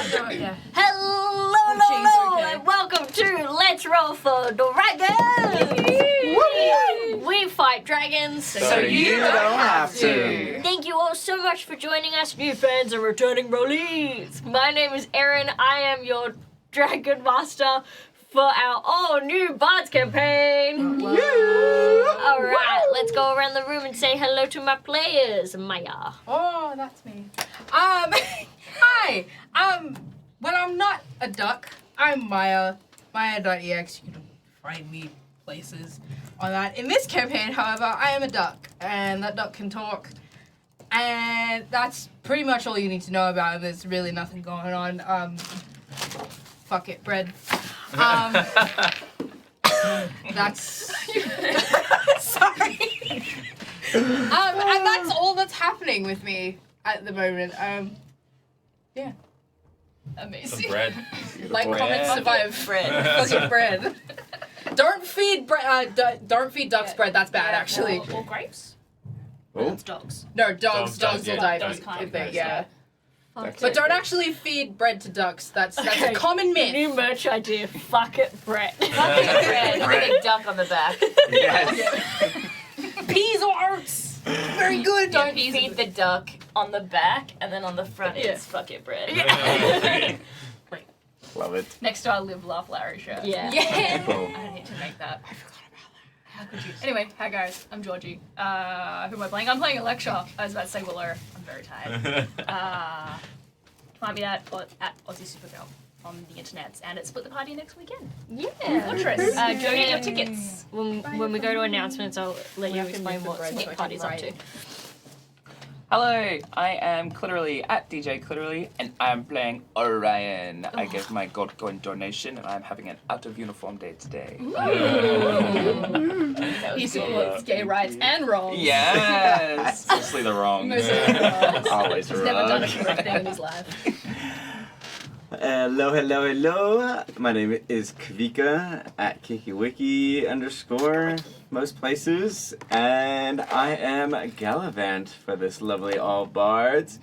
Hello, and welcome to Let's Roll for Dragons! We fight dragons, so you don't have to. Thank you all so much for joining us, new fans and returning rollies. My name is Erin. I am your Dragon Master for our all-new Bards campaign. Alright, let's go around the room and say hello to my players. Maya. Oh, that's me. Hi. When I'm not a duck, I'm Maya. Maya.ex. You can find me places on that. In this campaign, however, I am a duck, and that duck can talk. And that's pretty much all you need to know about him. There's really nothing going on. Fuck it, bread. That's sorry. And that's all that's happening with me at the moment. Yeah. Amazing. Some bread. Like, Bread. comment, survive. Bread. Fucking bread. Don't feed don't feed ducks bread. That's bad, actually. Or grapes? Oh. It's dogs. No, dogs will die. Dogs can't if they, eat yeah. Fuck But it. don't actually feed bread to ducks. That's Okay. a common myth. New merch idea. Fuck it, Brett. Bread. Big duck on the back. Yes. Peas or oats. Very good. Don't feed the duck on the back, and then on the front it's fuck it bread. Love it. Next to our Live, Laugh, Larry shirt. Yeah. Yeah. Cool. I need to make that. I forgot about that. How could you? Anyway, hi guys, I'm Georgie. Who am I playing? I'm playing Electra. I was about to say Willow. I'm very tired. Find me at Aussie Supergirl on the internet, and it's Split the Party next weekend. Yeah. Fortress. Jody, you have tickets. When we go to announcements, I'll let you explain what Split Party's up to. Hello, I am Clitorally at DJ Clitorally, and I'm playing Orion. I gave my God-going donation, and I'm having an out-of-uniform day today. He supports gay rights and wrongs. Yes! Mostly the wrong. Always He's never done a wrong. correct thing in his life. Hello. My name is Kvika at KikiWiki_ most places, and I am Gallivant for this lovely All Bards.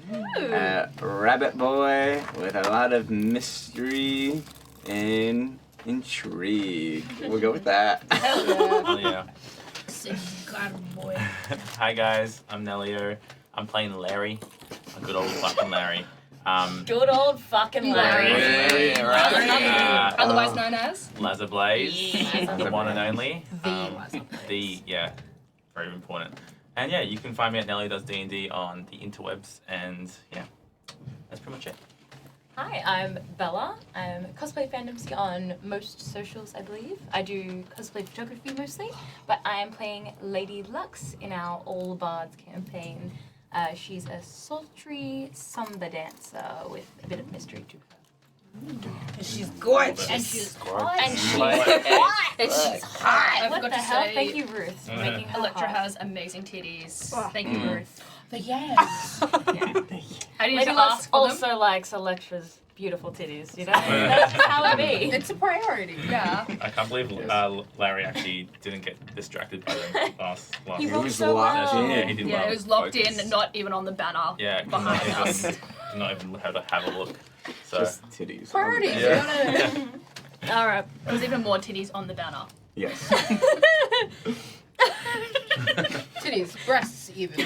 Rabbit boy with a lot of mystery and intrigue. We'll go with that. Oh, yeah. God, boy. Hi guys, I'm Nelio. I'm playing Larry, a good old fucking Larry. Good old fucking Larry. Otherwise known as Lazza Blaze, Yeah. the one and only. the Very important. And yeah, you can find me at Nelly Does D&D on the interwebs, and yeah, that's pretty much it. Hi, I'm Bella. I'm cosplay fandoms on most socials, I believe. I do cosplay photography mostly, but I am playing Lady Lux in our All Bards campaign. She's a sultry samba dancer with a bit of mystery to her. she's gorgeous. And she's hot. And And she's she's hot. And she's hot. I What forgot the to hell? say- Thank you, Ruth, for making her Electra hot. has amazing titties. Thank you, Ruth. But yes. I didn't Lady need to Lux ask for them. also likes Electra's beautiful titties, you know? That's just how it be. It's a priority. Yeah. I can't believe Larry actually didn't get distracted by them last He week. rolled was so locked well. in. Yeah, he did Yeah, well. it was locked Focus. in, not even on the banner. Yeah, behind us. not even how to have a look. So Just titties. Priorities. Yeah. You gotta... All right. There was even more titties on the banner. Yes. Titties, breasts, even.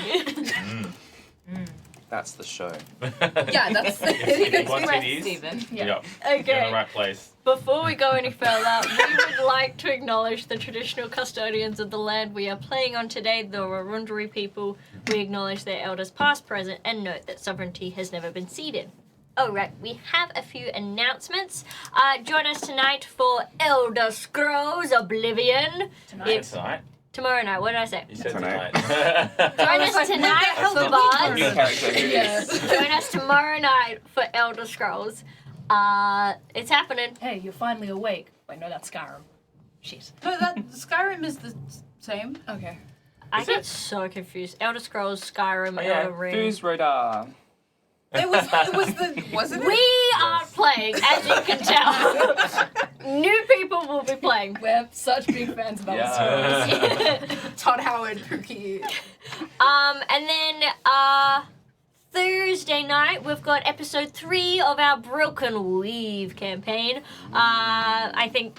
That's the show. Yeah, that's. If you want Breast, titties, Stephen. Yeah. You're in the Okay. right place. Before we go any further, we would like to acknowledge the traditional custodians of the land we are playing on today, the Wurundjeri people. We acknowledge their elders past, present, and note that sovereignty has never been ceded. Alright, we have a few announcements. Join us tonight for Elder Scrolls Oblivion. Tonight? Tomorrow night, what did I say? You said Tonight. tonight. Join us tonight for Bards. New character. Join us tomorrow night for Elder Scrolls. It's happening. Hey, you're finally awake. Wait, no, that's Skyrim. Shit. No, that Skyrim is the same. Okay. I Is get it? so confused. Elder Scrolls, Skyrim, Oh, yeah. Elder Ring. Foods Radar. It was wasn't it? We aren't playing, as you can tell. New people will be playing. We're such big fans of Elder Yeah. Scrolls. Todd Howard, Pookie. And then Thursday night, we've got episode 3 of our Broken Weave campaign. I think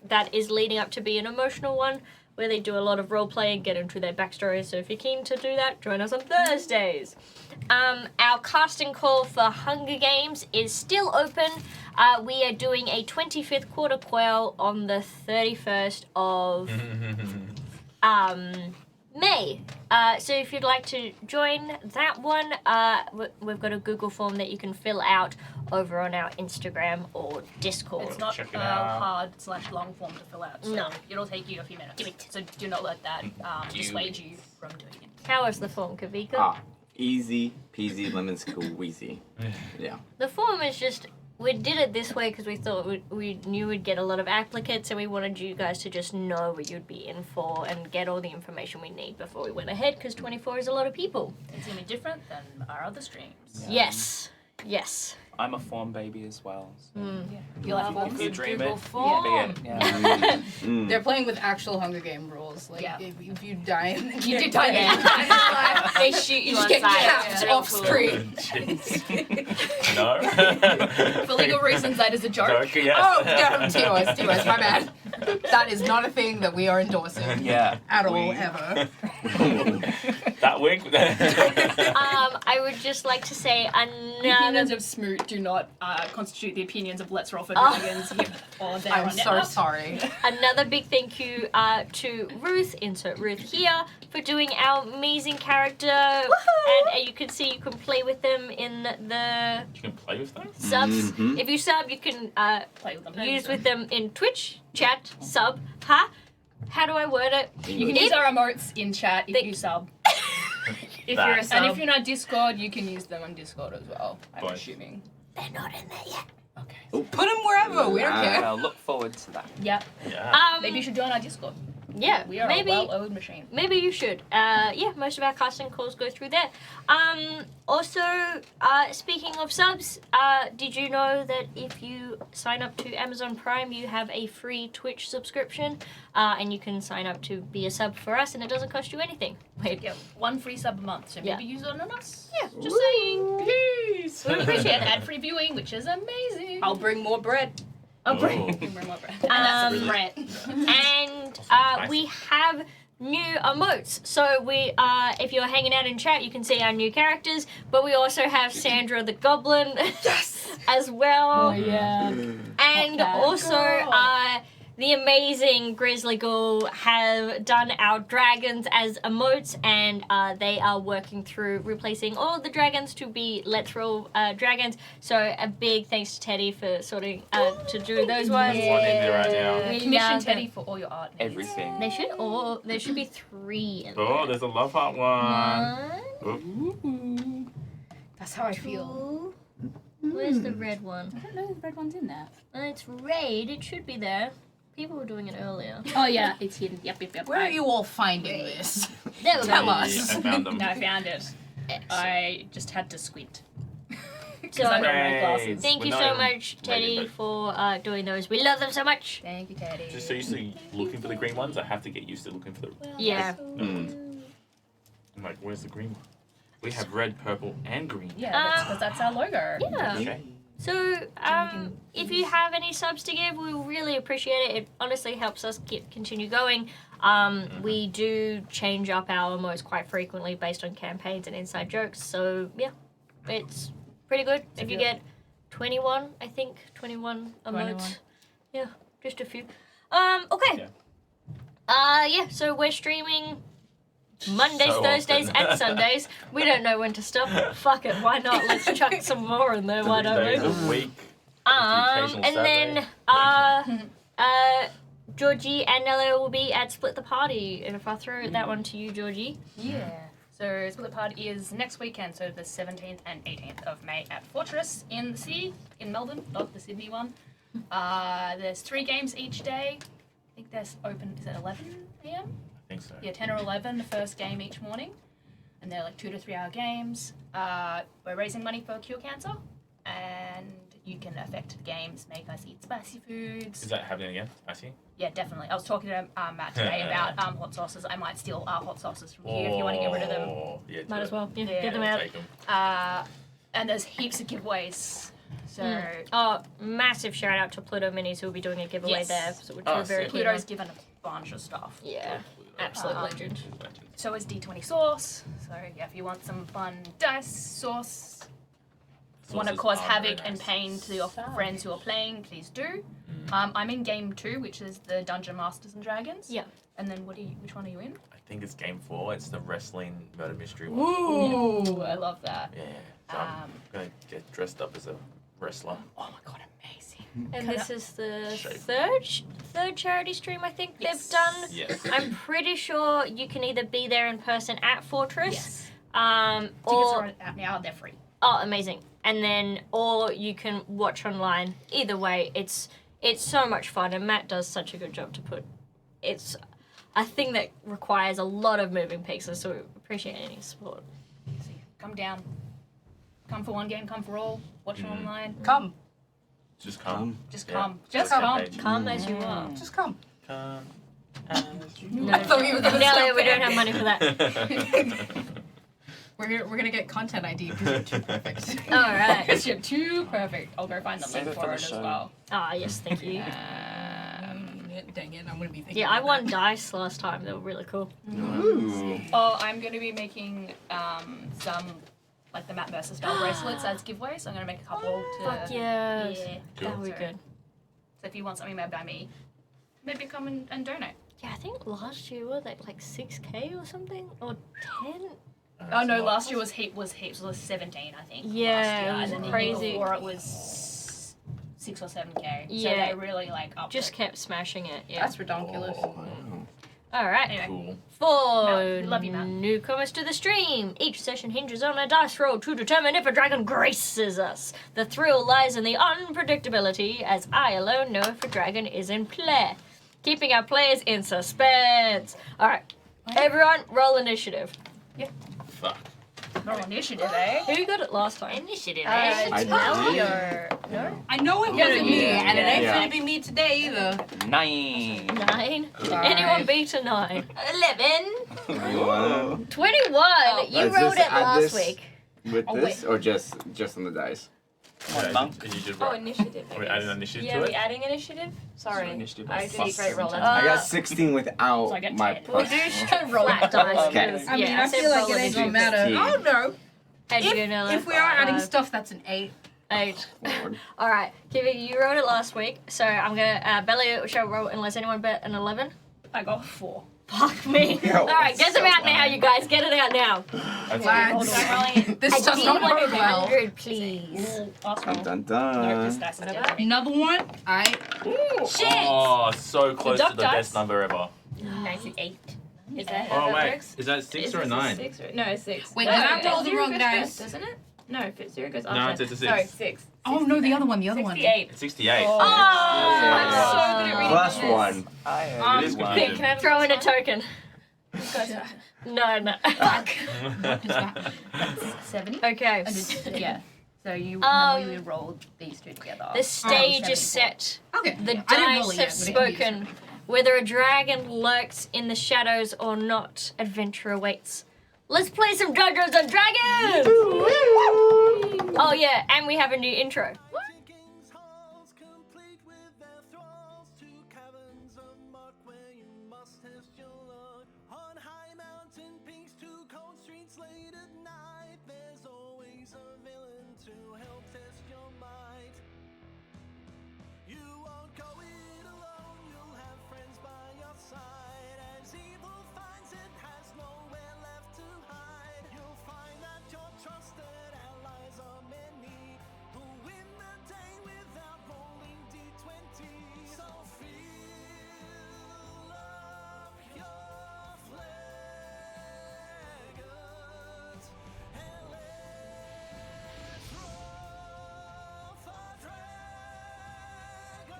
that is leading up to be an emotional one, where they do a lot of role play and get into their backstory. So if you're keen to do that, join us on Thursdays. Our casting call for Hunger Games is still open. We are doing a 25th quarter quail on the 31st of May. So if you'd like to join that one, we've got a Google form that you can fill out over on our Instagram or Discord. It's not Check it out. hard/long form to fill out, so No. it'll take you a few minutes. Do it. So do not let that dissuade you from doing it. How is the form, Kavika? Easy peasy lemon squeezy. Yeah. The form is just, we did it this way because we thought we knew we'd get a lot of applicants, and we wanted you guys to just know what you'd be in for and get all the information we need before we went ahead, because 24 is a lot of people. It's gonna be different than our other streams. Yeah. Yes. I'm a form baby as well. So. You like forms? If you dream Google it, form. be it. Yeah. They're playing with actual Hunger Game rules. Like, Yeah. if you die in You did die there. They shoot you just on get sight. capped Yeah. off screen. No. For legal reasons, that is a joke. Yes. Oh, no, TOS, my bad. That is not a thing that we are endorsing Yeah. at all, we- ever. That wink. I would just like to say The opinions another. of Smoot do not constitute the opinions of Let's Roll for Oh. Dragons here or there I'm on so NetHub. sorry. Another big thank you to Ruth, insert Ruth here, for doing our amazing character. And you can see you can play with them in the You can play with them? subs. Mhm. If you sub, you can Play with them. use with them in Twitch, chat, sub, huh? How do I word it? You can If- use our emotes in chat if They- you sub. If you're a That. sub. And if you're not Discord, you can use them on Discord as well, I'm Both. assuming. They're not in there yet. Okay. Put them wherever, we don't care. I'll look forward to that. Yep. Yeah. Maybe you should join our Discord. Yeah, We are maybe. a well-oiled machine. Maybe you should. Yeah, most of our casting calls go through there. Also, speaking of subs, did you know that if you sign up to Amazon Prime, you have a free Twitch subscription, and you can sign up to be a sub for us, and it doesn't cost you anything. Wait, Yeah, 1 free sub a month, so Yeah. maybe use it on us. Yeah. Just saying. Please. We appreciate ad-free viewing, which is amazing. I'll bring more bread. I'll Oh. bring more bread. And that's a threat. and we have new emotes. So we, if you're hanging out in chat, you can see our new characters. But we also have Sandra the Goblin, as well. yeah. And Hot also, girl. the amazing Grizzly Ghoul have done our dragons as emotes, and they are working through replacing all of the dragons to be Let's Roll dragons. So a big thanks to Teddy for sorting to do those ones. That's what they do right now. We Commission love Teddy it. for all your art needs. Everything. There should be 3 in Oh, there's a love heart one. One, That's how I feel. 2. Where's the red one? I don't know if the red one's in there. It's red. It should be there. People were doing it earlier. Oh yeah, it's hidden. Yep. Where are you all finding this? There we Tell go. us. I found them. No, I found it. Excellent. I just had to squint. So, I'm wearing my Hey. glasses. thank you We're so not much, Teddy, ready, for doing those. We love them so much. Thank you, Teddy. Just so used to looking for the green ones, I have to get used to looking for the. Yeah. Mm. I'm like, where's the green one? We have red, purple, and green. Yeah, that's because that's our logo. Yeah. Okay. So, if you have any subs to give, we really appreciate it. It honestly helps us continue going. We do change up our emotes quite frequently based on campaigns and inside jokes. So, yeah, it's pretty good. If you get 21, I think, 21 emotes. 21. Yeah, just a few. Okay. Yeah, so we're streaming Mondays, So Thursdays, often. and Sundays. We don't know when to stop. Fuck it, why not? Let's chuck some more in there, why 3 don't days we? a week. And occasional then, Georgie and Nello will be at Split the Party. And if I throw that one to you, Georgie. Yeah. So Split Party is next weekend, so the 17th and 18th of May at Fortress in the city, in Melbourne, not the Sydney one. There's 3 games each day. I think there's open, is it 11 a.m.? I think so. Yeah, 10 or 11, the first game each morning. And they're like 2 to 3 hour games. We're raising money for Cure Cancer. And you can affect games, make us eat spicy foods. Is that happening again? I see. Yeah, definitely. I was talking to Matt today about hot sauces. I might steal our hot sauces from you if you want to get rid of them. Yeah, Might as well. Yeah, Yeah. get them out. Take them. And there's heaps of giveaways. So Oh, massive shout out to Pluto Minis who will be doing a giveaway Yes. there, so which Oh, we're very sick. keen Pluto's on. given a bunch of stuff. Yeah, absolute Um, legend. So is D20 sauce. So yeah, if you want some fun dice sauce, want to Sauces cause are very havoc and nice. pain to your friends who are playing, please do. I'm in game 2, which is the Dungeon Masters and Dragons. Yeah. And then which one are you in? I think it's game 4. It's the wrestling murder mystery one. Ooh, I love that. Yeah. So I'm gonna get dressed up as a wrestler. Oh my god, amazing. And this is the Shape. third charity stream I think Yes. they've done. Yes. I'm pretty sure you can either be there in person at Fortress, Yes. or Tickets are out now, they're free. oh, amazing, and then or you can watch online. Either way, it's so much fun, and Matt does such a good job to put. It's a thing that requires a lot of moving pieces, so we appreciate any support. So come down. Come for one game, come for all. Watch it online. Come. Just come. Just Yeah. come. Just That's come. the page. Come as you are. Just come. Come. as you No, I thought we were gonna no, stop we don't there. have money for that. We're gonna get content ID because you're too perfect. All right. Because you're too perfect. I'll go find the Save link it for for it the as show. well. Ah, yes, thank you. Dang it, I'm gonna be thinking. Yeah, I about won that. dice last time. They were really cool. Ooh. Oh, I'm going to be making some, like the Matt Mercer style bracelets as giveaways. So I'm going to make a couple to... Fuck yes. Yeah. Cool. That would be So- good. So if you want something made by me, maybe come and donate. Yeah, I think last year was like 6K or something, or 10. Oh no, last year was heaps. It was 17, I think. Yeah, last year. it was and then the crazy. year before it was 6 or 7K. Yeah. So they really like upped Just it. kept smashing it. Yeah. That's ridiculous. Wow. All right. Anyway, Cool. For Matt, love you, Matt. newcomers to the stream, each session hinges on a dice roll to determine if a dragon graces us. The thrill lies in the unpredictability, as I alone know if a dragon is in play, keeping our players in suspense. All right, everyone, roll initiative. Fuck. roll initiative, eh? Who got it last time? Initiative, I did. No. I know it wasn't me, and it ain't Yeah. gonna be me today either. 9. 9. Five. Anyone beat a 9? 11. Whoa. 21. You Is rolled this it at last this- week. With Oh, this, or just on the dice? Yeah, monk. You did Oh, right. initiative. I Are we guess. adding initiative Yeah, to are it? we adding initiative? Sorry. Initiative I is did a great roll. plus That's I got 16 without So I get my 10. We'll plus. do flat dice. Okay. because, I mean, yeah, I said feel like roll it ain't gonna initiative. matter. 15. I don't know. Adriana, If we are adding 5. stuff, that's an 8. 8. Lord. All right, Kiwi, you wrote it last week, so I'm gonna Bella shall roll unless anyone bet an 11. I got 4. Fuck me. Yo, All right, get them so out now, you guys. Get it out now. That's Lads. Rolling This does not bode well. 100, please. it. Last roll. Dun No, dun this dun. dice is dead to me. Another one. Shit. Oh, so close duck to the dice? best number ever. 98. Is that Oh how that wait, works? is that 6 Is or a this 9? 6 or, no, 6. Wait, No, did I roll the zero wrong goes dice? first, doesn't it? No, 0 goes No, after. it's a 6. Sorry, 6. Oh no, the other one. The other one. 68. 68. Oh, I'm so good at reading Plus numbers. 1. I It have is one. confusing. Can I have throw in a plus one? token. No. What is that? 70? Okay. Yeah. So you Um, we rolled these two together. The stage 74. is set. Okay. The yeah, I didn't roll dice it yet, have but it can be spoken. Whether a dragon lurks in the shadows or not, adventure awaits. Let's play some Dungeons and Dragons! Oh yeah, and we have a new intro. King's halls, complete with their thralls, to caverns of muck where you must test your luck. On high mountain peaks, to cold streets late at night, there's always a villain to help test your might. You won't go it alone, you'll have friends by your side. As evil finds it has nowhere left to hide, you'll find that your trusted allies are many, who win the day without rolling d20. So fill up your flaggers and let's roll for dragons.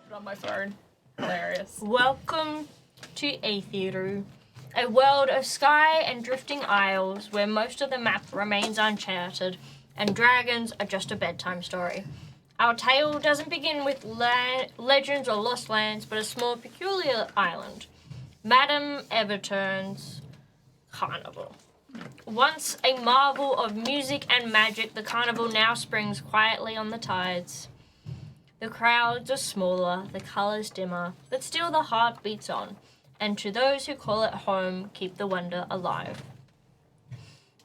Put on my phone. Hilarious. Welcome to Aetheru, a world of sky and drifting isles where most of the map remains uncharted. and dragons are just a bedtime story. Our tale doesn't begin with legends or lost lands, but a small, peculiar island. Madam Evertune's Carnival. Once a marvel of music and magic, the carnival now springs quietly on the tides. The crowds are smaller, the colours dimmer, but still the heart beats on, and to those who call it home, keep the wonder alive.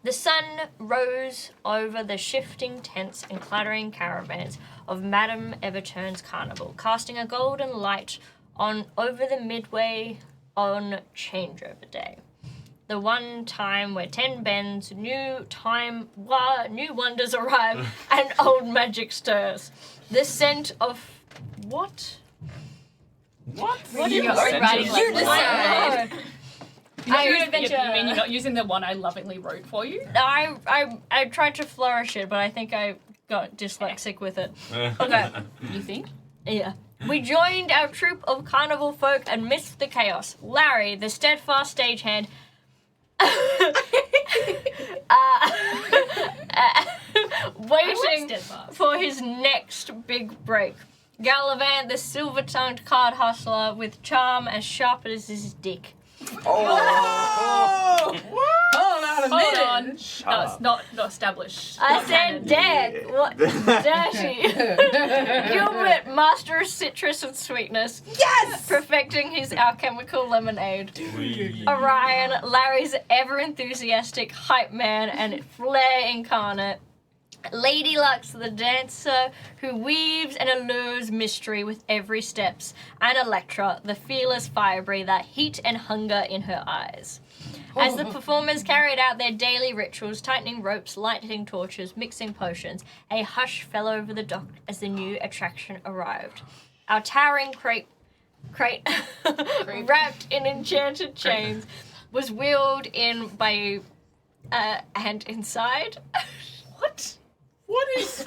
The sun rose over the shifting tents and clattering caravans of Madam Evertune's Carnival, casting a golden light on over the midway on changeover day. The one time where 10 bends, new wonders arrive, and old magic stirs. The scent of what? What You are you got writing? sentences. Like, You decide. you adventure. You mean you're not using the one I lovingly wrote for you? I tried to flourish it, but I think I got dyslexic with it. Okay. You think? Yeah. We joined our troop of carnival folk amidst the chaos. Larry, the steadfast stagehand, waiting steadfast. for his next big break. Gallivant, the silver-tongued card hustler with charm as sharp as his dick. Hold on a Hold minute. on. No, Sharp. it's not established. I Not said canon. dick. What? Dirty. Gilbert, master of citrus and sweetness. Yes! Perfecting his alchemical lemonade. We- Orion, Larry's ever-enthusiastic hype man and flair incarnate. Lady Lux, the dancer who weaves and allures mystery with every steps. And Electra, the fearless fire breather, heat and hunger in her eyes. As the performers carried out their daily rituals, tightening ropes, lighting torches, mixing potions, a hush fell over the dock as the new attraction arrived. Our towering crate wrapped in enchanted chains, was wheeled in by and inside. What? What is?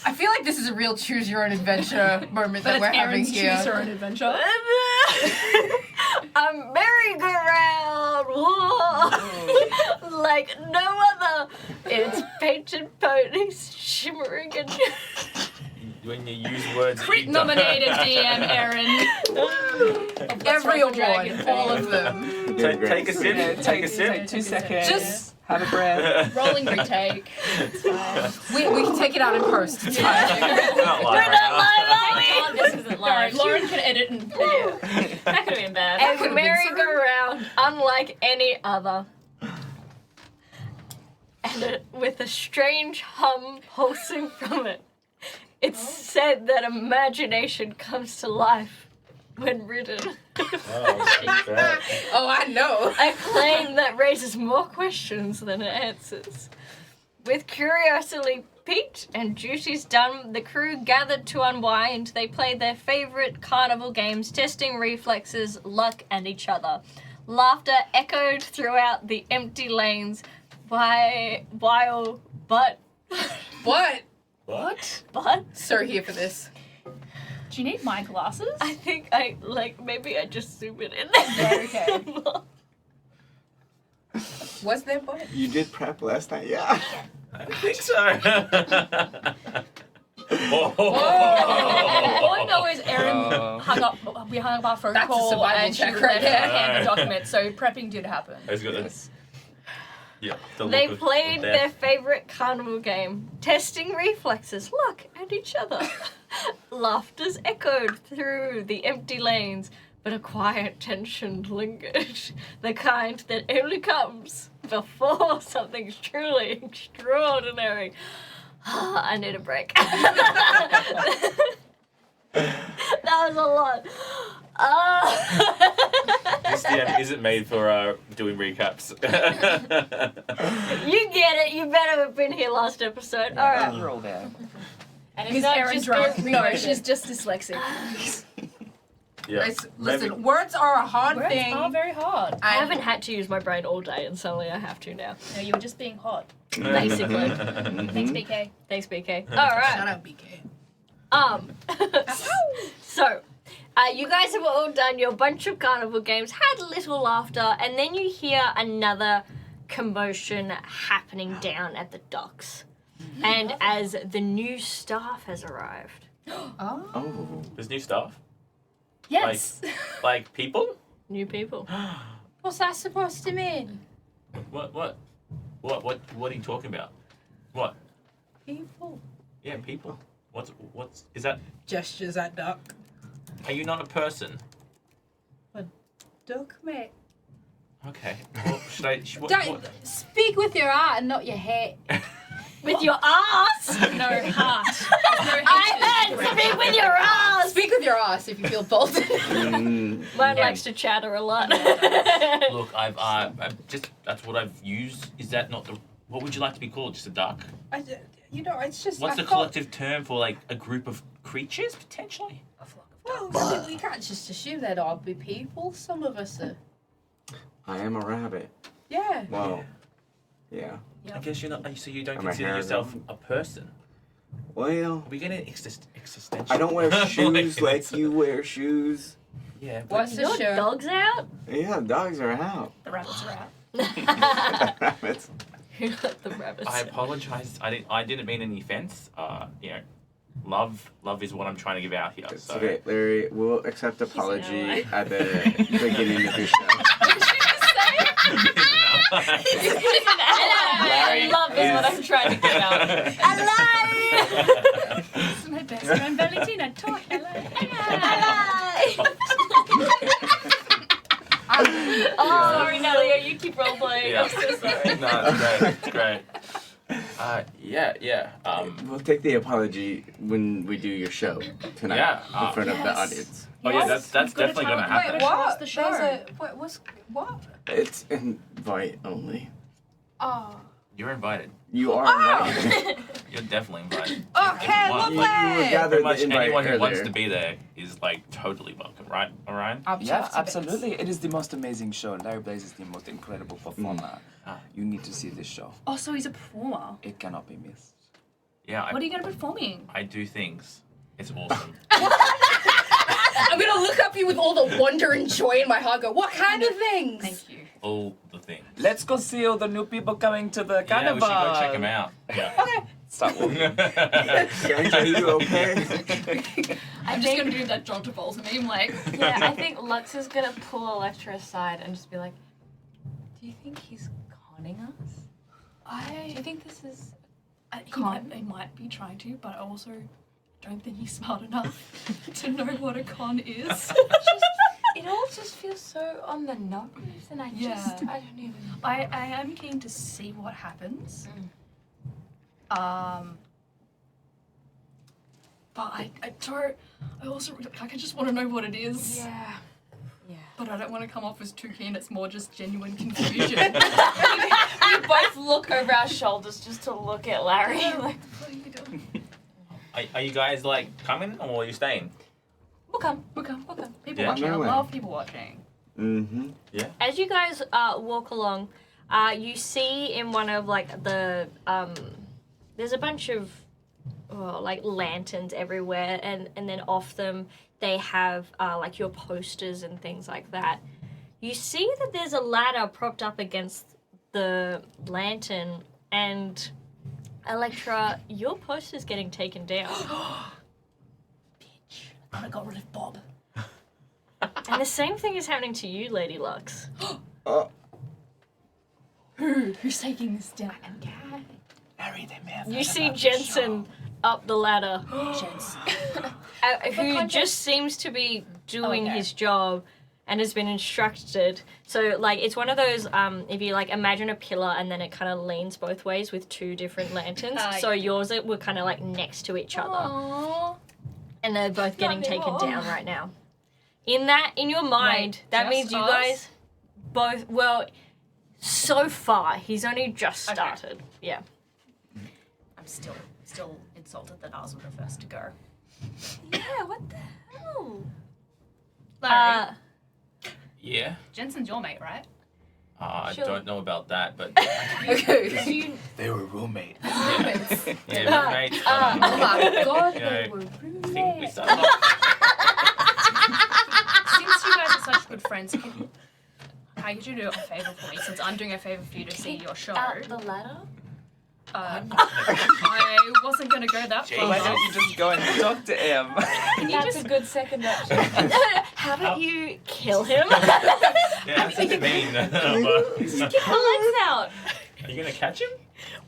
I feel like this is a real choose your own adventure moment that But we're it's having Aaron's here. choose her own adventure. A merry-go-round, whoa, like no other. Its painted ponies shimmering and When you use words. that Crit you don't- nominated DM Aaron. Every Let's roll award, dragon. all of them. Take a sip. Yeah, Take a sip. 2 seconds. Just have a breath. Rolling retake. It's fine. we can take it out in post. It's fine. We're not live We're not right live, God, this isn't live. Lauren can edit and That could have been bad. a could've been merry-go-round unlike any other. And with a strange hum pulsing from it. It's said that imagination comes to life when ridden. now. Oh, I know. A claim that raises more questions than it answers. With curiosity piqued and duties done, the crew gathered to unwind. They played their favorite carnival games, testing reflexes, luck, and each other. Laughter echoed throughout the empty lanes while but What? Sir here for this. Do you need my glasses? I think maybe I just zoom it in. Okay. Was there but? You did prep last night, yeah. I think so. All I know is Erin hung up. We hung up our phone That's a call survival and she check was right there to there. hand the document. So prepping did happen. It's good. It's, yeah. The They look of played their death. favorite carnival game, testing reflexes, luck, and each other. Laughters echoed through the empty lanes, but a quiet tension lingered. The kind that only comes before something's truly extraordinary. I need a break. That was a lot. This DM isn't made for doing recaps. You get it. You better have been here last episode. All right. You're all there. And Is it's not Erin just drunk? good No, reading. she's just dyslexic. Yeah. Listen, Maybe- words are a hard Words thing. are very hard. I haven't had to use my brain all day, and suddenly I have to now. No, you were just being hot. Basically. Thanks, BK. Thanks, BK. All right. Shut up, BK. So, you guys have all done your bunch of carnival games, had a little laughter, and then you hear another commotion happening down at the docks. And as the new staff has arrived. Oh. There's new stuff. Yes. Like people. New people. What's that supposed to mean? What are you talking about? What? People. Yeah, people. What's is that? Gestures at duck. Are you not a person? Duck, mate. Okay. Well, should I? Don't speak with your heart and not your head. With your ass! No heart. I heard speak with your ass! Speak with your ass if you feel bold. Mm. Mine likes to chatter a lot. Look, I've just that's what I've used. Is that not the? What would you like to be called? Just a duck? It's just. What's I the thought- collective term for like a group of creatures potentially? Well, I mean, we can't just assume they'd all be people. Some of us are. I am a rabbit. Yeah. Well, yeah. I guess you're not. So you don't I'm a consider yourself harridan. a person? Well, Are we getting existential? I don't wear shoes like you wear shoes. Yeah. But What's the Your shirt? dog's out? Yeah, dogs are out. The rabbits are out. Rabbits. Who let the rabbits I out? apologize. I didn't mean any offense. Love is what I'm trying to give out here. It's So. okay, Larry. We'll accept ally. apology at the beginning of your show. Hello! Love is what I'm trying to get out. Hello! This is my best friend Valentina. Talk. Hello. Oh, sorry, Nelly. You keep roleplaying. Yeah. I'm so sorry. No, it's great. Yeah. We'll take the apology when we do your show tonight Yeah, in front of the yes. audience. Oh yeah, that's We've got to definitely tell gonna them happen. Wait, what? The show. There's a what? It's invite only. Oh. You're invited. You are invited. You're definitely invited. Okay, Well, You were lovely. gathered Pretty the much invite anyone who wants earlier. to be there is like totally welcome, right, Orion? Yeah, absolutely. It is the most amazing show. Larry Blaze is the most incredible performer. Ah. You need to see this show. Oh, so he's a performer. It cannot be missed. Yeah, What are you going to be performing? I do things. It's awesome. I'm gonna look up you with all the wonder and joy in my heart. Go, what kind of things? Thank you. All the things. Let's go see all the new people coming to the Yeah, Carnival. we should go check them out. Yeah. Okay. Start walking. Gang, are you okay? I'm just going to do that John Travolta meme, like. Yeah, I think Lux is gonna pull Electra aside and just be like, "Do you think he's conning us? Do you think this is?" He might be trying to, but I also don't think he's smart enough to know what a con is. It all just feels so on the nose, and I Yeah. I don't even. I am keen to see what happens. But I also, I just want to know what it is. Yeah. But I don't want to come off as too keen, it's more just genuine confusion. We both look over our shoulders just to look at Larry. Like, What are you doing? Are you guys like coming or are you staying? we'll come. We'll come. People Yeah. watching, I No way. love people watching. Mm-hmm. As you guys walk along, you see in one of like the there's a bunch of like lanterns everywhere, and then off them they have like your posters and things like that. You see that there's a ladder propped up against the lantern, and Electra, your poster's getting taken down. I got rid of Bob. And the same thing is happening to you, Lady Lux. Who's taking this down? Larry, they may have You heard see about the Jensen up the ladder, Gents. who just seems to be doing Okay. his job and has been instructed. So, like, it's one of those, if you, like, imagine a pillar and then it kind of leans both ways with two different lanterns. So yours were kind of, like, next to each other. Aww. And they're both getting Not taken anymore. down right now. In your mind, Wait, that just means you us? guys both, well, so far, he's only just Okay. started. Yeah. I'm still insulted that ours were the first to go. Yeah, what the hell? Larry, Yeah. Jensen's your mate, right? I Sure. don't know about that, but Okay. They were roommates. yeah, roommates. But, Oh my god, You they know, were I think we roommates. started off. Since you guys are such good friends, can I could you do a favor for me? Since I'm doing a favor for you to see your show. The ladder? I gonna go that Jeez. far. Why don't you just go and talk to him? Can you That's a good second option. How about you kill him? Yeah, that's a bit mean. Get the legs out. Are you gonna catch him?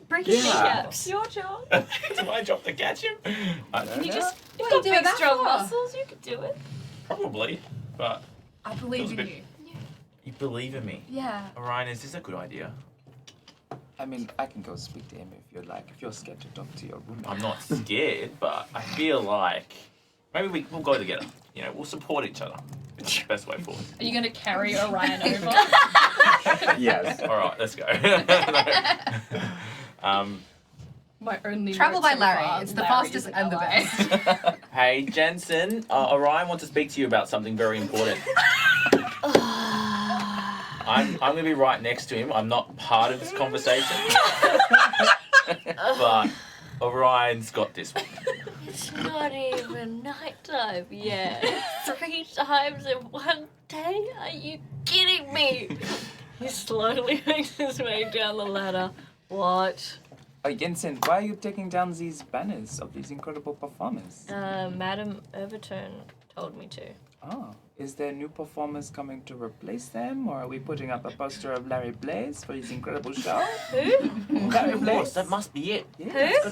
Break his Yeah. kneecaps. Your job. It's my job to catch him. I don't You know. just you've What are got you doing big that strong for? muscles. You could do it. Probably, but I believe Feels a in bit- you. you believe in me. Yeah. Orion, is this a good idea? I mean, I can go speak to him if you're like, if you're scared to talk to your roommate. I'm not scared, but I feel like maybe we'll go together. You know, we'll support each other. That's the best way forward. Are you gonna carry Orion over? Yes. All right, let's go. My only Travel note by so Larry. far, It's the Larry fastest is and the ally. best. Hey, Jensen. Orion wants to speak to you about something very important. I'm going to be right next to him. I'm not part of this conversation. But Orion's got this one. It's not even nighttime yet. 3 times in one day? Are you kidding me? He slowly makes his way down the ladder. What? Jensen, why are you taking down these banners of these incredible performers? Madam Evertune told me to. Oh, is there new performers coming to replace them, or are we putting up a poster of Larry Blaze for his incredible show? Who? Larry Of course, Blaze? that must be it. Yeah. Who?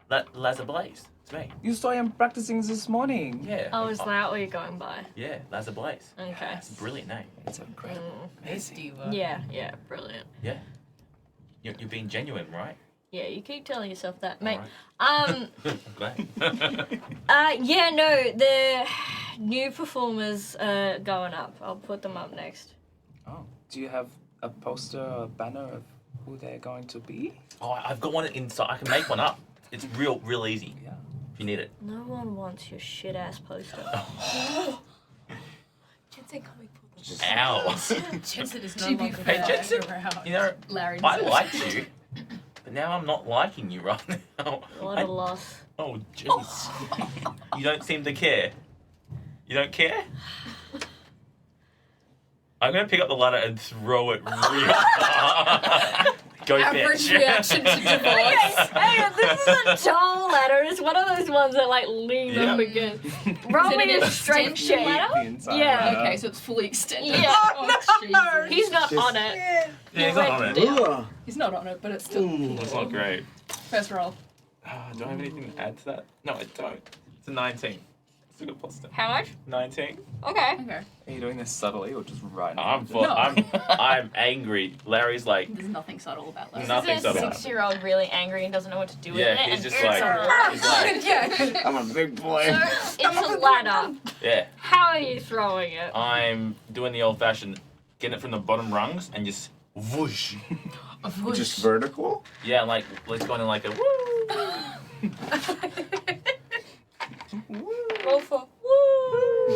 Lazza Blaze. It's me. You saw him practicing this morning. Yeah. Oh, is that what you're going by? Yeah, Lazza Blaze. Okay. It's a brilliant name. It's incredible. Miss Diva. Yeah, brilliant. Yeah. You're being genuine, right? Yeah, you keep telling yourself that, mate. Alright. I'm glad. Yeah, no, the new performers are going up. I'll put them up next. Oh, do you have a poster or a banner of who they're going to be? Oh, I've got one inside. I can make one up. It's real easy. Yeah. If you need it. No one wants your shit ass poster. Jensen coming for them. Ow. Jensen is no To be longer Hey, there. Jensen. You know, Larry I does it. liked you, but now I'm not liking you right now. What a loss. Oh, jeez. You don't seem to care. You don't care? I'm going to pick up the ladder and throw it real hard. Go Average fetch. reaction to divorce. Hey, this is a tall ladder. It's one of those ones that like lean Yeah. up against. Roll Is it me an a straight extension shape. ladder? The inside Yeah. ladder. Okay, so it's fully extended. Yeah. Oh, Jesus. He's not Just- on it. Yeah, he's not on it. Ugh. He's not on it, but it's still That's not great. first roll. Do I have anything to add to that? No, I don't. It's a 19. It's a good plus How much? 19. Okay. Okay. Are you doing this subtly or just right now? I'm angry. Larry's like There's nothing subtle about that. nothing This is a subtle. 6-year-old really angry and doesn't know what to do with Yeah, it. he's and just like he's like Yeah. I'm a big boy. So it's a ladder. yeah. How are you throwing it? I'm doing the old-fashioned, getting it from the bottom rungs and just whoosh. Just vertical? Yeah, like let's go in like a woo. Roll for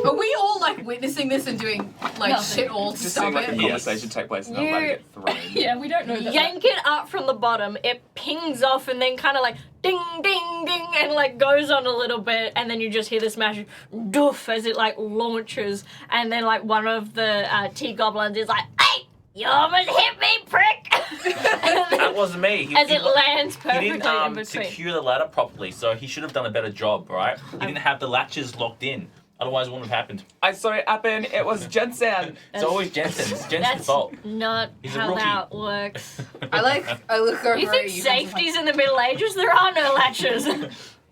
Are we all like witnessing this and doing like Nothing. shit all to Just stop seeing like a it? conversation take place and I'm about to get thrown. Yeah, we don't know that. yank it up from the bottom. It pings off and then kind of like ding, ding, ding, and like goes on a little bit, and then you just hear this massive doof as it like launches, and then like one of the tea goblins is like, "Hey, you almost hit me, prick!" That wasn't me. As it lands He perfectly didn't in between. secure the ladder properly, so he should have done a better job, right? He didn't have the latches locked in. Otherwise, it wouldn't have happened. I saw it happen. It was Jensen. It's always Jensen's. It's Jensen's That's fault. not He's a how rookie. that works. I look over You at think guys, safety's in the Middle Ages? There are no latches.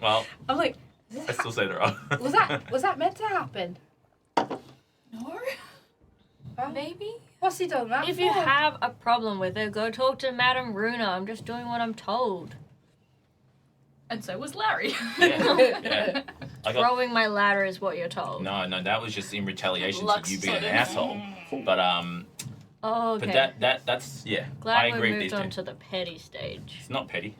Well, I'm like, I still say there are. was that meant to happen? No? Maybe? What's he done that If you for? have a problem with it, go talk to Madam Runa. I'm just doing what I'm told. And so was Larry. Yeah. I got Throwing my ladder is what you're told. no. That was just in retaliation Lux to you being an sort of- asshole. But Oh, okay. but that's yeah. Glad I we agree with moved these on two. to the petty stage. It's not petty.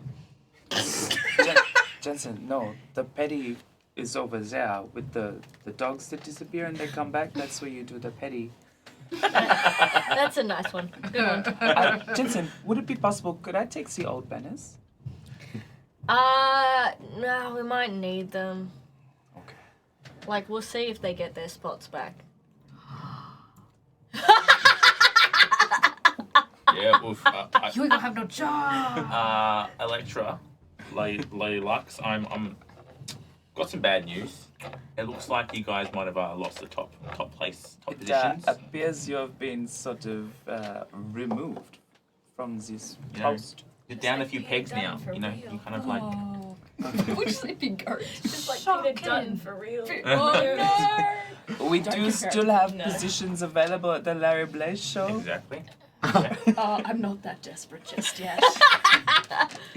Jensen, no. The petty is over there with the dogs that disappear and they come back. That's where you do the petty. That's a nice one. Good one. Jensen, would it be possible, could I take the old banners? No, we might need them. Okay. Like, we'll see if they get their spots back. Yeah. Oof. You ain't gonna have no job. Electra, Lady Lux. I'm got some bad news. It looks like you guys might have lost the top It positions. appears you have been sort of removed from this You know, post. you're down a few Peter pegs now. Dunn for You know, real. you kind of like. Which sleeping goat? Just like Shocking. Peter Dunn for real. Oh We Don't do compare still it. have No. positions available at the Larry Blaze show. Exactly. no! I'm not that desperate just yet.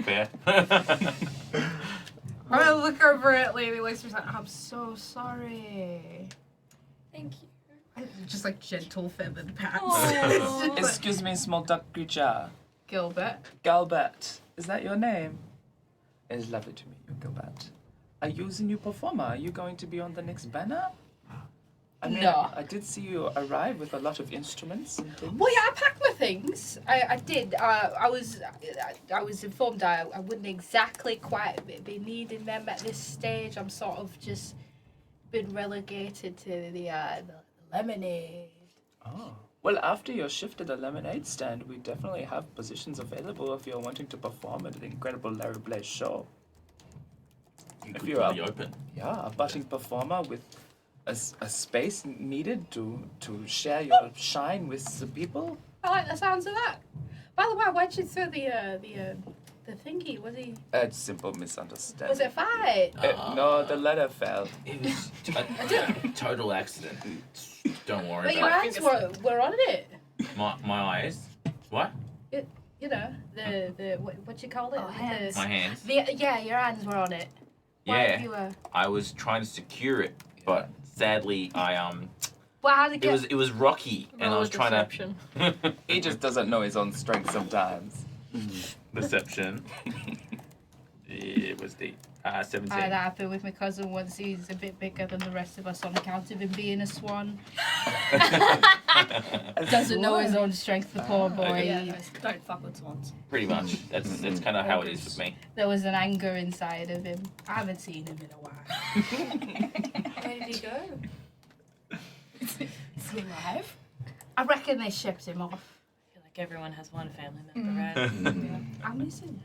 Fair. I'm gonna look over at Lady Lux and say, I'm so sorry. Thank you. Just like gentle feathered pats. Aw. Excuse me, small duck creature. Gilbert. Galbert, is that your name? It is lovely to meet you, Galbert. Are you the new performer? Are you going to be on the next banner? I mean, No. I did see you arrive with a lot of instruments and things. Well, yeah, I packed my things. I did. I was informed I wouldn't exactly quite be needing them at this stage. I'm sort of just been relegated to the lemonade. Oh. Well, after your shift to the lemonade stand, we definitely have positions available if you're wanting to perform at the incredible Larry Blaze show. If you're up- open. Yeah, a budding performer with a space needed to share your shine with the people. I like the sounds of that. By the way, why'd you throw the thingy? It's simple misunderstanding. Was it a fight? No, the letter fell. It was a total accident. Don't worry But your about hands were on it. it. My eyes. What? You know the what you call it? Oh, hands. My hands. Yeah, your hands were on it. Why Yeah. have you I was trying to secure it, but sadly Well, how'd it get? it was rocky, and I Roll was a trying deception. to He just doesn't know his own strength sometimes. deception. It was the 17. I had that happen with my cousin once. He's a bit bigger than the rest of us on account of him being a swan. Doesn't know his own strength, the poor boy. Yeah, no, don't fuck with swans. Pretty much. That's kind of how it is with me. There was an anger inside of him. I haven't seen him in a while. Where did he go? Is he alive? I reckon they shipped him off. I feel like everyone has one family member, right? I'm missing.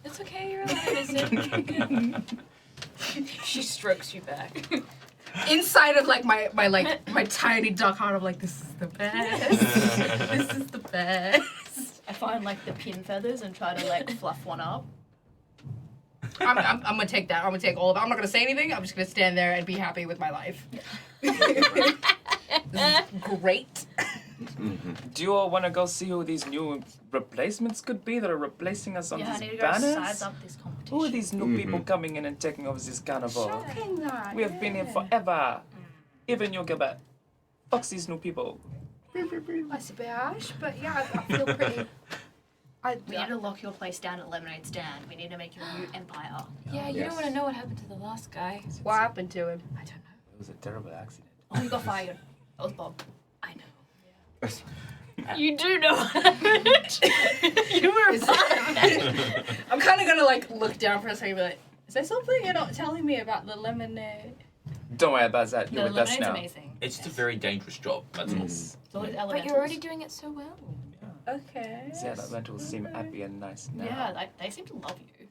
It's okay, you're alive, isn't She strokes you back. Inside of like my tiny duck heart, I'm like, this is the best. This is the best. I find like the pin feathers and try to like fluff one up. I'm gonna take that. I'm gonna take all of it. I'm not gonna say anything. I'm just gonna stand there and be happy with my life. This is great. Do you all want to go see who these new replacements could be that are replacing us on Yeah, I these need to go banners? size up this competition. Who are these new people coming in and taking over this carnival? Shocking that. We have been here forever. Even you, Gilbert. Fuck these new people. That's a bit harsh, but yeah, I feel pretty. We need to lock your place down at Lemonade Stand. We need to make you a new empire. Yeah, you Yes. don't want to know what happened to the last guy. What happened to him? I don't know. It was a terrible accident. Oh, you got fired. That was Bob. I know. You do know what happened. You were Is fine. I'm kind of gonna like look down for a second and be like, is there something you're not telling me about the lemonade? Don't worry about that. You're The with us lemonade's now. amazing. It's just a very dangerous job. That's all. Yes. So it's But elementals. you're already doing it so well. Okay. The elementals seem happy and nice now. Yeah, like, they seem to love you.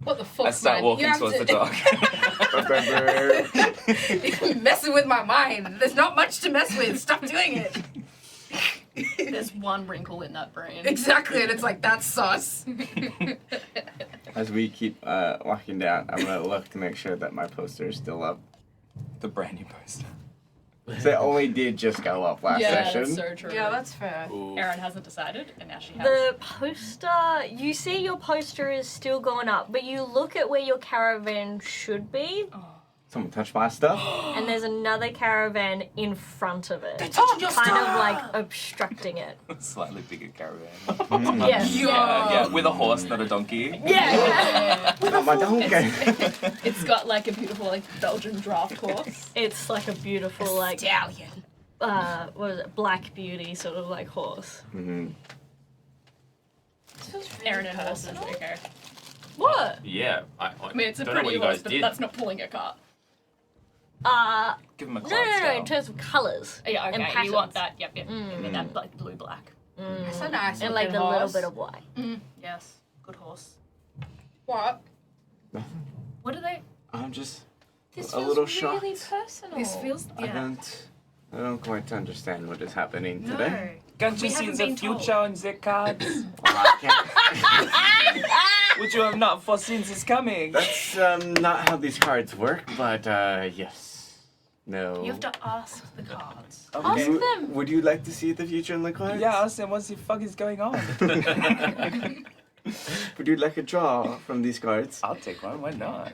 What the fuck, I start man? walking You have towards to- the dog. You're messing with my mind. There's not much to mess with. Stop doing it. There's one wrinkle in that brain. Exactly, and it's like, that's sus. As we keep walking down, I'm gonna look to make sure that my poster is still up. The brand new poster. They only did just go up last Yeah, session. that's so true. Yeah, that's fair. Ooh. Erin hasn't decided, and now she has. The poster, you see your poster is still going up, but you look at where your caravan should be, Someone touched my stuff. and there's another caravan in front of it. touching your kind of stuff! like obstructing it. Slightly bigger caravan. Yeah. Yeah, with a horse, not a donkey. Yeah. Not my donkey. It's got like a beautiful like Belgian draft horse. It's like a beautiful, like, Stallion. what is it, Black Beauty sort of like horse. Mhm. Erin and horses, okay. What? Yeah. I mean, it's a don't know what pretty you guys horse, but did. that's not pulling a cart. Give him a No, Clydesdale. in terms of colours. Yeah, And okay, you want patterns. that. Yep, yep. Give me that like blue black. That's a nice And like looking the little horse. bit of white. Yes, good horse. What? What are they? I'm just This a feels little really shocked. personal. This feels I yeah. don't quite understand what is happening today. Can't you We see haven't the been told. future in the cards? Well, I can't- Would you have not foreseen this coming? That's not how these cards work, but yes. No. You have to ask the cards. Ask You- them. Would you like to see the future in the cards? Yeah, ask them what the fuck is going on. Would you like a draw from these cards? I'll take one, why not?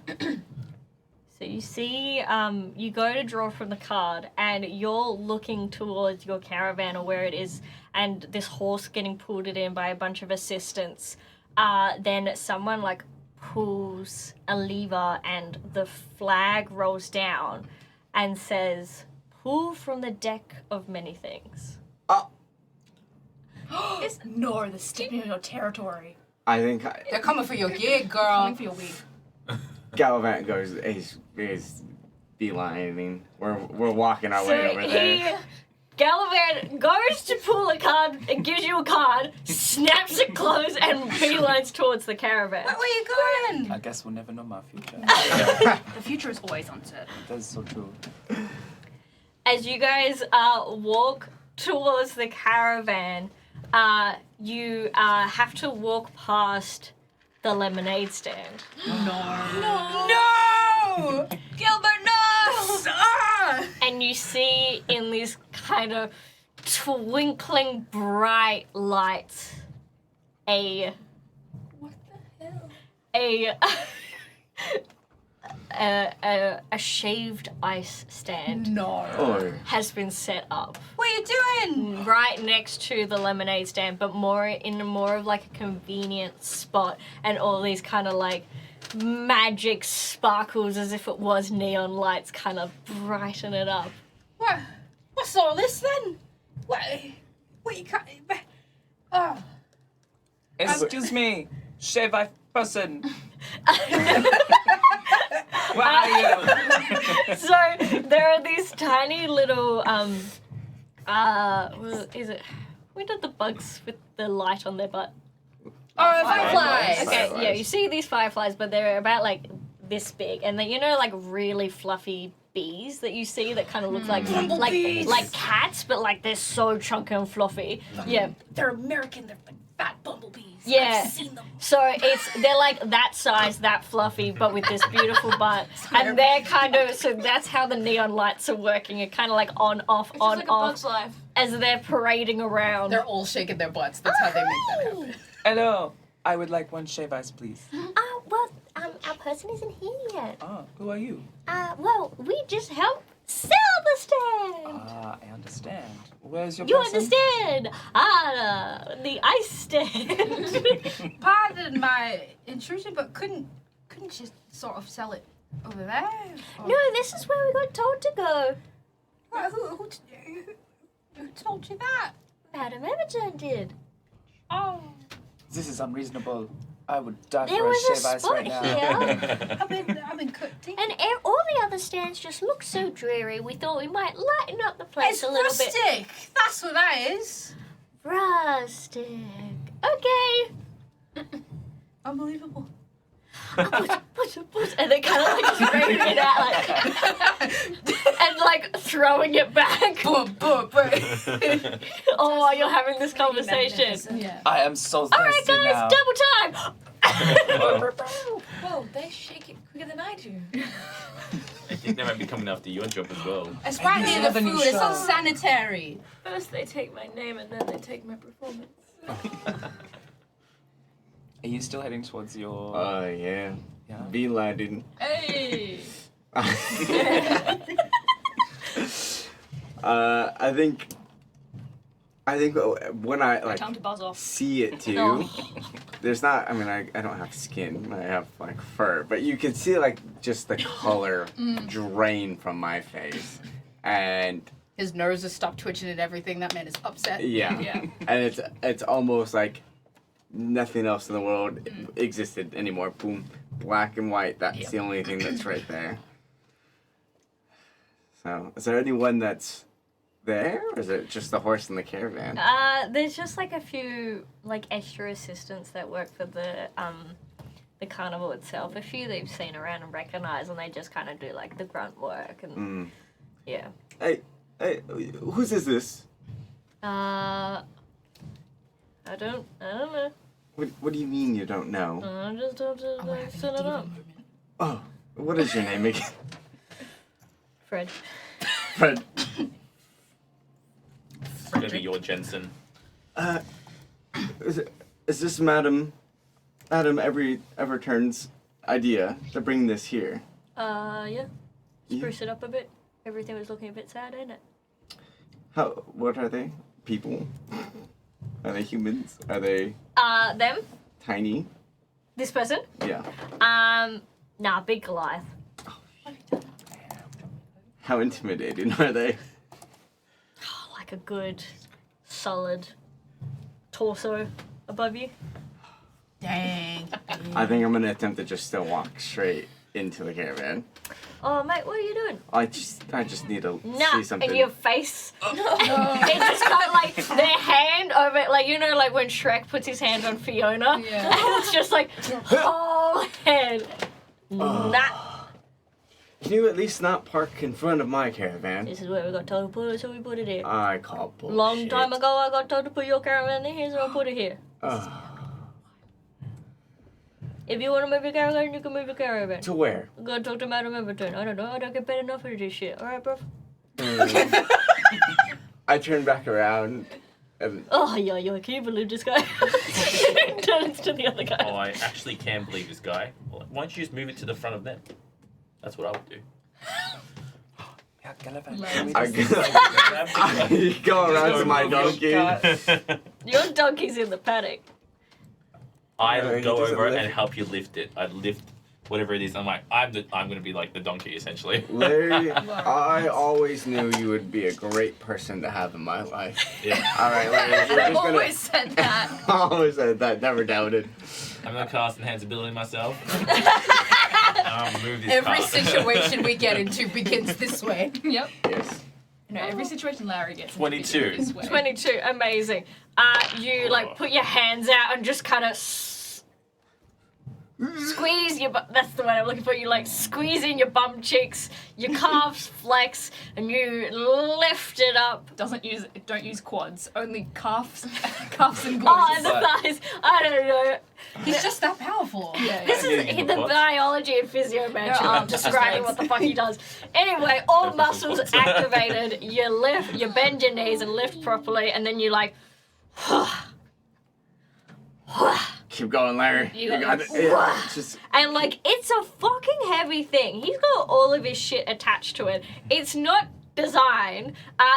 So you see, you go to draw from the card, and you're looking towards your caravan or where it is, and this horse getting pulled it in by a bunch of assistants. Then someone like pulls a lever, and the flag rolls down, and says, "Pull from the deck of many things." No, they're stepping on your territory. I think They're coming for your gig, girl. Coming for your weed. Gallivant goes, he's beelining. We're walking our way over there. Gallivant goes to pull a card and gives you a card, snaps it closed, and beelines towards the caravan. Where you going? I guess we'll never know my future. The future is always uncertain. That's so true. As you guys walk towards the caravan, you have to walk past the lemonade stand. No! Gilbert, no! Ah! And you see in these kind of twinkling bright lights What the hell? a shaved ice stand No. Or has been set up What are you doing? right next to the lemonade stand, but more of like a convenient spot, and all these kind of like magic sparkles as if it was neon lights kind of brighten it up. What? What's all this then? What you can't... Oh. Excuse me, shave eye person. Where are you? So there are these tiny little what is it? When did the bugs with the light on their butt? Oh, Fireflies. fireflies. Okay, yeah, Fireflies. you see these fireflies, but they're about like this big, and they, like really fluffy bees that you see that kind of look like Bumblebees. like cats, but like they're so chunky and fluffy. Yeah, They're American. They're like fat bumblebees. Yeah. I've seen them. so they're like that size, that fluffy, but with this beautiful butt, and they're kind of so that's how the neon lights are working. It kind of like on off It's on just like off a Bug's Life. as they're parading around. They're all shaking their butts. That's how they make that happen. Hello, I would like one shave ice, please. Well, our person isn't here yet. Ah, who are you? Well, we just help sell the stand. Ah, I understand. Where's your You person? understand? The ice stand. Pardon my intrusion, but couldn't you sort of sell it over there? Or- No, this is where we got told to go. Well, who told you that? Madam Evertune did. Oh, This is unreasonable. I would die There for a was a shave ice spot right now. here. I've been cooked. And all the other stands just look so dreary. We thought we might lighten up the place It's a little rustic. bit. That's what that is. Rustic. Okay. Unbelievable. And they kind of like just raiding it out, like, and like throwing it back. Boom, boom, boom. Oh, you're having this conversation. Yeah. I am so All right, thirsty guys, now. double time. Whoa, they shake it quicker than I do. I think they might be coming after your job as well. It's right near the have a new food. It's show. unsanitary. First they take my name and then they take my performance. Are you still heading towards your... yeah. yeah? Beelining. Hey! I think when I like Time to buzz off. see it too, Oh. there's not. I mean, I don't have skin. I have like fur, but you can see like just the color drain from my face, and His nerves have stopped twitching and everything. That man is upset. yeah, Yeah. and it's almost like nothing else in the world existed anymore. Boom, black and white. That's the only thing that's right there. So, is there anyone that's there, or is it just the horse and the caravan? There's just like a few like extra assistants that work for the the carnival itself. A few they've seen around and recognize, and they just kind of do like the grunt work and yeah. Hey, whose is this? I don't know. What do you mean you don't know? I just have to set it up. Oh, what is your name again? Fred. Fred. Maybe your Jensen. Is this Madam Evertune's idea to bring this here? Yeah. Spruce it up a bit. Everything was looking a bit sad, ain't it? What are they? People? Are they humans? Are they Them? tiny? This person? Yeah. Nah, big Goliath. How intimidating are they? Like a good, solid torso above you. Dang. I think I'm gonna attempt to just still walk straight into the caravan. Oh, mate, what are you doing? I just need to Nah, see something. in your face. They just got like their hand over, like, you know, like when Shrek puts his hand on Fiona? Yeah. It's just like, whole head. Nah. Can you at least not park in front of my caravan? This is where we got told to put it, so we put it here. I call bullshit. Long time ago, I got told to put your caravan in here, so I put it here. If you want to move your caravan, you can move your caravan. To where? Go talk to Madam Evertune. I don't know. I don't get paid enough for this shit. All right, bro. I turn back around and Oh, yeah. Can you believe this guy? Turns to the other guy. Oh, I actually can believe this guy. Well, why don't you just move it to the front of them? That's what I would do. Yeah, Gallivant. I go around to my donkey. Your donkey's in the paddock. I No, would he go doesn't over lift and it. help you lift it. I'd lift whatever it is. I'm like, I'm gonna be like the donkey essentially. Larry, I always knew you would be a great person to have in my life. Yeah. All right, Larry, we're I've just gonna... always said that. I always said that, never doubted. I'm gonna cast Enhance Ability myself. Move this Every card. situation we get into begins this way. Yep. Yes. No, every situation Larry gets. 22. into this way. 22, amazing. You like put your hands out and just kind of squeeze your. That's the word I'm looking for. You like squeeze in your bum cheeks, your calves flex, and you lift it up. Don't use quads. Only calves, calves and Oh, glutes. and the thighs. I don't know. He's just that powerful. Yeah. This Yeah, is you the can biology and physiomancy. No, I'm describing what the fuck he does. Anyway, all Don't muscles put some quads. activated. You lift, you bend your knees and lift properly, and then you like. Keep going, Larry. You You got got it. it. Yeah, just And like, it's a fucking heavy thing. He's got all of his shit attached to it. It's not designed.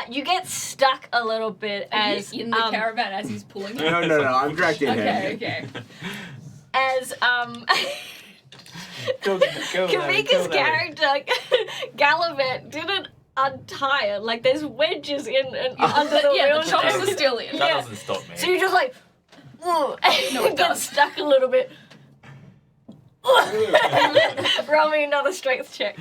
You get stuck a little bit as in the caravan as he's pulling it. no. I'm directing him. Okay. as Go, Larry, go, Kamika's Larry. character Gallivant didn't untie it. Like, there's wedges in and under the Yeah, wheel. the chocks are still in. That Yeah. doesn't stop me. So you're just like, ooh, and No, you it get does. stuck a little bit. Roll me another strength check.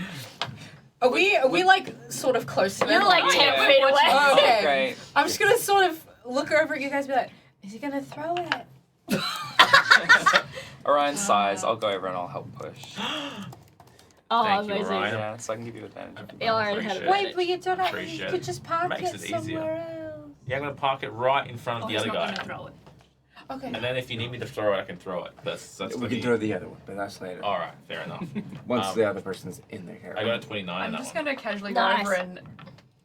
Are we like sort of close to them? You're like 10 feet away. Oh, okay. Great. I'm just gonna sort of look over at you guys and be like, is he gonna throw it? Orion's size, I'll go over and I'll help push. Oh, Thank you, amazing. Orion. Yeah, so I can give you advantage. Yeah, I already had Appreciate it. Wait, but you don't have, you Appreciate could it. just park Makes it it easier. somewhere else. Yeah, I'm gonna park it right in front of Oh, the he's other not guy. gonna throw it. Okay. And then if you need me to throw it, I can throw it. That's We what can he- throw the other one, but that's later. Alright, fair enough. Once Um, the other person's in their I caravan. got a 29 I'm on just that one. gonna casually Nice. go over and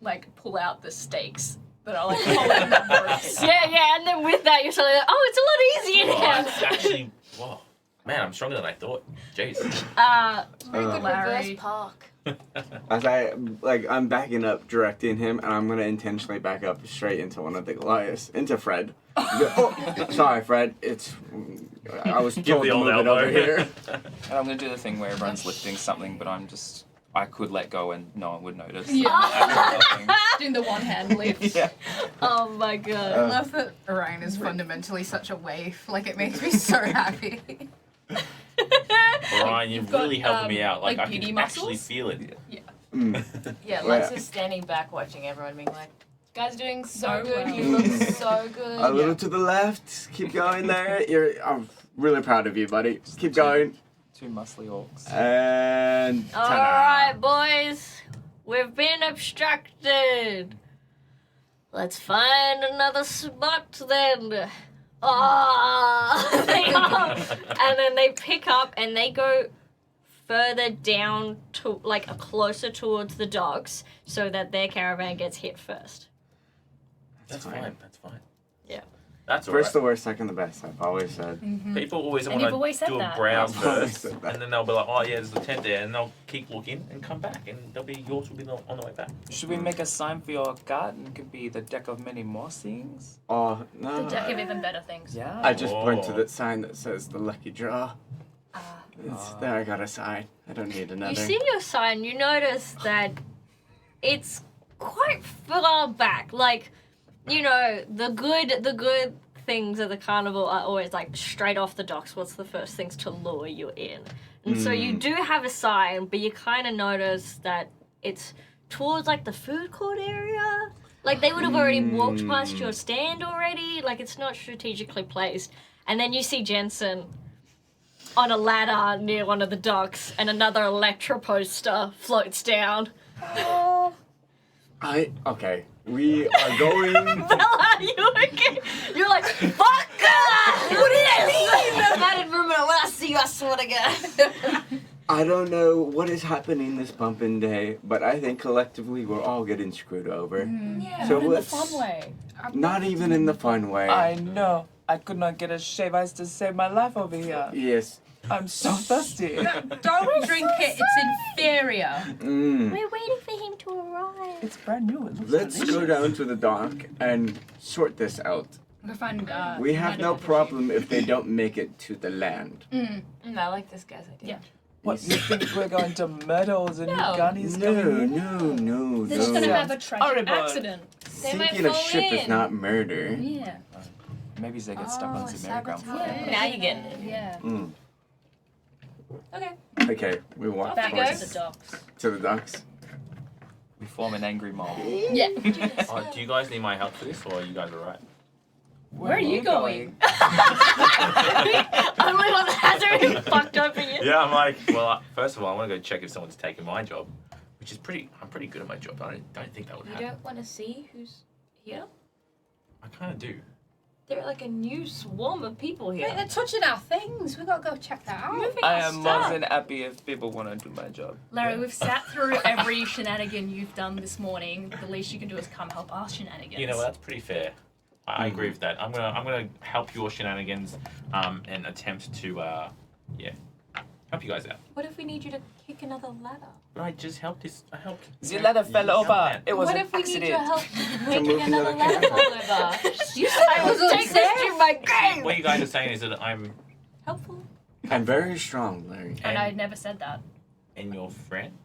like pull out the stakes that are like holding the ropes. Yeah, and then with that, you're suddenly like, oh, it's a lot easier Oh, now. that's actually, whoa. Man, I'm stronger than I thought. Jeez. Very Uh, good Larry. reverse park. As I'm backing up, directing him, and I'm gonna intentionally back up straight into one of the Goliaths, into Fred. Oh, sorry, Fred. I was Give told the to old move it elbow. over here. And I'm gonna do the thing where everyone's lifting something, but I could let go and no one would notice. Yeah. I'm Doing the one hand lift. yeah. Oh my god. I love that Orion is fundamentally such a waif. Like, it makes me so happy. Orion, you're You've got, really helping me out. Like, like I beauty can muscles? actually feel it. Mm. Yeah, Well, Lex is standing back watching everyone being like, guys doing so So good, well. you look so good. A little to the left. Keep going there. I'm really proud of you, buddy. Keep going. Two muscly orcs. And ta-da. Alright, boys. We've been obstructed. Let's find another spot then. And then they pick up and they go further down to closer towards the docks so that their caravan gets hit first. That's fine. That's fine. Yeah. That's all right. First the worst, second the best, I've always said. People always And you've want always to said do a that. browse I've always first, said that. and then they'll be like, "Oh yeah, there's a tent there," and they'll keep looking and come back, and yours will be on the way back. Should we make a sign for your garden? It could be the deck of many more things. Oh, no. The deck of even better things. Yeah. I just point to Oh. the sign that says the lucky draw. There, I got a sign. I don't need another. You see your sign, you notice that it's quite far back. Like, you know, the good things at the carnival are always like straight off the docks. What's the first things to lure you in? And so you do have a sign, but you kind of notice that it's towards like the food court area. Like they would have already walked past your stand already. Like it's not strategically placed. And then you see Jensen on a ladder near one of the docks, and another Electra poster floats down. Okay. We are going. Bella, you okay? You're like, fuck! What did I mean? I didn't remember when I see you, I swear to God. I don't know what is happening this bumping day, but I think collectively we're all getting screwed over. Yeah, So not in the let's- fun way. Not even in the fun way. I know. I could not get a shave ice to save my life over here. Yes. I'm so thirsty. Don't drink it. It's inferior. We're waiting for him to arrive. It's brand new. It looks Let's delicious. go down to the dock and sort this out. Go find. We have Madam no Evertune. problem if they don't make it to the land. I like this guy's idea. Yeah. What, you think we're going to murder all the new No. gunnies No, coming in? no. They're just gonna No. have a tragic Horrible. accident. They might Sinking a fall ship is in. not murder. Yeah. Maybe they get stuck on the merry-go-round floor. Yeah. Now you're getting it. Yeah. Okay. Okay, we walk Back goes. to towards the docks. to the docks. We form an angry mob. Yeah. Oh, do you guys need my help for this, or are you guys alright? Where are you going? I'm the one that hasn't been fucked over yet. Yeah, I'm like, well, first of all, I want to go check if someone's taken my job, which is I'm pretty good at my job. I don't think that would You happen. don't want to see who's here? I kind of do. There are like a new swarm of people Wait, here. they're touching our things. We gotta go check that out. Moving I our am more stuff. than happy if people want to do my job. Larry, we've sat through every shenanigan you've done this morning. The least you can do is come help our shenanigans. You know, that's pretty fair. I agree with that. I'm gonna help your shenanigans, and attempt to, help you guys out. What if we need you to kick another ladder? But I just helped this. I helped. The ladder fell help over. that. It was What an if we accident. need your help making move another another ladder caravan. fall over? You said I was Take this to my grave. What you guys are saying is that I'm Helpful. I'm very strong, Larry. And I never said that. and your friend.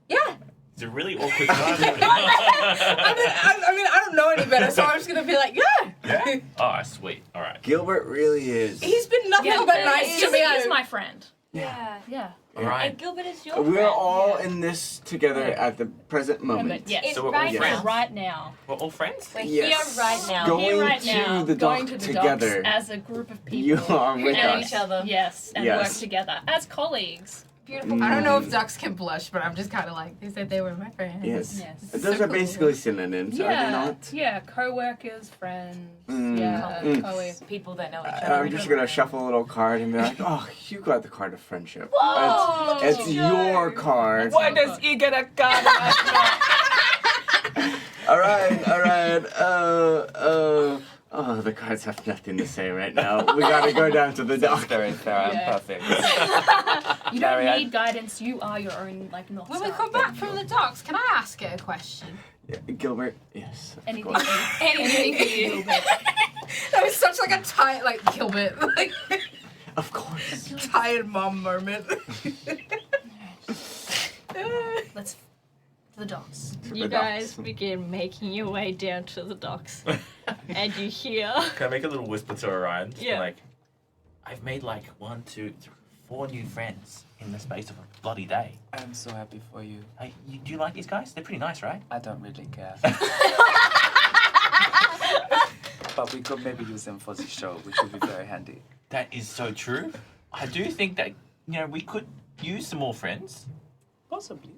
Yeah. It's a really awkward time. I mean, I don't know any better, so I'm just gonna be like, yeah. Yeah. Oh, sweet. All right. Gilbert really is. He's been nothing Yeah, but nice to me. He's my friend. Yeah. Yeah. All right. And Gilbert is your We're friend. all Yeah. in this together at the present moment. Yes. It's So we're all right friends. now. Right now. We're all friends. We're Yes. here right now. Go- Here Going right now. to the going dock to the together. docks as a group of people. You are with and us. each other. Yes, and Yes. work together as colleagues. Beautiful. I don't know if ducks can blush, but I'm just kind of like, they said they were my friends. Yes. Yes. Those So are cool. basically synonyms, are they not? Yeah, co-workers, friends. Mm, Yeah, mm. co-workers. People that know each other. I'm just gonna shuffle a little card and be like, oh, you got the card of friendship. Whoa! It's your card. Why does he get a card? Alright. Oh, the cards have nothing to say right now. We gotta go down to the That's dock. very fair. Yeah. I'm perfect. You don't Larry, need guidance. You are your own like north When we star. come back from the docks, can I ask it a question? Yeah, Gilbert, yes. Of Anything. course. Anything for you. That was such like a tight, like Gilbert, like Of course. tired mom moment. Let's to the docks. To You the guys docks. begin making your way down to the docks, and you hear. Can I make a little whisper to Orion? Just be Yeah. like, I've made like 1, 2, 3, 4 new friends in the space of a bloody day. I'm so happy for you. Hey, do you like these guys? They're pretty nice, right? I don't really care. but we could maybe use them for the show, which would be very handy. That is so true. I do think that, we could use some more friends. Possibly.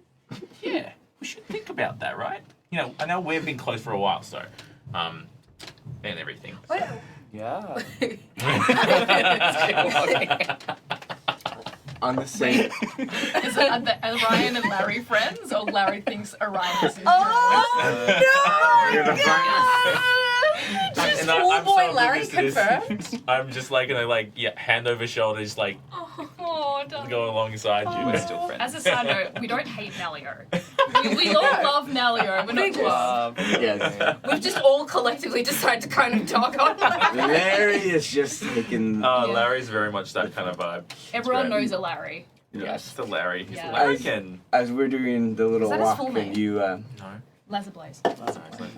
Yeah, we should think about that, right? I know we've been close for a while, so, and everything. So. Yeah. On the same. Is it are Ryan and Larry friends, or Larry thinks Orion is his Just And cool I'm boy so Larry oblivious to this. confirmed. I'm just gonna hand over shoulder, just Oh, darling. go alongside you. We're still friends. As a side note, we don't hate Nellio. We all love Nellio. We're not Love. Yes. We've just all collectively decided to kind of dog on Larry. Larry is just taking. Larry's very much that kind of vibe. Everyone great. knows a Larry. Yes, it's a Larry. He's Yeah. a Larrykin. As we're doing the little Is that his walk, full name? and you. No, Lazza Blaze.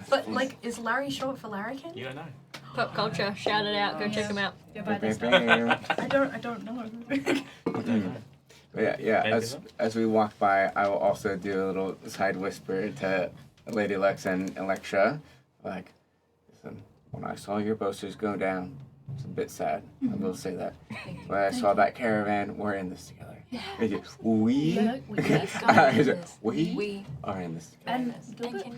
But is Larry short for Larrykin? you don't know. Pop culture, shout it out, go check them out. You're by this Yeah, I don't know. yeah. Anything As we walk by, I will also do a little side whisper to Lady Lex and Electra, like, listen, when I saw your boasters go down, it's a bit sad. I will say that. When I saw that caravan, we're in this together. We We are in this together.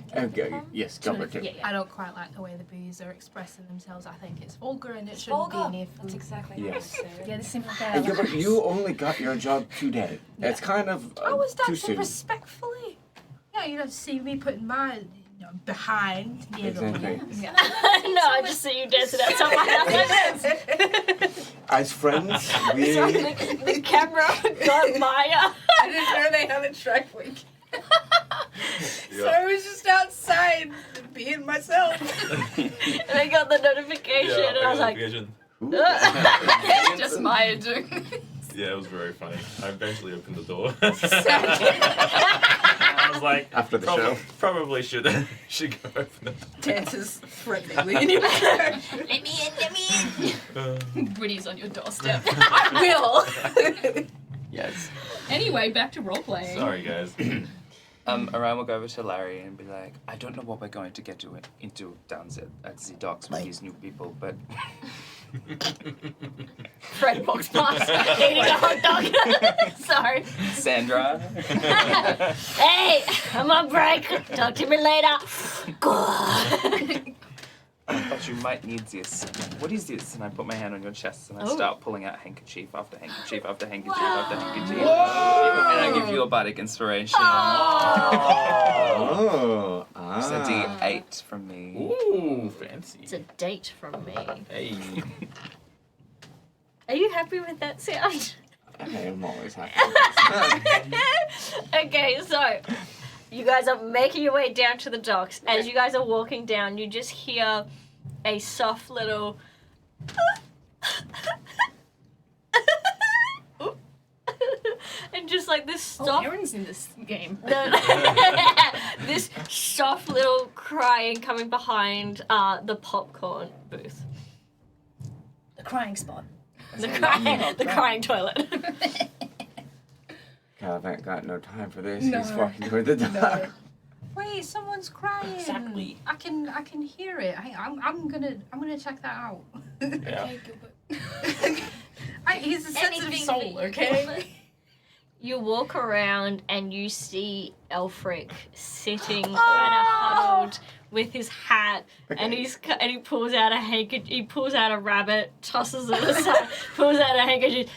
and Okay, yes, Gilbert too. yeah. I don't quite like the way the bees are expressing themselves. I think it's vulgar and it It's shouldn't vulgar. be near That's food. exactly Yes. right. So. Yeah, the simple Hey, Gilbert, you only got your job today. It's kind of I was too done soon. respectfully. Yeah, you don't see me putting my behind near the Exactly. lips. No, I just see you dancing outside my house like this. As friends, we. Sorry, the camera got Maya. I didn't know they had a track week. So I was just outside being myself. And I got the notification, and I was like, Just Maya doing this. Yeah, it was very funny. I eventually opened the door. Sad. I was like, After the show. probably should go open the door. Dances threateningly in your direction. let me in. Britty's on your doorstep. I will. Yes. Anyway, back to role playing. Sorry, guys. Orion will go over to Larry and be like, I don't know what we're going to get into down at the docks with these new people, but Fred walks past, eating a hot dog. Sorry. Sandra. Hey, I'm on break. Talk to me later. I thought you might need this. What is this? And I put my hand on your chest and I Oh. start pulling out handkerchief after handkerchief after handkerchief after handkerchief. And I give you a bardic inspiration. Oh. It's a D8 from me. Ooh, fancy. It's a date from me. Hey. Are you happy with that sound? I am always happy. Okay, so you guys are making your way down to the docks. As you guys are walking down, you just hear a soft little and just like this Oh, soft Aaron's in this game. this soft little crying coming behind the popcorn booth. The crying spot. The crying toilet. Calvin got no time for this. No. He's walking toward the door. Wait, someone's crying. Exactly. I can hear it. I'm gonna check that out. Yeah. Okay, Gilbert. He's a sensitive Anything soul, for you, okay? You walk around and you see Elfric sitting kind of huddled with his hat, and he pulls out a handkerchief. He pulls out a rabbit, tosses it aside, pulls out a handkerchief,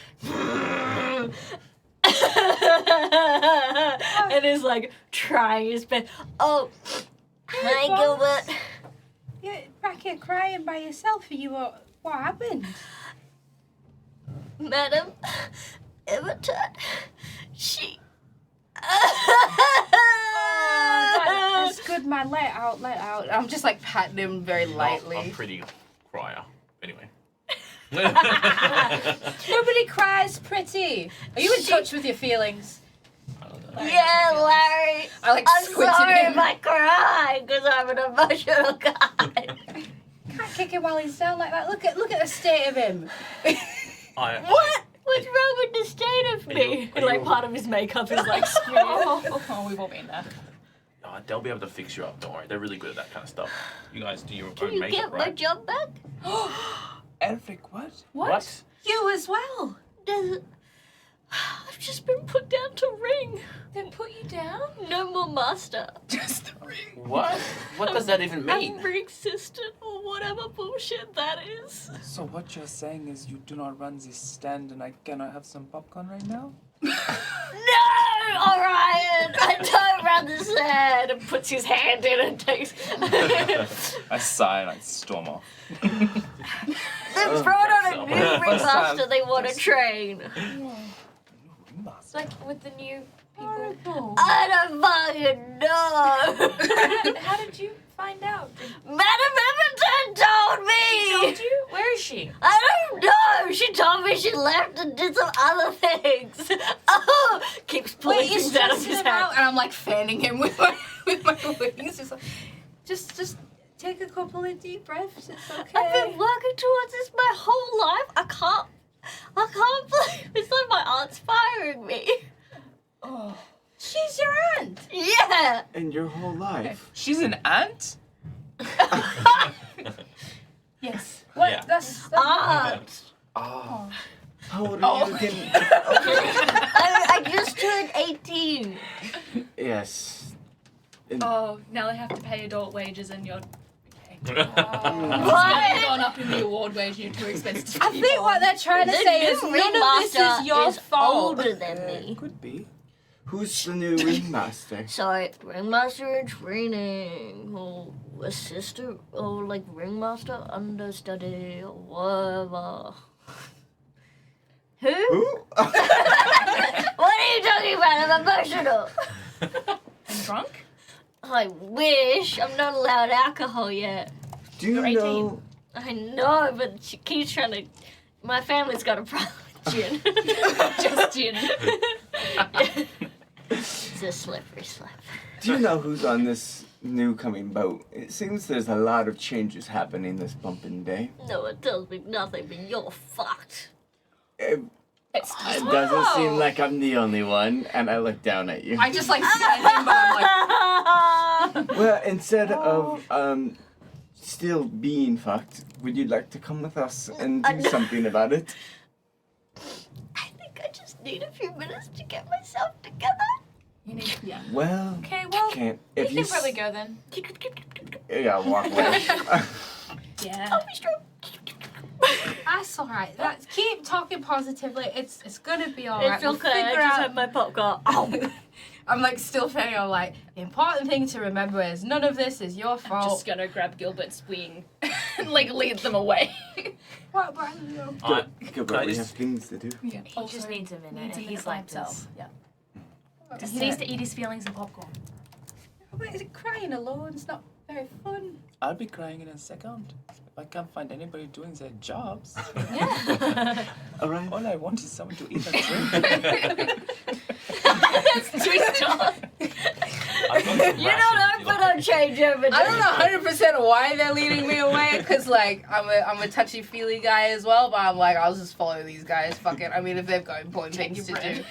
and is like trying his best. Oh, hi, Gilbert. You're back here crying by yourself. What happened? Madam Evertune, she. That's good, man. Let out. I'm just like patting him very lightly. I'm pretty crier. Anyway. Nobody cries pretty. Are you in touch with your feelings? I don't know. Yeah, Larry. I like I'm squinted sorry him. if I cry because I'm an emotional guy. Can't kick him while he's down like that. Look at the state of him. What? What's wrong with the state of me? Are you- Like part of his makeup is like smeared. Oh, we've all been there. Oh, they'll be able to fix you up. Don't worry. They're really good at that kind of stuff. You guys do your Can own you makeup, get my right? job back? Elric, what? What? You as well. I've just been put down to ring. Then put you down? No more master. Just the ring. What? What does that even I'm mean? ring assistant or whatever bullshit that is. So what you're saying is you do not run this stand and I cannot have some popcorn right now? No, Orion! I don't run the sand and puts his hand in and takes. I sigh and I storm off. They've brought on a new ringmaster they want to train. Like with the new people. I don't fucking know. How did you find out? Madam Evertune told me. Told you? Where is she? I don't know. She told me she left and did some other things. Oh, keeps pulling Wait, things out of his him out, hand. and I'm like fanning him with my wings. Just take a couple of deep breaths. It's okay. I've been working towards this my whole life. I can't believe it's like my aunt's firing me. Oh, she's your aunt. Yeah. In your whole life. She's an ant? Yes. What? Yeah. That's Aunt. Oh. How old are you again? I just turned 18. Yes. Oh, now they have to pay adult wages and you're. Okay. What? Gone up in the award wage and you're too expensive to I keep think on. what they're trying to The say new is none of this ringmaster is your fault. older than me. Could be. Who's the new ringmaster? Sorry, ringmaster in training, or assistant, or like ringmaster understudy, or whatever. Who? Who? What are you talking about? I'm emotional. And drunk? I wish. I'm not allowed alcohol yet. Do you 18. know? I know, but she keeps trying to. My family's got a problem with gin. Just gin. It's a slippery slope. Do you know who's on this new coming boat? It seems there's a lot of changes happening this bumping day. No one tells me nothing, but you're fucked. It, It's it doesn't seem like I'm the only one, and I look down at you. I just like fan him, but I'm like, Well, instead of still being fucked, would you like to come with us and do something about it? I think I just need a few minutes to get myself together. You need, yeah. Well, Okay, well, can't we if can you probably go then. yeah, walk away. Yeah. I'll be strong. that's alright. That's keep talking positively. It's gonna be alright. It's okay. I Figure just out. had my popcorn. Oh. I'm like still fanning. I'm like the important thing to remember is none of this is your I'm fault. just gonna grab Gilbert's wing and like lead them away. What, Brandon? Good, Can but I we just- have things to do. Yeah. He just needs a minute. Needs a He's minute by like himself. this. Yeah. He He needs to eat his feelings and popcorn. But is it crying alone? It's not very fun. I'll be crying in a second. If I can't find anybody doing their jobs, Yeah. All right. all I want is someone to eat and drink. That's his job. You don't open on change over I don't know 100% why they're leading me away, cause like I'm a touchy feely guy as well. But I'm like I'll just follow these guys. Fuck it. I mean if they've got important things to do.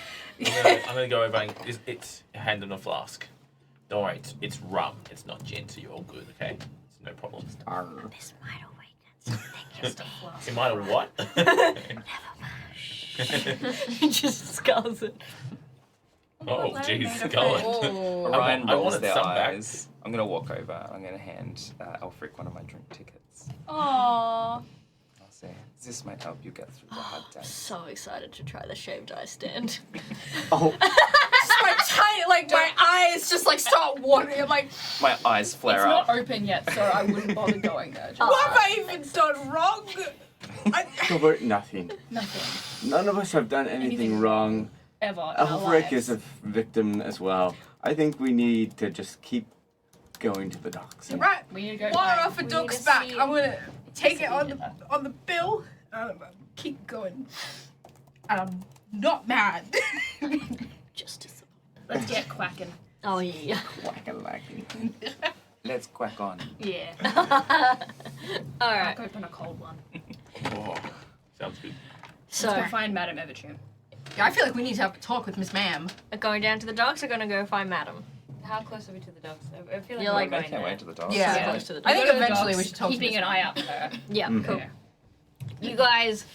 I'm gonna go over and it's a hand on a flask. Don't worry, it's rum. It's not gin, so you're all good. Okay, it's no problem. This might awaken something. It might have what? He just skulls it. Oh, jeez, go on. Oh. Orion I rolls wanted their some back. eyes. I'm gonna walk over. I'm gonna hand Alfric one of my drink tickets. Aww. I'll say, this might help you get through the hard times. So excited to try the shaved ice stand. Oh, Just my tiny like my eyes just like start watering. I'm like My eyes It's flare not up. open yet, so I wouldn't bother going there. Just what have I even done wrong? Gilbert, nothing. nothing. None of us have done anything wrong. Ever in our Alfric is lives. a victim as well. I think we need to just keep going to the docks. and- Right. We need to go. Water find- off a We duck's need to back. see- I'm gonna take it on see the bill. And keep going. And I'm not mad. Just as. Let's get quacking. Oh yeah. Whack-a-lacking. Let's quack on. Yeah. All I'll right. go open a cold one. Oh, sounds good. So, Let's go find Madam Evertune. Yeah, I feel like we need to have a talk with Miss Ma'am. going down to the docks. We're gonna go find Madam. How close are we to the docks? I feel like You're we're like going making our way there. to the docks. Yeah. So close to the I door. think Go to the eventually we docks, should talk to keeping Miss an eye out for her. Yeah, Mhm. cool. You guys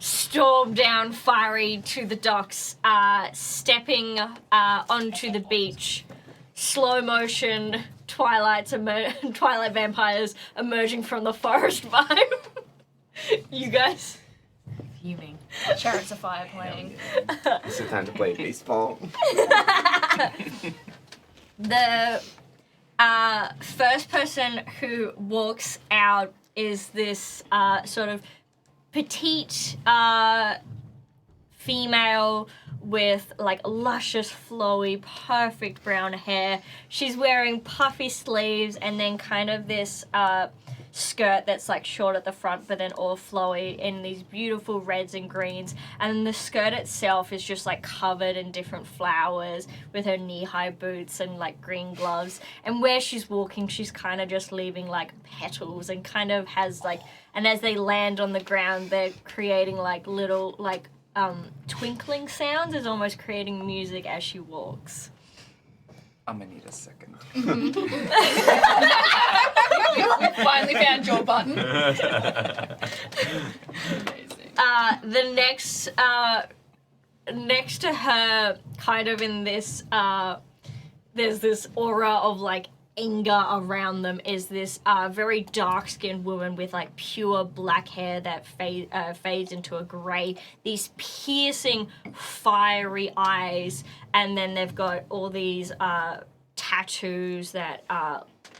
storm down fiery to the docks, stepping onto the beach. Slow motion, Twilight vampires emerging from the forest vibe. You guys. Fuming. Chariots of Fire playing. It's the time to play baseball. The first person who walks out is this sort of petite female with like luscious, flowy, perfect brown hair. She's wearing puffy sleeves and then kind of this skirt that's like short at the front but then all flowy in these beautiful reds and greens, and the skirt itself is just like covered in different flowers with her knee-high boots and like green gloves, and where she's walking she's kind of just leaving like petals and kind of has like, and as they land on the ground they're creating like little like twinkling sounds, is almost creating music as she walks. I'm gonna need a second. We finally found your button. Amazing. The next to her, kind of in this, there's this aura of like anger around them, is this very dark-skinned woman with like pure black hair that fades into a grey, these piercing fiery eyes, and then they've got all these tattoos that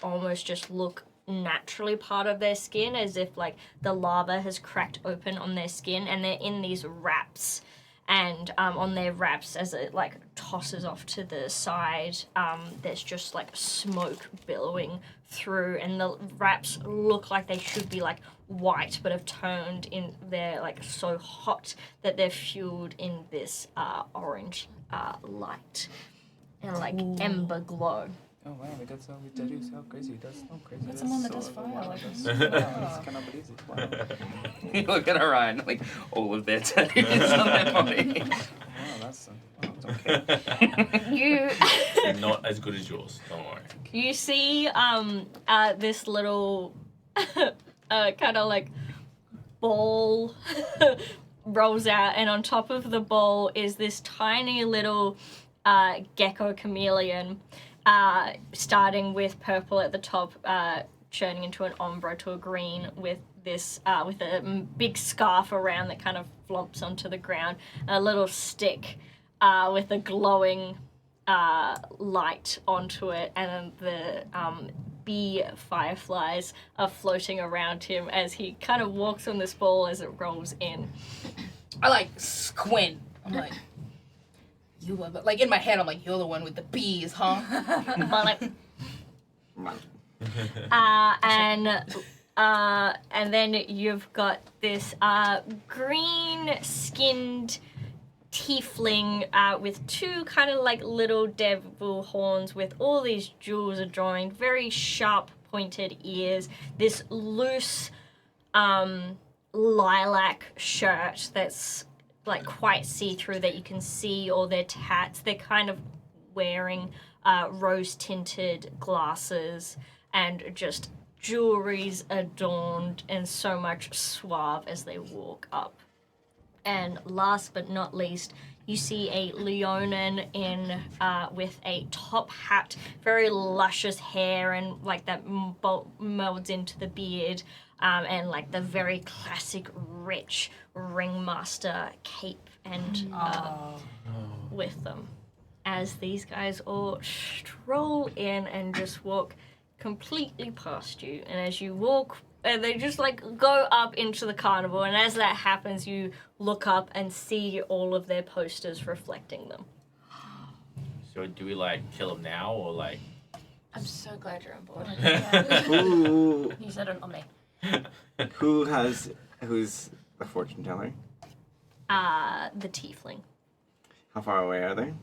almost just look naturally part of their skin, as if like the lava has cracked open on their skin, and they're in these wraps. And on their wraps, as it like tosses off to the side, there's just like smoke billowing through, and the wraps look like they should be like white, but have turned in. They're like so hot that they're fueled in this orange light and like ember glow. Oh wow, we got so we tattoos. How crazy! That's so crazy. Got That's someone that so does fire, wow, like that's, this. wow, I cannot believe it. Wow. You look at Orion, like all of their tattoos on their body. Wow, that's okay. You Not as good as yours. Don't worry. you see this little kind of like ball rolls out, and on top of the ball is this tiny little gecko chameleon, starting with purple at the top, churning into an ombre to a green with this with a big scarf around that kind of flumps onto the ground, a little stick with a glowing light onto it, and then the bee fireflies are floating around him as he kind of walks on this ball as it rolls in. I like squint. I'm like, you are the, like in my head I'm like, you're the one with the bees, huh? And then you've got this green-skinned tiefling with two kind of like little devil horns with all these jewels adorned, very sharp pointed ears, this loose lilac shirt that's like quite see-through that you can see all their tats. They're kind of wearing rose-tinted glasses and just jewelry's adorned and so much suave as they walk up. And last but not least, you see a Leonin in with a top hat, very luscious hair, and like that melds into the beard, and like the very classic rich ringmaster cape and with them. As these guys all stroll in and just walk completely past you, and as you walk, they just like go up into the carnival, and as that happens you look up and see all of their posters reflecting them. So do we like kill him now or like? I'm so glad you're on board. Who You said it on me. who's the fortune teller? The tiefling. How far away are they?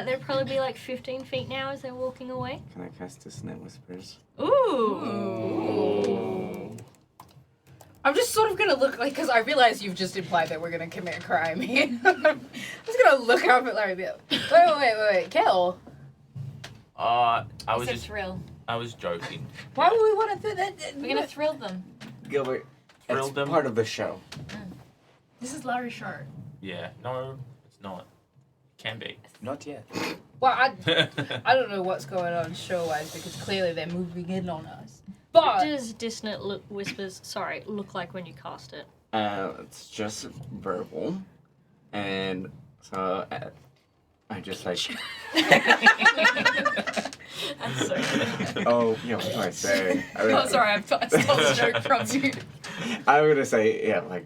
They'd probably be like 15 feet now as they're walking away. Can I cast Dissonant Whispers? Ooh. I'm just sort of gonna look like, because I realize you've just implied that we're gonna commit a crime here. I'm just gonna look up at Larry and be like, wait, Kel. I was It's a just thrill. I was joking. Why would we want to do that? We're gonna thrill them. Gilbert, Thrill it's them. part of the show. This is Larry's show. Yeah, no, it's not. Can be. Not yet. Well, I don't know what's going on show-wise because clearly they're moving in on us. But What does dissonant whispers, look like when you cast it? It's just verbal, and so I just like. That's so good. Oh, yeah. What do I say? Oh, sorry, I stole the joke from you. I'm gonna say like,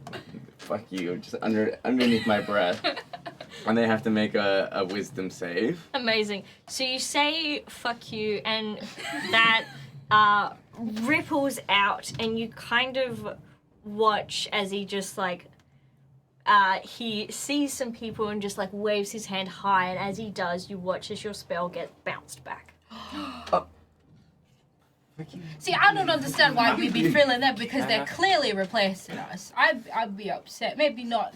fuck you, just underneath my breath, and they have to make a wisdom save. Amazing. So you say "fuck you," and that ripples out, and you kind of watch as he just like he sees some people and just like waves his hand high, and as he does, you watch as your spell gets bounced back. see, I don't understand why we'd be thrilling them because they're clearly replacing us. I'd be upset. Maybe not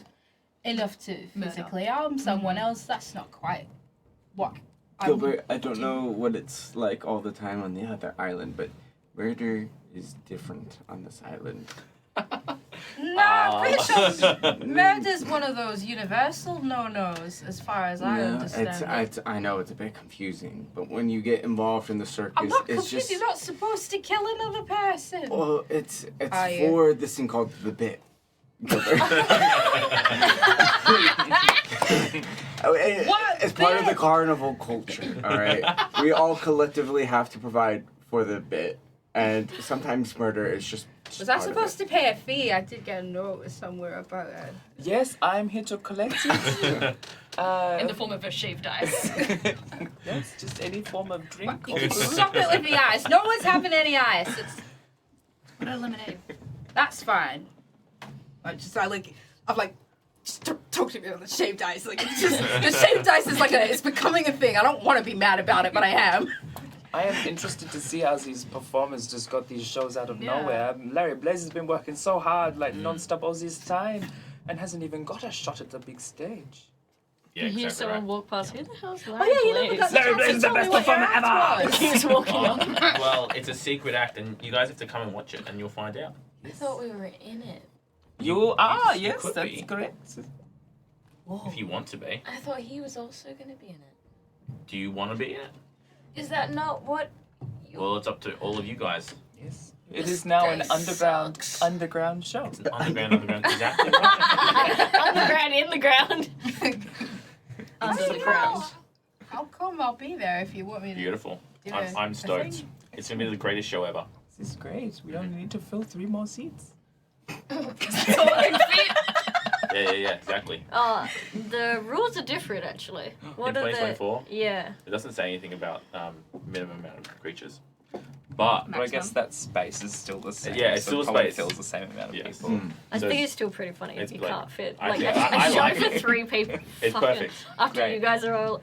enough to physically harm someone else. That's not quite what. Gilbert, I don't know what it's like all the time on the other island, but murder is different on this island. Nah, I'm pretty sure murder's one of those universal no-nos as far as I understand. It's I know it's a bit confusing, but when you get involved in the circus, I'm not it's confused. just. You're not supposed to kill another person. Well, it's Are you? for this thing called the bit. Gilbert. What It's part of the bit? carnival culture, alright? We all collectively have to provide for the bit, and sometimes murder is just Was I part of supposed to pay a fee? I did get a note somewhere about it. Yes, I'm here to collect it. In the form of a shaved ice. Yes, just any form of drink. You can stop it with the ice. No one's having any ice. It's, What a lemonade. that's fine. I'm like, just talk to me on the shaved ice. Like, it's just, the shaved ice is like it's becoming a thing. I don't want to be mad about it, but I am. I am interested to see how these performers just got these shows out of nowhere. Larry Blaze has been working so hard, like non-stop all this time, and hasn't even got a shot at the big stage. Yeah, You hear exactly someone right. walk past. Who the hell's Oh Larry yeah, you never Blaze? got the Larry chance Blaze to is the tell me best what your performer act ever. was. Keeps walking on. Well, it's a secret act, and you guys have to come and watch it, and you'll find out. I thought we were in it. You are, You yes, could that's be. correct. If you want to be. I thought he was also gonna be in it. Do you want to be in it? Is that not what? Well, it's up to all of you guys. Yes. It is now an This underground show. It's an underground, exactly right. Underground, in the ground. Under the ground. I'll come. I'll be there if you want me to. Beautiful. Do I'm a stoked. thing. It's going to be the greatest show ever. This is great. We only need to fill 3 more seats. Yeah, exactly. The rules are different actually. What In are the? 2024? Yeah. It doesn't say anything about minimum amount of creatures. But, But I guess that space is still the same. Yeah, it's so still it probably space. fills the same amount of Yes. people. I So think it's still pretty funny if it's you like- can't fit. I Like think- a I show like for it. 3 people. It's Fucking- perfect. After Great. you guys are all.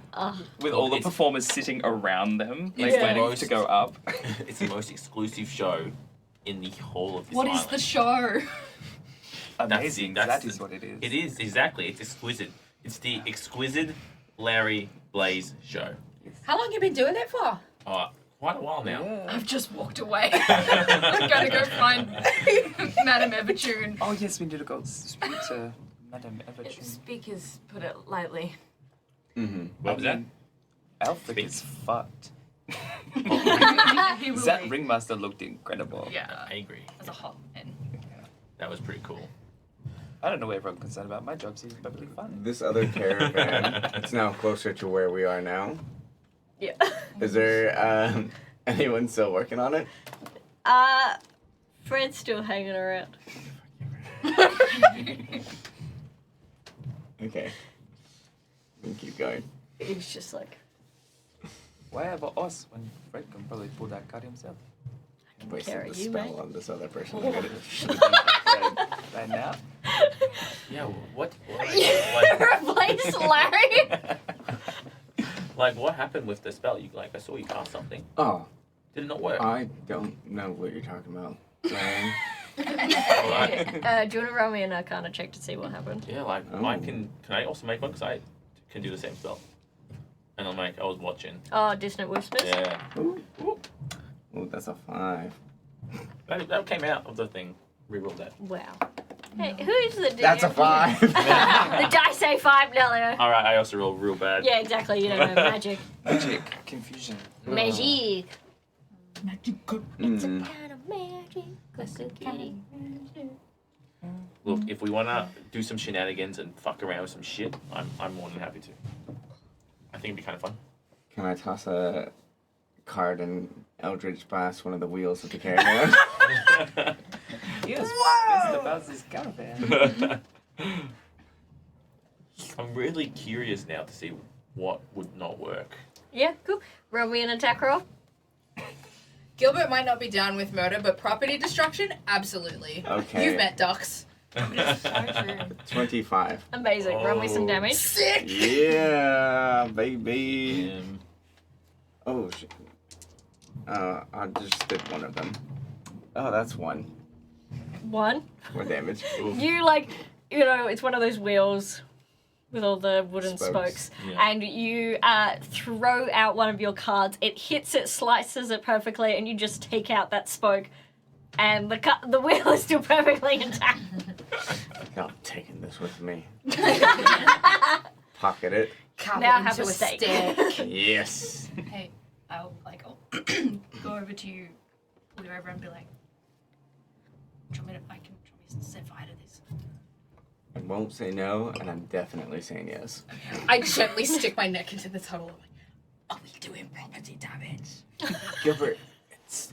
With all the It's- performers sitting around them, like It's the waiting most- to go up. it's the most exclusive show in the whole of this What is island. the show? Amazing. that's That the- is what it is. It is, exactly. It's exquisite. It's the exquisite Larry Blaze show. How long you been doing it for? Quite a while now. Yeah. I've just walked away. I'm gonna go find Madam Evertune. Oh yes, we need to go speak to Madam Evertune. Speakers put it lightly. Mm-hmm. What was that? Alfred is fucked. He will That be. ringmaster looked incredible. Yeah, I agree. as a hot man. That was pretty cool. I don't know what everyone's concerned about. My job seems perfectly fine. This other caravan, it's now closer to where we are now. Yeah. Is there anyone still working on it? Fred's still hanging around. Okay. We can keep going. He's just like, Why ever us when Fred can probably pull that card himself? Wasted Carry the you, spell mate. on this other person. Should have done that. Right now? Yeah, what? replace Larry. Like, what happened with the spell? I saw you cast something. Oh, Did it not work? I don't know what you're talking about. Ryan. Do you want to roll me an Arcana check to see what happened? Yeah, like, Oh. mine can I also make one? Because I can do the same spell. And I'm like, I was watching. Oh, Distant Whispers. Yeah. Ooh, that's a 5. That came out of the thing. Reroll that. Wow. Hey, who's the DM? That's a 5. The dice say 5, Nello. All right, I also rolled real bad. Yeah, exactly. You don't know magic. Magic. Confusion. Magic. It's a Mm. kind of magic. Kitty. Look, if we wanna do some shenanigans and fuck around with some shit, I'm more than happy to. I think it'd be kind of fun. Can I toss a card and Eldritch Blast one of the wheels of the caravan? Yes. Mr. Bowser's caravan. I'm really curious now to see what would not work. Yeah, cool. Roll me an attack roll. Gilbert might not be down with murder, but property destruction, absolutely. Okay. You've met ducks. So true. 25. Amazing. Roll me some Oh. damage. Sick! Yeah, baby. Um, Oh, shit. I just did one of them. Oh, that's 1. 1. More damage. You it's one of those wheels with all the wooden spokes, Yeah. and you throw out one of your cards. It hits it, slices it perfectly, and you just take out that spoke, and the wheel is still perfectly intact. I'm taking this with me. Pocket it. Now have a steak. Yes. Hey, I'll go over to you, look over and be like, do you want me to set fire to this? I won't say no, and I'm definitely saying yes. I gently stick my neck into the tunnel. I'm like, are we doing property damage? Gilbert,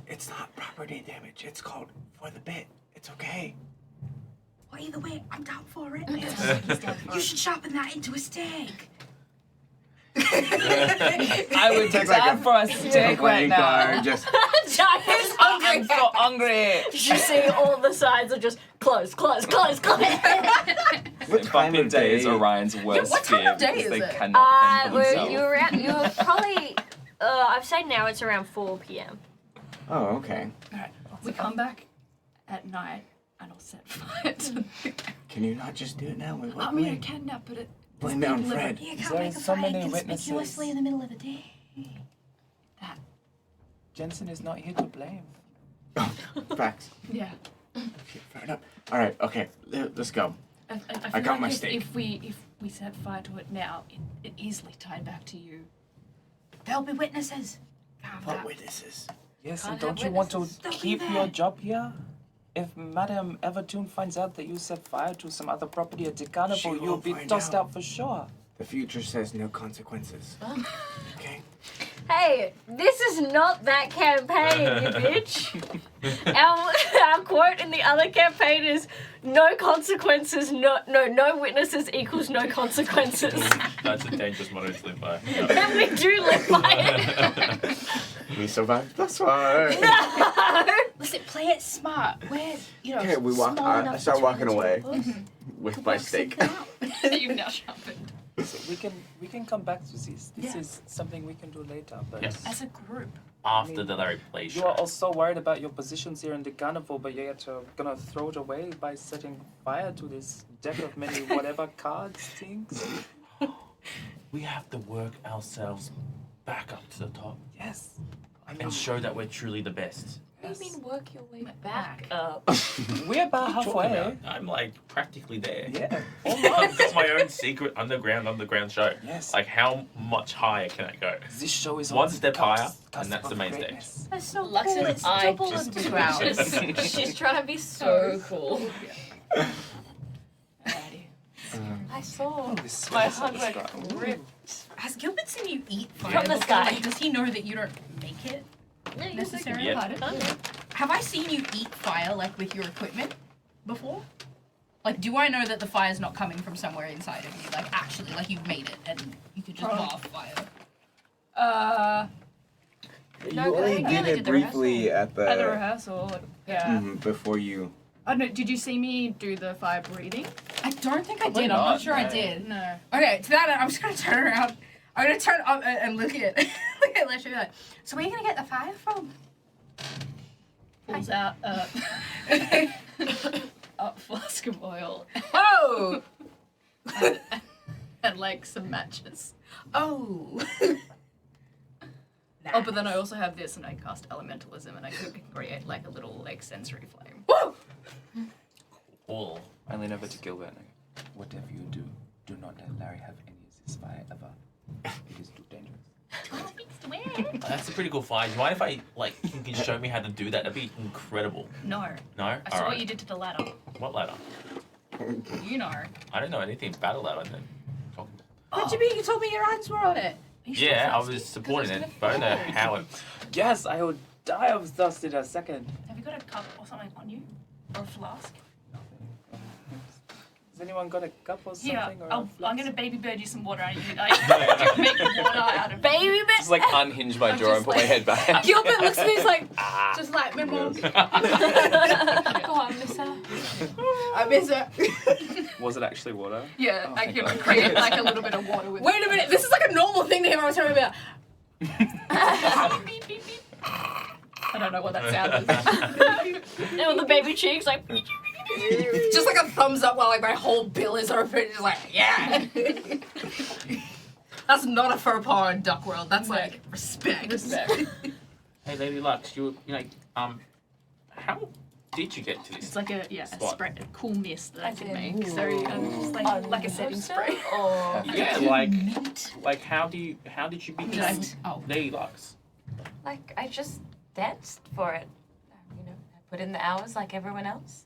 it's not property damage. It's called for the bit. It's okay. Well, either way, I'm down for it. You You should sharpen that into a steak. I would Take take like that a- for a steak Playing right now. card, just Giant I'm so hungry. You see all the sides are just close. what Time time of of day is day? Orion's worst what time of fear day because is they it? cannot fend for themselves. you're probably I've said now it's around 4 p.m. Oh, okay. Alright, we come back at night and I'll set fire to the Can you not just do it now? Wait, I mean, I can now, but it. Blame it on Fred. You can't make a so fire many conspicuously witnesses. in the middle of the day. Jensen is not here to blame. Facts. Yeah. Okay, fair enough. All right. Okay. Let's go. I feel I got like my if, steak. If we set fire to it now, it easily tied back to you. There'll be witnesses. What witnesses? Yes, Can't and don't have you want to witnesses. They'll be keep there. your job here? If Madam Evertune finds out that you set fire to some other property at the She carnival, you'll won't be find tossed out. out for sure. The future says no consequences. Okay. Hey, this is not that campaign, you bitch. Our quote in the other campaign is no consequences, no witnesses equals no consequences. That's a dangerous motto to live by. And we do live by it. We survived thus far. No! Listen, play it smart. We're, Okay, we walk. I start walking away with my steak. You've now sharpened. So we can come back to this. This is something we can do later. But Yes. As a group. After the Larry Play you show. are also worried about your positions here in the carnival, but you're gonna throw it away by setting fire to this deck of many whatever cards things. We have to work ourselves back up to the top Yes. I mean, and show that we're truly the best. What do you mean work your way back Back. up? we're about What are you talking halfway. about? I'm like practically there. Yeah. I've got my own secret underground show. Yes. Like how much higher can I go? This show is One on the step higher, cusp and that's the of main stage. greatness. That's so Lux cool. is It's I double just- of 2 hours. She's trying to be so cool. Alrighty. I saw This my smells heart like like scrap. ripped. Has Gilbert seen you eat fire From the before? sky. Like, does he know that you don't make it necessarily? Yeah. Have I seen you eat fire like with your equipment before? Like, do I know that the fire's not coming from somewhere inside of you? Like, actually, like you've made it and you could just bath fire. You No, only I did really it did the briefly at At the the rehearsal, yeah. before you. I don't know, did you see me do the fire breathing? I don't think I Probably did. I'm not not, sure I no. did. No. Okay, to that end, I'm just gonna turn around. I'm gonna turn up and look at look at Leslie like, so where are you gonna get the fire from? Pulls out a flask of oil Oh! and like some matches. Oh. Oh, but then I also have this, and I cast elementalism, and I could create like a little like sensory flame. Woo! Cool. I lean over to Gilbert and I go, whatever you do, do not let Larry have any of this fire ever. It is too dangerous. That's a pretty cool fire. Do you mind if I like you can show me how to do that? That'd be incredible. No, No? I saw what you did to the ladder. What ladder? You know. I don't know anything about a ladder then. What do you mean? You told me your hands were on it. Yeah, I was supporting it, but I don't know how it. Yes, I will die of thirst in a second. Have you got a cup or something on you, or a flask? Has anyone got a cup or something? Yeah, or a I'm flask? gonna baby bird you some water. I make water out of Baby bit. Just like unhinge my I'm drawer and just put my like- head back. Gilbert looks at me, he's like, just like my mom. Oh, I miss her. I miss her. Was it actually water? Yeah, Oh, I thank can God. create like a little bit of water with. Wait a minute, this is like a normal thing to him. I was talking about. Beep, beep, beep. I don't know what that sound is. And with the baby cheeks, like. Just like a thumbs up while like my whole bill is open. Just like, yeah. That's not a faux pas in Duck World. That's like respect. Hey, Lady Lux, you how did you get to this? It's like a Spot. spray, a cool mist that I can Okay. make. So just like a setting spray. Or Yeah, like how did you become Oh. Lady Lux? like I just danced for it. You know, I put in the hours like everyone else.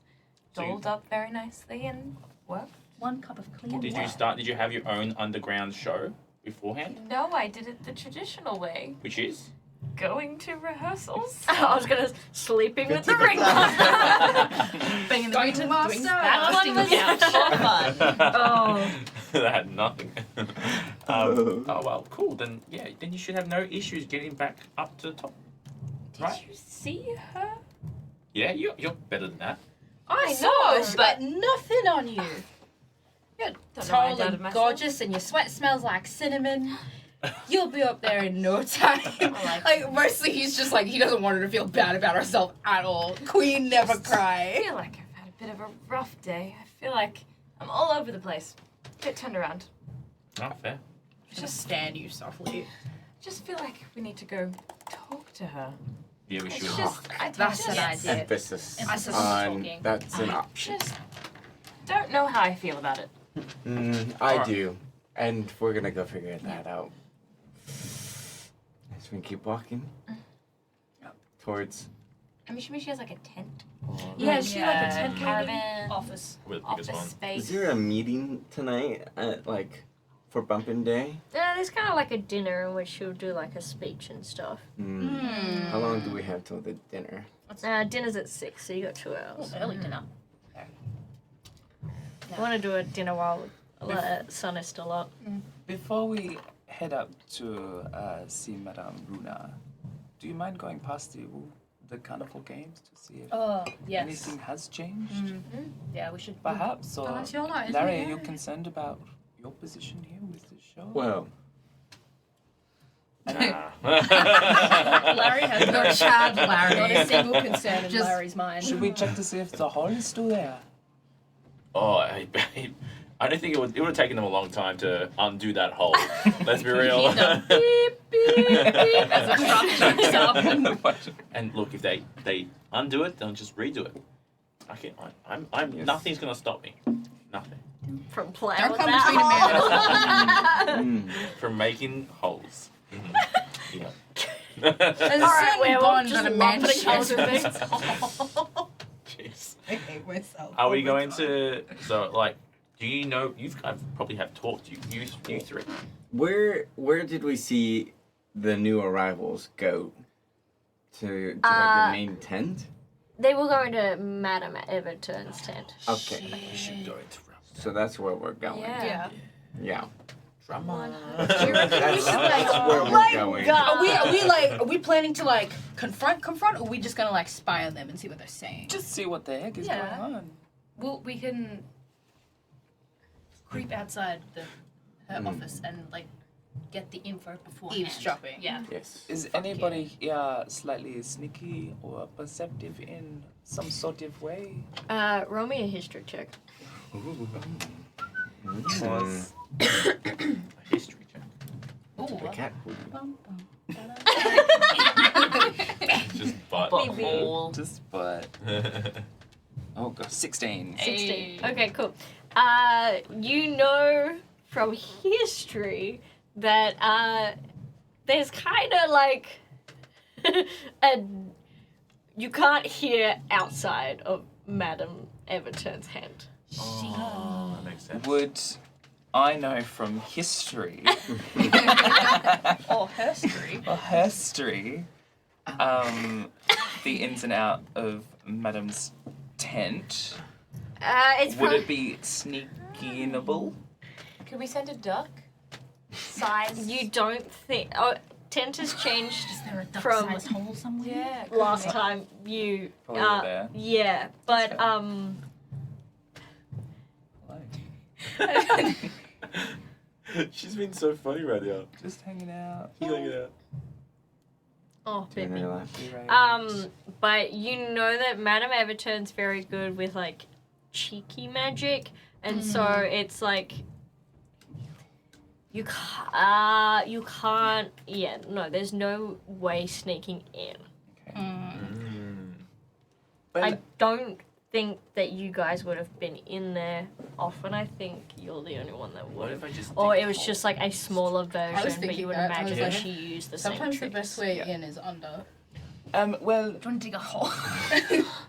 So you- Dolled up very nicely and worked. 1 cup of clean Did water. you have your own underground show beforehand? No, I did it the traditional way. Which is? Going to rehearsals. I was gonna sleeping with the Good to ring. go. Banging the Going ring to master. That one was fun. Oh. That had nothing. Oh well, cool. Then you should have no issues getting back up to the top. Did Right. you see her? Yeah, you're better than that. I know, know, she's got nothing on you. You're Don't know why I tall doubted and myself. gorgeous, and your sweat smells like cinnamon. You'll be up there in no time. Like mostly, he's just like he doesn't want her to feel bad about herself at all. Queen never I cry. feel like I've had a bit of a rough day. I feel like I'm all over the place. Bit turned around. Oh, fair. Just stand you softly. Just feel like we need to go talk to her. Yeah, we should. It's just, I That's just, an idea. Emphasis Emphasis on talking. that's an option. just don't know how I feel about it. I Alright. do, and we're gonna go figure that out. As we keep walking towards. I'm assuming she has like a tent. Yeah, she like a Yeah. tent Caravan. Office. With the biggest Office one. space. Is there a meeting tonight at for bumping day? Yeah, there's kind of like a dinner in which she'll do like a speech and stuff. How long do we have till the dinner? Dinner's at 6, so you got 2 hours. Early dinner. I want to do a dinner while the sun is still up. Before we head up to see Madame Runa, do you mind going past the Carnival games to see if Oh, yes. anything has changed? Yeah, we should. Perhaps, or that's your night, isn't Larry, it? are you concerned about your position here with the show? Well, Larry has You're Chad Larry. not a single concern in Just- Larry's mind. should we check to see if the hall is still there? Oh, I don't think it would have taken them a long time to undo that hole. Let's be real. Beep, beep, beep, as a truck backs up. And look, if they undo it, they'll just redo it. I'm Yes. nothing's gonna stop me. Nothing. From playing Don't with come that between hole. From making holes. Yeah. There's a All right, certain werewolf, bond just that a man lumping holes shares. with things. Jeez. I hate myself. Are we Oh my going God. to? So like, do you know? You've guys probably have talked. You three. where did we see the new arrivals go? To like Uh, the main tent? They were going to Madam Evertune's tent. Okay, You should go into so that's where we're going. Yeah. Yeah. drama. Do you reckon we should like? That's where we're going. Are we planning to like confront, or are we just gonna like spy on them and see what they're saying? Just see what the heck is Yeah. going on. Well, we can creep outside her office and like get the info beforehand. Eavesdropping. Yeah. Yes. Is anybody here slightly sneaky or perceptive in some sort of way? Roll me a history check. Was A history check. cat booty. Just butt. Butthole. Just but. Oh god, 16. 16. Hey. Okay, cool. You know from history that there's kind of like you can't hear outside of Madam Evertune's hand. Oh, that makes sense. Would I know from history Or history. or history the ins and out of Madam's tent? It's Would probably, it be sneaky-inable? Could we send a duck? Size. you don't think. Oh, tent has changed Is there a From- duck-sized hole somewhere? Yeah. last time you. Probably were there. Yeah, but Hello. She's been so funny right now. Just hanging out. oh, Doing baby. her laugh. But you know that Madam Evertune's very good with like cheeky magic, and so it's like you can't. Yeah, no, there's no way sneaking in. Well, I don't think that you guys would have been in there often. I think you're the only one that What would if have. I just Or dig it was a just like a smaller version, but thinking you would that. I imagine was that like, she used the Sometimes same the tricks. best way in is under. well, Do you want to dig a hole?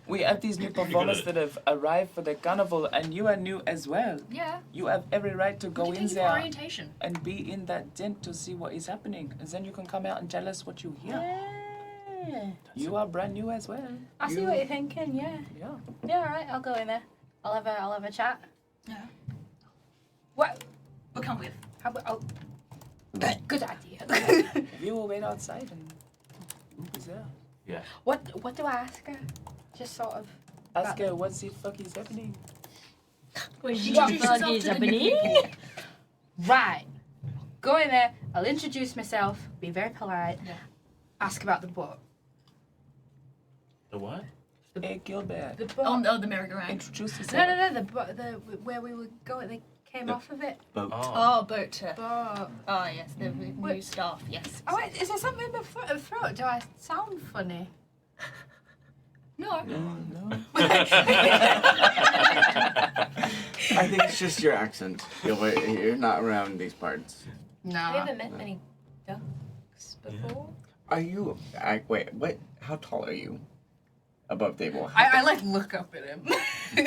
we have these new performers that have arrived for the carnival, and you are new as well. Yeah. You have every right to go What do you in think of there orientation? and be in that tent to see what is happening, and then you can come out and tell us what you hear. Yeah. You are brand new as well. I see what you're thinking. Yeah. Yeah. Yeah. All right. I'll go in there. I'll have a chat. Yeah. What? We'll come with. How about? Oh, good idea. We will wait outside and who's there? What do I ask her? Just sort of. Ask her what the fuck is happening. What Introduce yourself bug is to the new happening? people. Right. Go in there. I'll introduce myself. Be very polite. Yeah. Ask about the book. The what? Hey Gilbert, The book. Oh, the merry-go-round. introduce yourself. No. The book. The where we were going. They came The- off of it. Boat. Oh, boat to. Book. Oh, yes, the new What? staff, yes. Oh wait, is there something in my throat? Do I sound funny? No. No. I think it's just your accent. You're not around these parts. No. Have you ever met many ducks before? Are you? Wait. What? How tall are you? Above table. I like look up at him.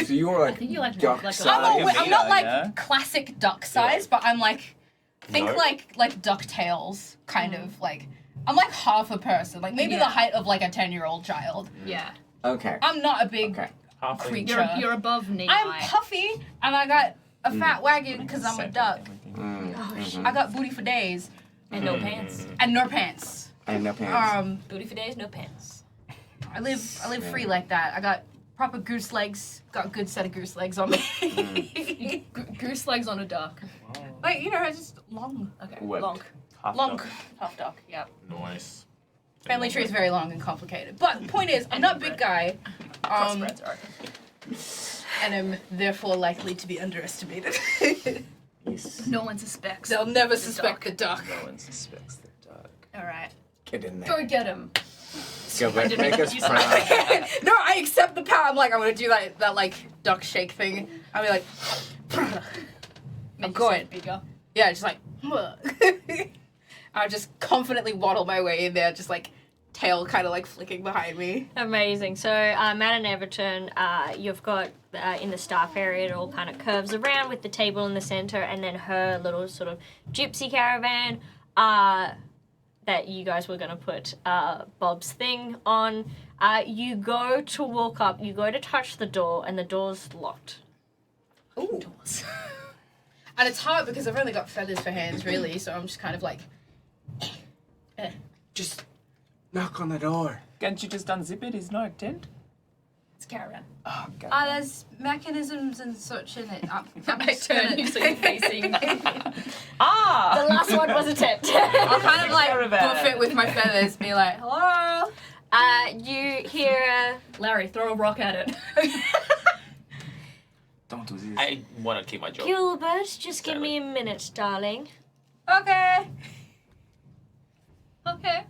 So you are like think you like duck like a- size. I'm not like Yeah. classic duck size, but I'm like think No? like DuckTales kind of like I'm like half a person, like maybe the Yeah. height of like a 10-year-old child. Yeah. Okay. I'm not a big Okay. Halfling. creature. You're above knee I'm high. puffy and I got a fat wagon because I'm a duck. Mm-hmm. I got booty for days And no pants. and no pants. And no pants. Booty for days, no pants. I live free like that. I got proper goose legs. Got a good set of goose legs on me. Goose legs on a duck. Like you know, it's just long. Okay. Webbed. Long. Half Long. duck. Half duck. Yep. Nice. Family tree is very long and complicated. But point is, I'm not a big guy. Crossbreds are. And am therefore likely to be underestimated. Yes. No one suspects. They'll never The suspect the duck. No one suspects the duck. All right. Get in there. Go get him. Gilbert, make us You proud. No, I accept the power. I'm like, I'm gonna do that like duck shake thing. I'll be like, I'm going. Bigger. Yeah, just like, I'll just confidently waddle my way in there, just like tail kind of like flicking behind me. Amazing. So, Madam Evertune, you've got in the staff area, it all kind of curves around with the table in the center, and then her little sort of gypsy caravan that you guys were going to put Bob's thing on. You go to walk up, you go to touch the door, and the door's locked. Ooh. And it's hard because I've only got feathers for hands, really, so I'm just kind of like, Just knock on the door. Can't you just unzip it? It's not a tent. It's caravan. Oh god. there's mechanisms and such in it. I'm I just turn gonna- you so you're facing. The last one was a tent. I'll kind of like Caravan. buff it with my feathers, be like, hello. You hear Larry, throw a rock at it. Don't do this. I want to keep my job. Gilbert, just give me a minute, darling. Okay. Okay.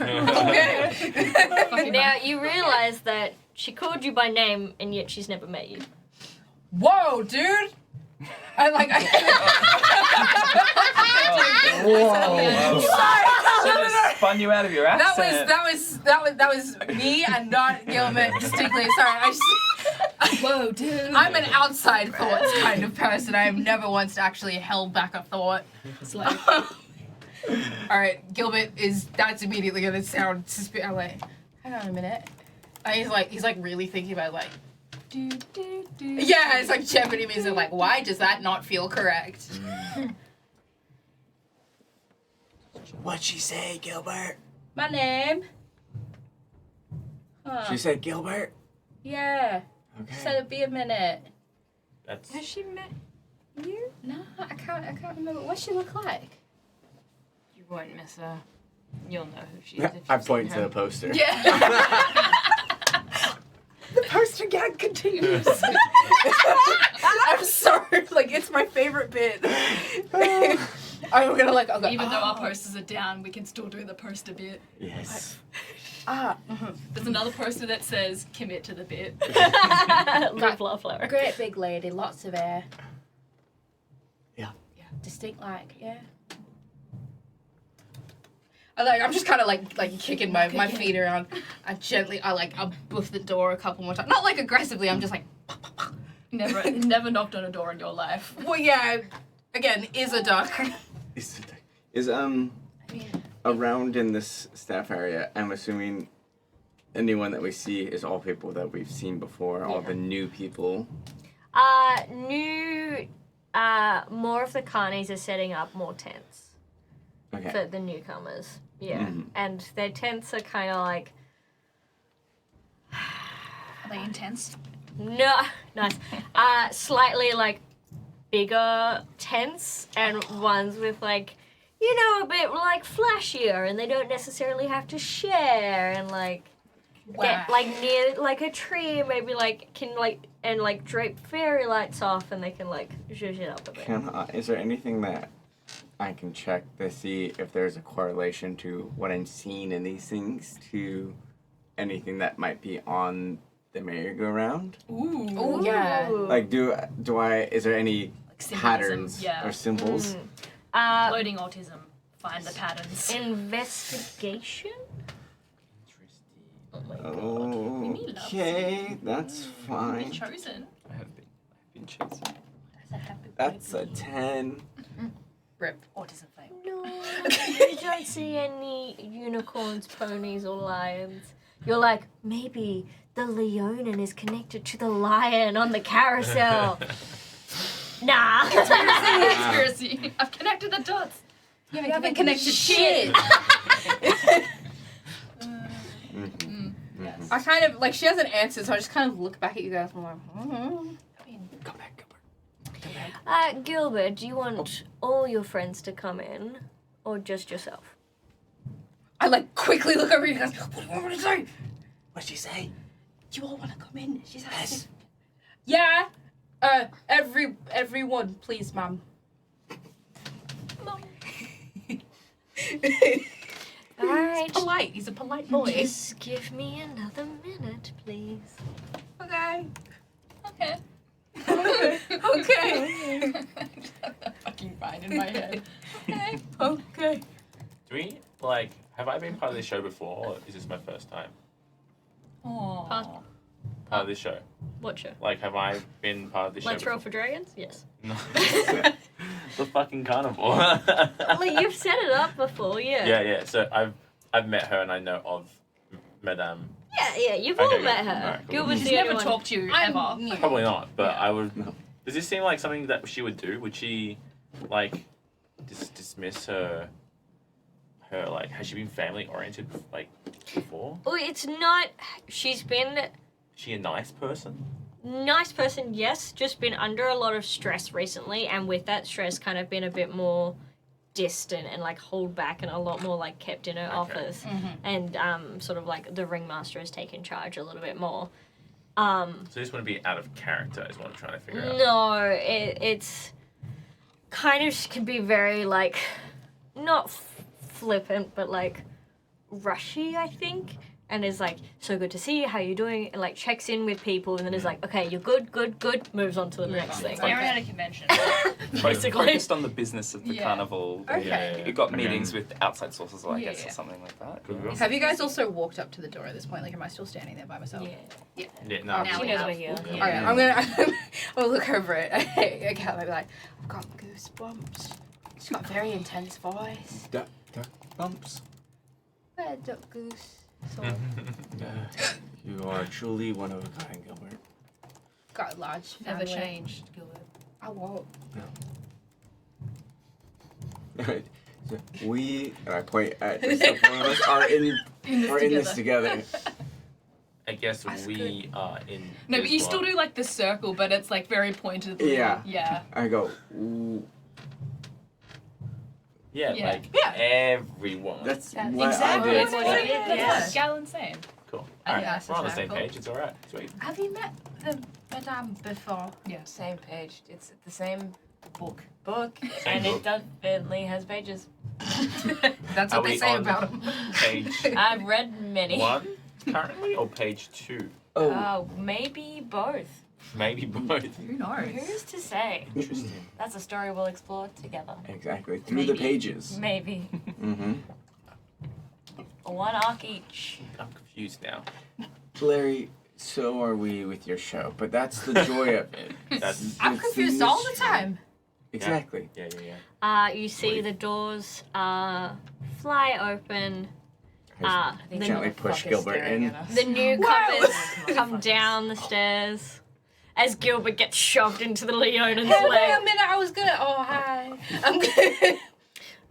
Okay. Now you realize that she called you by name and yet she's never met you. Whoa, dude. I like. Whoa. Should have spun you out of your accent. That was me and not Gilbert distinctly. Sorry, Whoa, dude. I'm an outside thoughts kind of person. I have never once actually held back a thought. It's like, All right, Gilbert that's immediately gonna sound suspicious. I'm like, hang on a minute. And he's like really thinking about like, yeah, it's like Jeopardy music. Like, why does that not feel correct? What'd she say, Gilbert? My name. Huh. She said Gilbert? Yeah. Okay. She said it'd be a minute. That's Has she met you? No, I can't remember. What's she look like? You won't miss her. You'll know who she is. If I you've point seen to her. the poster. Yeah. The poster gag continues. I'm sorry. Like, it's my favorite bit. I'm gonna like, I'll go, even though our posters are down, we can still do the poster bit. Yes. There's another poster that says commit to the bit. Live, laugh, flower. Great big lady, lots of hair. Yeah. Distinct like, yeah. I'm just kind of like kicking my feet around. I'll boof the door a couple more times. Not like aggressively, I'm just like, Never knocked on a door in your life. well, yeah, again, is a duck. Is around in this staff area, I'm assuming anyone that we see is all people that we've seen before, all the new people. More of the carnies are setting up more tents Okay. for the newcomers. Yeah. Mhm. And their tents are kind of like, Are they intense? no, nice. Slightly like bigger tents and ones with like, a bit like flashier, and they don't necessarily have to share, and like get like near like a tree, maybe like can like and like drape fairy lights off, and they can like zhuzh it up a bit. Is there anything that I can check to see if there's a correlation to what I'm seeing in these things to anything that might be on the merry-go-round? Ooh. Oh, yeah. Like, is there any Symbolism, patterns yeah. or symbols? Loading autism. Find the patterns. Investigation? Oh my god. Mimi loves Okay, that's You've fine. been chosen. I have been chosen. That's a 10. Rip. Autism fail. No, you don't see any unicorns, ponies, or lions. You're like, maybe the Leonin is connected to the lion on the carousel. Nah. Conspiracy. I've connected the dots. You haven't connected shit. I kind of, she hasn't answered, so I just kind of look back at you guys and I'm like, Come back, Gilbert. Gilbert, do you want all your friends to come in, or just yourself? I quickly look over you guys. What do you want me to say? What'd she say? You all want to come in? She's Yes. Yeah. Everyone, please, ma'am. Alright. Polite. He's a polite boy. Just give me another minute, please. Okay. Okay. Okay. Fucking fine in my head. Okay. Okay. Do we have I been part of this show before, or is this my first time? Aww. Part of this show. What show? Have I been part of this Let's show Roll before? for Dragons? Yes. No. The fucking carnival. Well, you've set it up before, yeah. Yeah. So I've met her and I know of Madam. Yeah, you've Okay, all good. met her. Alright, cool. Gilbert's She's the never only one. talked to you ever. new. Probably not, but Yeah. I would. No. Does this seem like something that she would do? Would she dismiss her? Has she been family oriented before? Well, it's not. She's been Is she a nice person? nice person, yes. Just been under a lot of stress recently, and with that stress, kind of been a bit more distant and hold back, and a lot more kept in her office, and sort of the ringmaster has taken charge a little bit more. So this wouldn't be out of character, is what I'm trying to figure out. No, it's kind of can be very not flippant but like rushy, I think. And is like, so good to see you, how you doing? And like checks in with people and then is like, okay, you're good, moves on to the next thing. They're at a convention. Basically. Focused on the business of the Yeah. carnival. Okay. You've got Okay. meetings with outside sources, I Yeah, guess, yeah. or something like that. Good girl. Have you guys also walked up to the door at this point? Like, am I still standing there by myself? Yeah. Yeah, no. Now She we knows have. we're here. Yeah. Okay, I'm gonna I'll look over it. Okay, I'll be like, I've got goosebumps. She's got a very intense voice. Duck bumps. Where duck goose? So You are truly one of a kind, Gilbert. got a large Never family. changed, Gilbert. I won't. So we, and I point at yourself, one of us are in this together. I guess That's we are in. No, but this you still one. do like the circle, but it's like very pointedly. Yeah. Yeah. I go, ooh. Yeah, Yeah. like Yeah. everyone. That's That's what Exactly. I That's did. what you did. Yeah. That's what Galen's saying. cool. I All think right, that's we're on the same hysterical. page. It's all right. Sweet. Have you met the Madame before? Yes. Same page. It's the same Book. book, Same and book. it definitely has pages. That's Are what they we say on about him. Page I've read many. 1 currently or page 2? Oh, Maybe both. Maybe both. Who knows? Who's to say? Interesting. That's a story we'll explore together. exactly. Through the Maybe. pages. Maybe. Mm-hmm. One arc each. I'm confused now. Larry, so are we with your show, but that's the joy of it. That's I'm It's confused the all the mystery. time. Exactly. yeah. You see the doors fly open. I think The- Gently the push motherfucker's Gilbert staring in. at us. The newcomers Whoa! come down the stairs as Gilbert gets shoved into the Leonan's Hey, wait a leg. minute, I was gonna. Oh, hi. I'm good.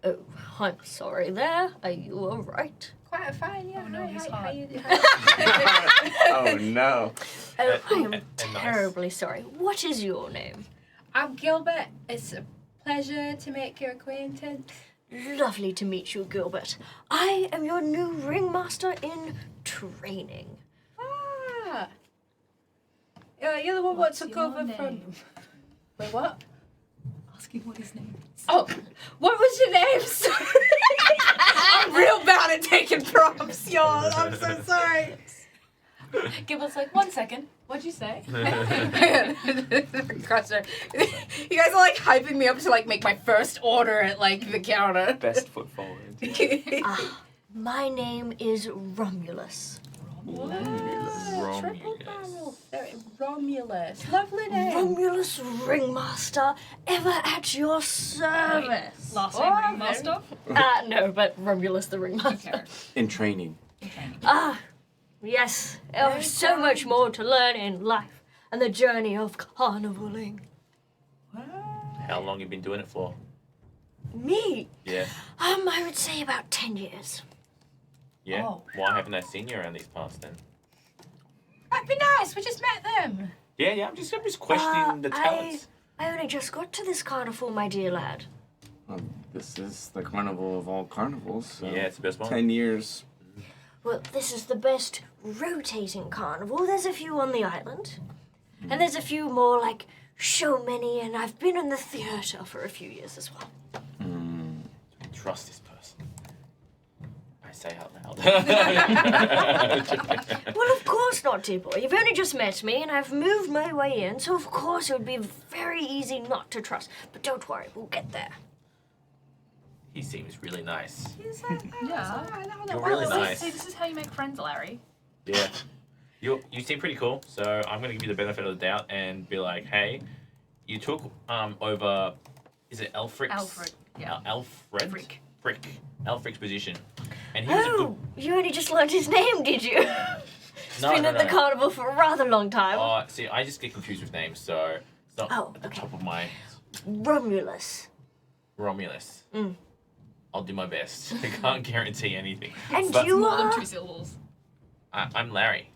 Oh, I'm sorry there. Are you alright? Quite fine, yeah. Oh, no, he's How hot. you doing? Oh no. Oh, I am and nice. terribly sorry. What is your name? I'm Gilbert. It's a pleasure to make your acquaintance. Lovely to meet you, Gilbert. I am your new ringmaster in training. Ah. You're the one what took over from. Wait, what? Asking what his name is. Oh, what was your name? Sorry. I'm real bad at taking prompts, y'all. I'm so sorry. Gilbert's like, 1 second. What'd you say? Crusher. You guys are like hyping me up to like make my first order at like the counter. Best foot forward. My name is Romulus. Triple barrel. Romulus. Lovely name. Romulus Ringmaster, ever at your service. Last Oh, name I'm Ringmaster. No, but Romulus the Ringmaster. Okay. In training. Yes, there's so much more to learn in life and the journey of carnivaling. How long you been doing it for? Me? Yeah. I would say about 10 years. Yeah. Oh. Why haven't I seen you around these parts then? That'd be nice. We just met them. Yeah. I'm just questioning the talents. I only just got to this carnival, my dear lad. This is the carnival of all carnivals. So Yeah, it's the best one. 10 years. Well, this is the best rotating carnival. There's a few on the island. And there's a few more, like, showmany, and I've been in the theatre for a few years as well. Trust this person. I say out loud. Well, of course not, dear boy. You've only just met me, and I've moved my way in, so of course it would be very easy not to trust. But don't worry, we'll get there. He seems really nice. Yeah. You're really See, nice. See, this is how you make friends, Larry. Yeah. You seem pretty cool, so I'm gonna give you the benefit of the doubt and be like, hey, you took over, is it Alfred's? Alfred, yeah. Alfred? Frick. Frick. Alfred's position. And he was a good... Oh, you only just learned his name, did you? He's No, been no, at the no. carnival for a rather long time. See, I just get confused with names, so it's not Oh, at the okay. top of my... Romulus. Romulus. Mm. I'll do my best. I can't guarantee anything. And But- you More than are... 2 syllables. I'm Larry.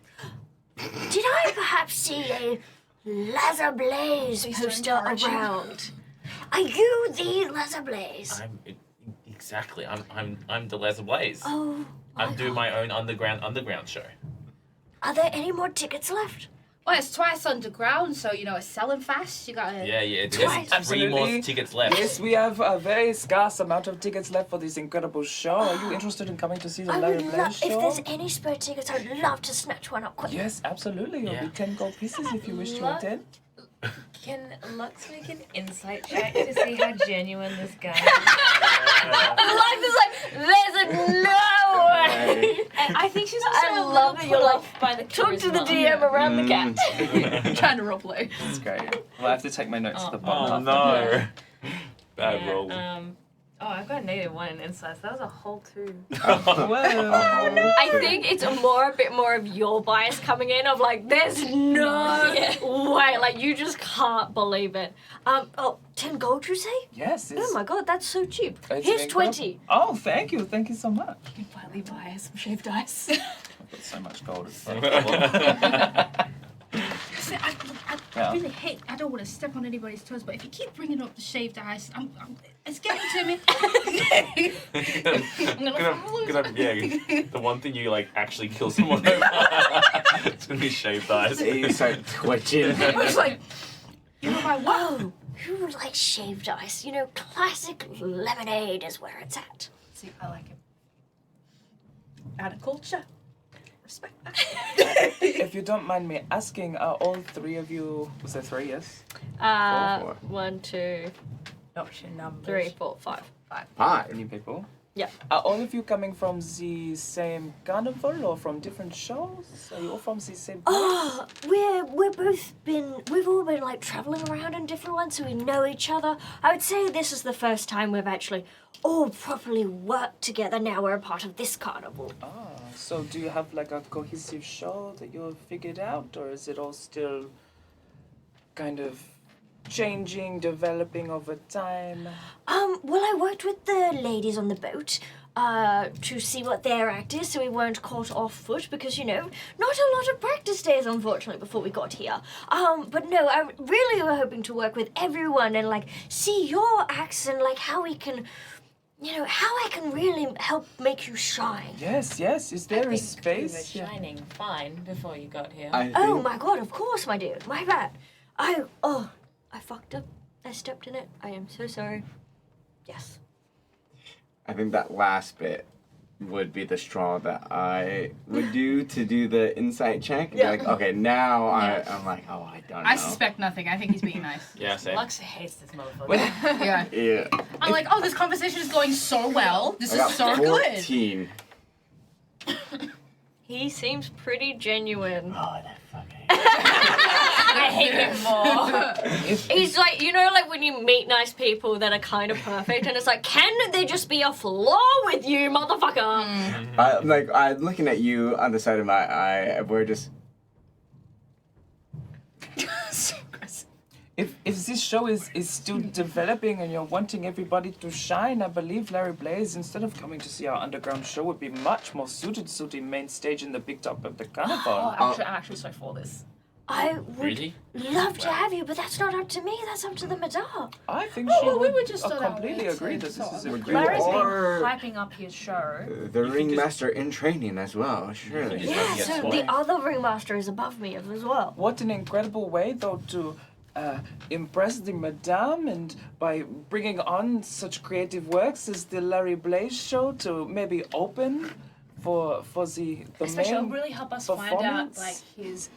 Did I perhaps see a Lazza Blaze Please don't poster encourage him. around? Are you the Lazza Blaze? Exactly. I'm the Lazza Blaze. Oh, I my do God. my own underground show. Are there any more tickets left? Well, it's twice underground, so you know it's selling fast. You gotta. Yeah, there's Yes, 3 more absolutely. tickets left. Yes, we have a very scarce amount of tickets left for this incredible show. Are you interested in coming to see the I Larry would Blaze love, show? if there's any spare tickets, I'd love to snatch one up quick. Yes, absolutely. It'll Yeah. be 10 gold pieces if you wish to Love- attend. Can Lux make an insight check to see how genuine this guy is? Lux is like, there's a no way. I think she's also I a love little that put you're like, off by the talk to the charisma. DM around the cat. I'm trying to roleplay. That's great. Well, I have to take my notes at the Oh bottom. no. Bad Yeah, roll. I've got a -1 in insight, so that was a whole 2. Well, I think it's a bit more of your bias coming in of like, there's no way, like you just can't believe it. 10 gold you say? yes. Oh my god, that's so cheap. It's Here's incredible. 20. Oh, thank you. Thank you so much. You can finally buy some shaved ice. I've got so much gold. It's like, See, I Yeah. really hate. I don't want to step on anybody's toes, but if you keep bringing up the shaved ice, it's getting to me. The one thing you like actually kill someone over. It's gonna be shaved eyes. You start twitching. It's like, you know, my Oh, who likes shaved ice? You know, classic lemonade is where it's at. See, I like it. Out of culture. Respect that. if you don't mind me asking, are all 3 of you, was there 3, yes? 4. 1, 2, Not your numbers. 3, 4, 5. 5. New people? Yeah. Are all of you coming from the same carnival or from different shows? Are you all from the same place? Oh, we've all been like traveling around in different ones, so we know each other. I would say this is the first time we've actually all properly worked together. Now we're a part of this carnival. So do you have like a cohesive show that you have figured out, or is it all still kind of changing, developing over time? Well, I worked with the ladies on the boat to see what their act is, so we weren't caught off foot because, you know, not a lot of practice days, unfortunately, before we got here. But no, I really were hoping to work with everyone and, like, see your acts and, like, how we can, you know, how I can really help make you shine. Yes, yes. Is there a space? We were shining fine before you got here. I Oh think my god, of course, my dear. My bad. I fucked up. I stepped in it. I am so sorry. Yes. I think that last bit would be the straw that I would do to do the insight check. Yeah. Like, okay, now I'm like, oh, I don't know. I suspect nothing. I think he's being nice. Yeah, same. Lux hates this motherfucker. Yeah. Yeah. I'm like, oh, this conversation is going so well. This I got is so good. 14. He seems pretty genuine. Oh, that fucking. I hate him more. He's like, you know, like when you meet nice people that are kind of perfect, and it's like, can there just be a flaw with you, motherfucker? I'm looking at you on the side of my eye. We're just. So aggressive. If this show is still developing and you're wanting everybody to shine, I believe Larry Blaze, instead of coming to see our underground show, would be much more suited to the main stage in the big top of the carnival. I'm actually so for this. I would Really? love to have you, but that's not up to me. That's up to the madame. I think Oh, she well, we would were just on our completely way agree to- that this is a Would great you Larry's been or- hyping up his show. The ringmaster in training as well, surely. Yeah. Yeah, Yes, so why? the other ringmaster is above me as well. What an incredible way, though, to impress the madame, and by bringing on such creative works as the Larry Blaze show to maybe open for the Especially, it'll main really help us find out performance? like his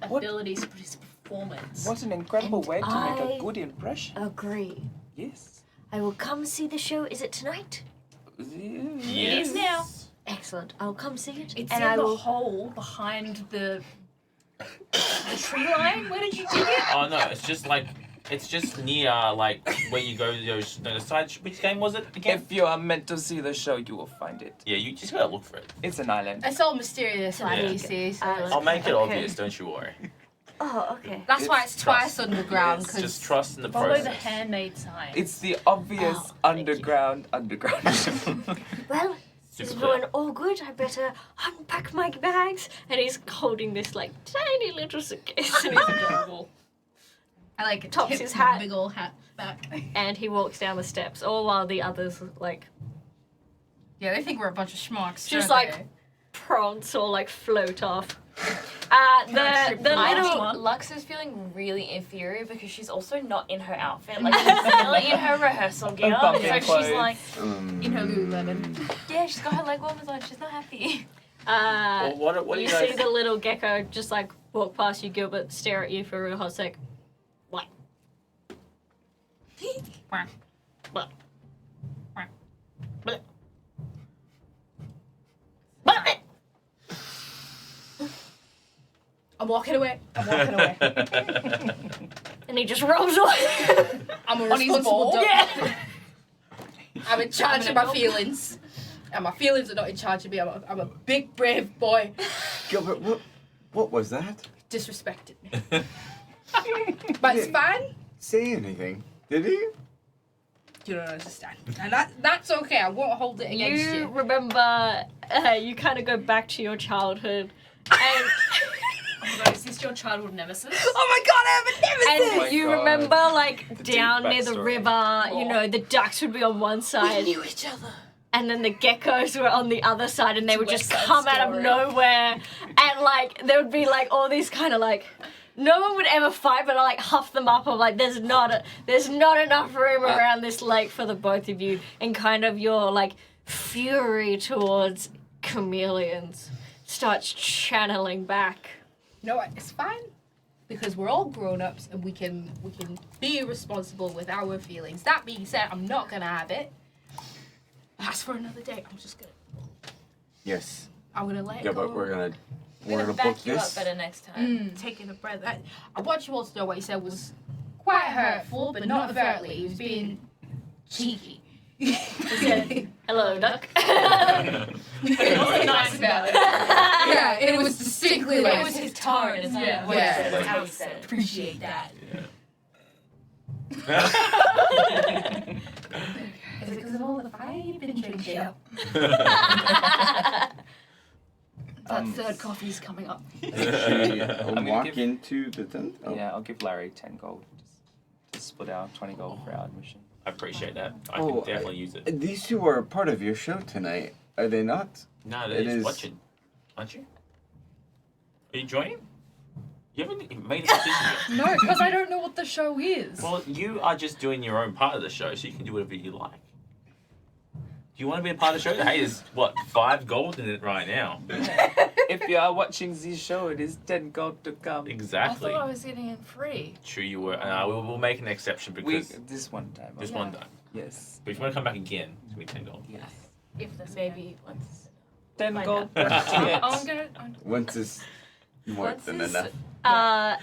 What- abilities for his performance. What an incredible And way to make I- a good impression. Agree. Yes. I will come see the show. Is it tonight? Yes. is now. Excellent. I'll come see it. It's and in I the will. hole behind the tree line. Where did you dig it? Oh no, it's just near like where you go to those the side. Which game was it again? If you are meant to see the show, you will find it. Yeah, you just gotta look for it. It's an island. It's all mysterious, like Yeah. you see. So I'll I'll make it Okay. obvious, don't you worry. Oh, okay. that's why it's twice Trust. underground. It's 'Cause just trust in the Follow process. the handmade sign. It's the obvious Oh, thank you. underground. Well, is Super everyone clear. all good? I better unpack my bags. And he's holding this like tiny little suitcase, and he's adorable. I like Tops tip his the hat. big old hat back. And he walks down the steps, all while the others like Yeah, they think we're a bunch of schmucks. Just don't like- they? prance or like float off. The I little think Lux is feeling really inferior because she's also not in her outfit. Like, she's still in her rehearsal gear. bumping So clothes. she's like, In her Lululemon. yeah, she's got her leg warmers on. She's not happy. Well, what do you you guys? see the little gecko just like walk past you, Gilbert, stare at you for a real hot sec. What? What? What? What? I'm walking away. I'm walking away. And he just rolls away. I'm a On his responsible ball? dog. Yeah. I'm in charge of my feelings. And my feelings are not in charge of me. I'm a big, brave boy. Gilbert, what was that? Disrespected me. But it's fine. Say anything? Did he? You don't understand. And that's okay. I won't hold it against You you. remember, you kind of go back to your childhood. And, Oh my god, is this your childhood nemesis? Oh my god, I have a nemesis! and my you God. remember, like, deep down near the backstory. river, you know, the ducks would be on one side. knew each other. And then the geckos were on the other side, and they would just West Side come out of Story. nowhere. And, like, there would be, like, all these kind of, like, no one would ever fight, but I, like, huff them up of, like, there's not enough room around this lake for the both of you. And kind of your, like, fury towards chameleons starts channeling back. You know what? It's fine. Because we're all grown-ups and we can be responsible with our feelings. That being said, I'm not gonna have it. That's for another day. Yes. I'm gonna let it Gilbert, go. we're gonna Back book you up this. better next time. Taking a breath. I want you all to know what he said was quite hurtful, but not overtly. He was being cheeky. Hello, duck. It wasn't nice about it. Yeah, it was distinctly like. It was his tone. Is that Yeah. what he Yeah. said? That's how he said it. Appreciate that. Is it because of all the fire you've been drinking? That third coffee's coming up. Actually, gonna walk give- into the tent. Oh. Yeah, I'll give Larry 10 gold. Just to split out 20 gold for our admission. I appreciate that. I Oh, can definitely use it. These two are part of your show tonight, are they not? No, it they're just is- watching. Aren't you? Are you joining? You haven't made a decision yet. No, because I don't know what the show is. Well, you are just doing your own part of the show, so you can do whatever you like. Do you want to be a part of the show? Hey, there's, 5 gold in it right now. If you are watching this show, it is 10 gold to come. I Exactly. thought I was getting in free. True, you were. We'll make an exception We, because this one time. this Yeah. one time. Yes. But if you want to come back again, it's going to be 10 gold. Yes. If there's Maybe once. 10 Find gold out. per ticket. I'm gonna. Once is more Once than is- enough. Really, I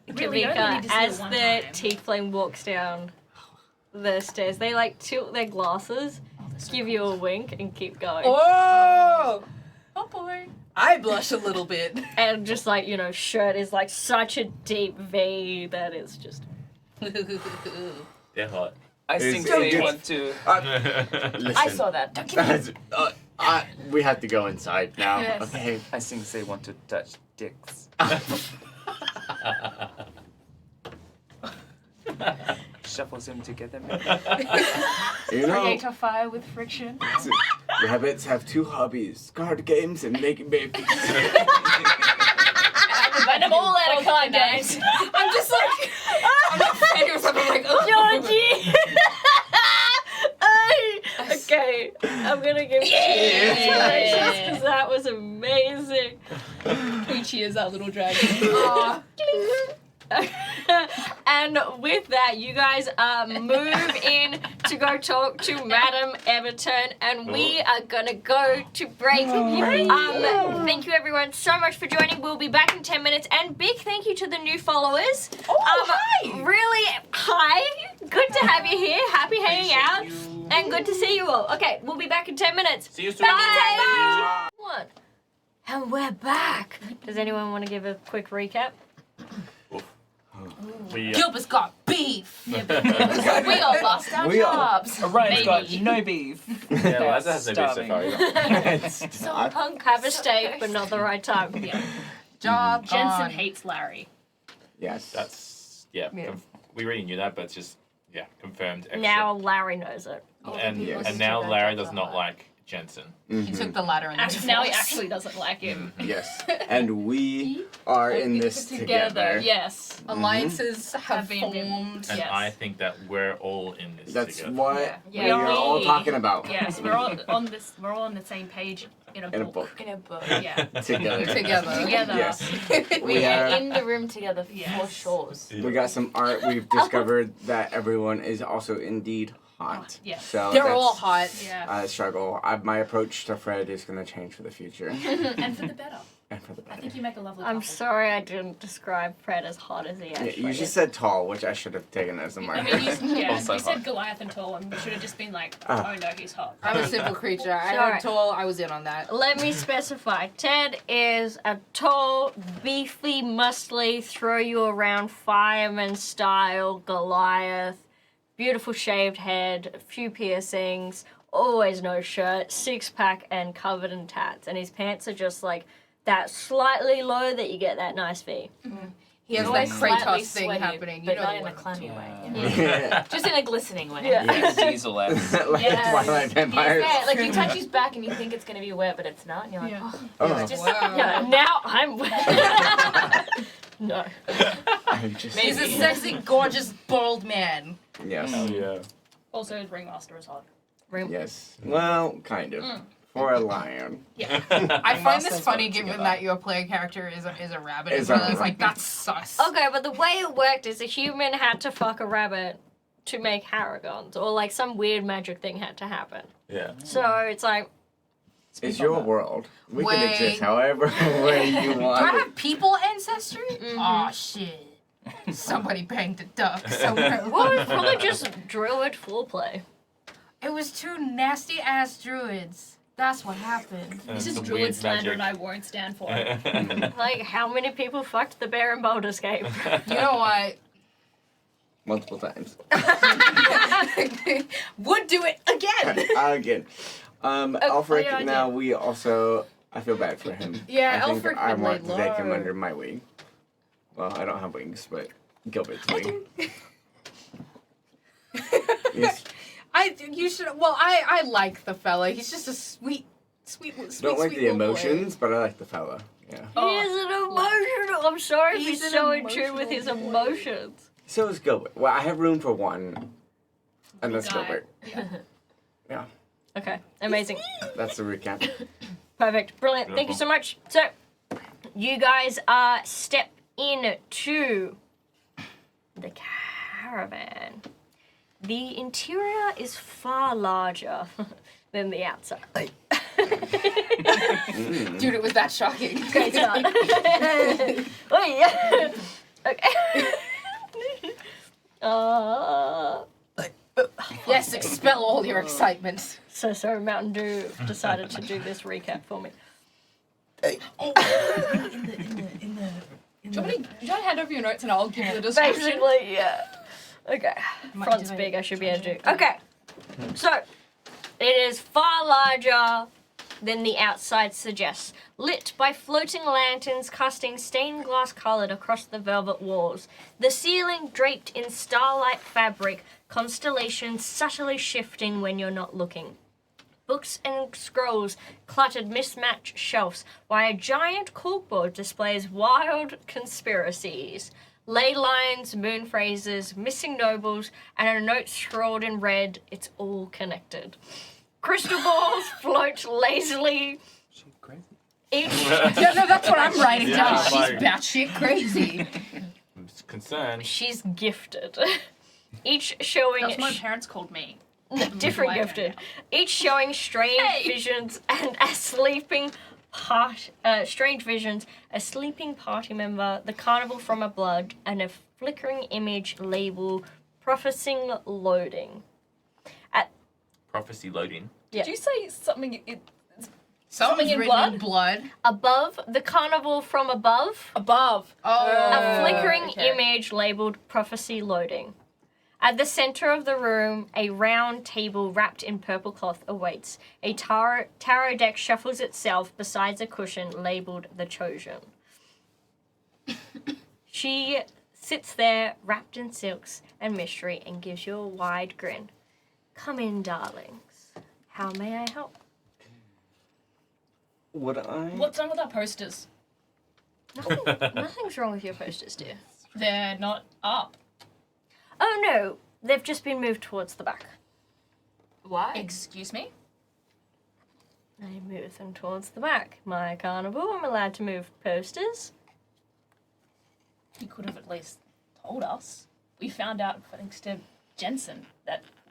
only Kavika, need to see it as one the time. tiefling walks down the stairs, they like tilt their glasses, give you a wink, and keep going. Oh! Oh boy. I blush a little bit. And just like, you know, shirt is like such a deep V that it's just. They're hot. I Is- think Don't they do- want to. Listen, I saw that. Don't give me. we have to go inside now. Yes. Okay. I think they want to touch dicks. Shuffles them together. Maybe. You know, Create a fire with friction. rabbits have 2 hobbies: card games and making babies. Find them all out of card games. I'm just like, I'm not saying or something like, oh. Georgie! Okay, I'm gonna give you because that was amazing. We cheers that little dragon. Aw. And with that, you guys move in to go talk to Madam Evertune, and we are gonna go to break. Thank you everyone so much for joining. We'll be back in 10 minutes, and big thank you to the new followers. Hi! Really, hi. Good to have you here. Happy hanging out, and good to see you all. Okay, we'll be back in 10 minutes. See you soon. Bye. One. And we're back. Does anyone want to give a quick recap? We, Gilbert's got beef. We all lost our We all- jobs. Ryan's got Maybe. no beef. yeah, Lazza has no beef so far either. So I- punk. Have a steak, but not the right time. Job Jensen gone. hates Larry. Yes. That's, Yeah. we already knew that, but it's just, confirmed extra. Now Larry knows it. Yes. and now Larry does not like Jensen. He took the ladder and Now he actually doesn't like him. Yes. And we are in this together. Yes. alliances have been- formed. And Yes. I think that we're all in this That's together. what Yeah. we are all talking about. Yes, we're all on this. We're all on the same page in a In a book. book. In a book. Yeah. Together. Together. Together. Yes. We are. are in the room together for Yes. sure. We got some art. We've discovered that everyone is also indeed hot. Yes. So They're that's all hot. Yeah. a struggle. My approach to Fred is going to change for the future And for the better. and for the I better. think you make a lovely I'm couple. sorry I didn't describe Fred as hot as he Yeah, actually you is. just said tall, which I should have taken as a I marker. mean, you Also said hot. Goliath and tall, and we should have just been like, Ah. oh no, he's hot. I'm a simple creature. I Sorry. heard tall. I was in on that. Let me specify. Ted is a tall, beefy, muscly, throw you around fireman style Goliath. Beautiful shaved head, a few piercings, always no shirt, six-pack, and covered in tats. And his pants are just like that slightly low that you get that nice V. He has that Always slightly Kratos thing sweaty, happening. You but know not the in a one. clammy way. Yeah. Just in a glistening way. Yeah. Yes, Diesel-esque. Like Yes. Twilight vampires. Yeah, like you touch his back and you think it's gonna be wet, but it's not, and you're like, Yeah. oh, Oh, it's just Wow. Yeah, now I'm... No. I just, He's a sexy, gorgeous, bald man. yes. Oh, yeah. Also, his ringmaster is hot. Yes. Well, kind of. For a lion. I find this Monsters funny work given together. that your player character is a rabbit. Is As well. a It's like rabbit. that's sus. Okay, but the way it worked is a human had to fuck a rabbit to make haragons, or like some weird magic thing had to happen. Yeah. So it's like, It's on your that. world. We Wait. can exist however way you Do I want. have people ancestry? Oh shit. Somebody banged a duck somewhere. well, it's probably just druid foreplay. It was two nasty ass druids. That's what happened. This is Some druid weird slander, magic. and I won't stand for it. Like, how many people fucked the bear in Baldur's Gate? You know what? Multiple times. Would do it again. Again. Alfred, yeah, I now we also, I feel bad for him. Yeah, I think Alfred I would want to lay take him low. under my wing. Well, I don't have wings, but Gilbert's wing. Yes. You should. Well, I like the fella. He's just a sweet. Don't like sweet the little boy. emotions, but I like the fella. Yeah. He is an emotional. I'm sorry if He's he's an so in tune with his emotional boy. emotions. So is Gilbert. Well, I have room for one. And that's Guy. Gilbert. Yeah. Okay, amazing. That's the recap. Perfect. Brilliant. Thank you so much. So, you guys step into the caravan. The interior is far larger than the outside. Dude, it was that shocking. Great start. Oh, yeah. Okay. Yes, expel all your excitement. So sorry, Mountain Dew decided to do this recap for me. Do you want to hand over your notes and I'll give you the description? Basically, yeah. Okay. Might Front's do it. big, I should be able to do. Okay. So, it is far larger than the outside suggests, lit by floating lanterns casting stained glass colored across the velvet walls. The ceiling draped in starlight fabric, constellations subtly shifting when you're not looking. Books and scrolls cluttered mismatched shelves, while a giant corkboard displays wild conspiracies. Ley lines, moon phrases, missing nobles, and a note scrawled in red, it's all connected. Crystal balls float lazily. She's crazy. No, that's what I'm writing Yeah, down. it's She's like- batshit crazy. I'm concerned. She's gifted. Each showing That's what my parents called me. different Like gifted. that. Each showing strange Hey! visions and a sleeping party member, the carnival from a blood, and a flickering image labeled "Prophesying Loading." Prophecy loading. Yeah. Did you say something? Something's in written in blood. Above the carnival from above, Above. Oh. a flickering okay. image labeled "Prophecy Loading." At the center of the room, a round table wrapped in purple cloth awaits. A tarot deck shuffles itself beside a cushion labeled The Chosen. She sits there wrapped in silks and mystery and gives you a wide grin. Come in, darlings. How may I help? Would I? What's done with our posters? Nothing's wrong with your posters, dear. They're not up. Oh no, they've just been moved towards the back. Why? Excuse me? I move them towards the back. My carnival, I'm allowed to move posters. You could have at least told us. We found out thanks to Jensen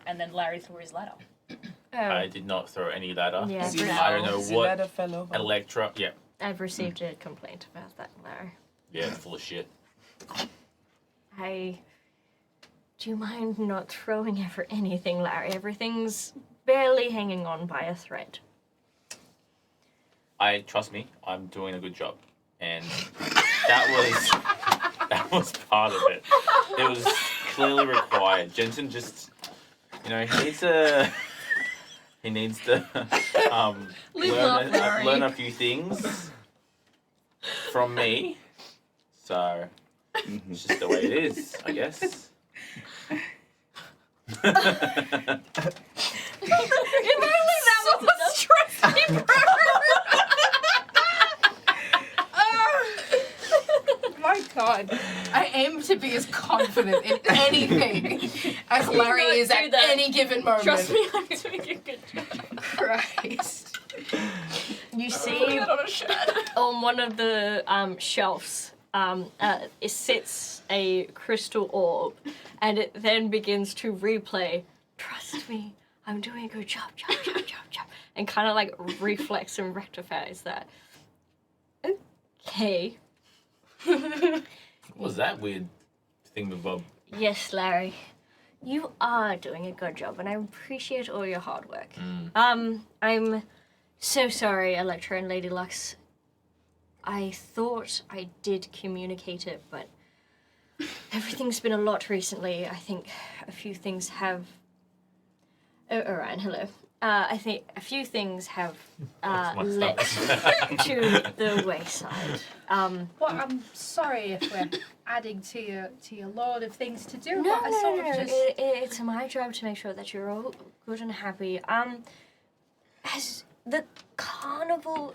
and then Larry threw his ladder. Oh, I did not throw any ladder. Yeah, The I don't know the what ladder fell over. Electra. Yeah. I've received a complaint about that, Larry. Yeah, full of shit. Do you mind not throwing ever anything, Larry? Everything's barely hanging on by a thread. Trust me, I'm doing a good job, and that was part of it. It was clearly required. Jensen just, he needs to learn a few things from me. So it's just the way it is, I guess. My God, I aim to be as confident in anything as Larry is at any given moment. Trust me, I'm doing a good job. Christ. You see, on one of the shelves, it sits a crystal orb, and it then begins to replay, "Trust me, I'm doing a good job, and kind of like reflects and rectifies that. Okay. What was that weird thing with Bob? Yes, Larry. You are doing a good job, and I appreciate all your hard work. I'm so sorry, Electra and Lady Lux. I thought I did communicate it, but everything's been a lot recently. I think a few things have... Oh, Orion, hello. I think a few things have let to the wayside. Well, I'm sorry if we're adding to your load of things to do. No, but I sort of just... it's my job to make sure that you're all good and happy. Has the carnival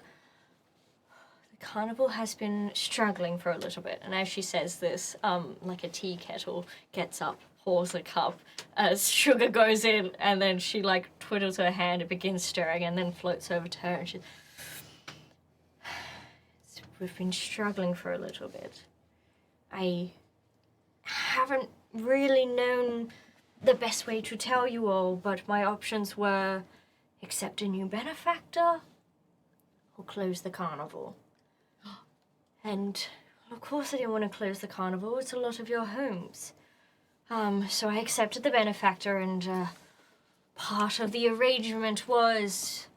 has been struggling for a little bit, and as she says this, like a tea kettle gets up, pours a cup, as sugar goes in, and then she like twiddles her hand, it begins stirring, and then floats over to her, and we've been struggling for a little bit. I haven't really known the best way to tell you all, but my options were accept a new benefactor or close the carnival. And of course I didn't want to close the carnival, it's a lot of your homes. So I accepted the benefactor, and part of the arrangement was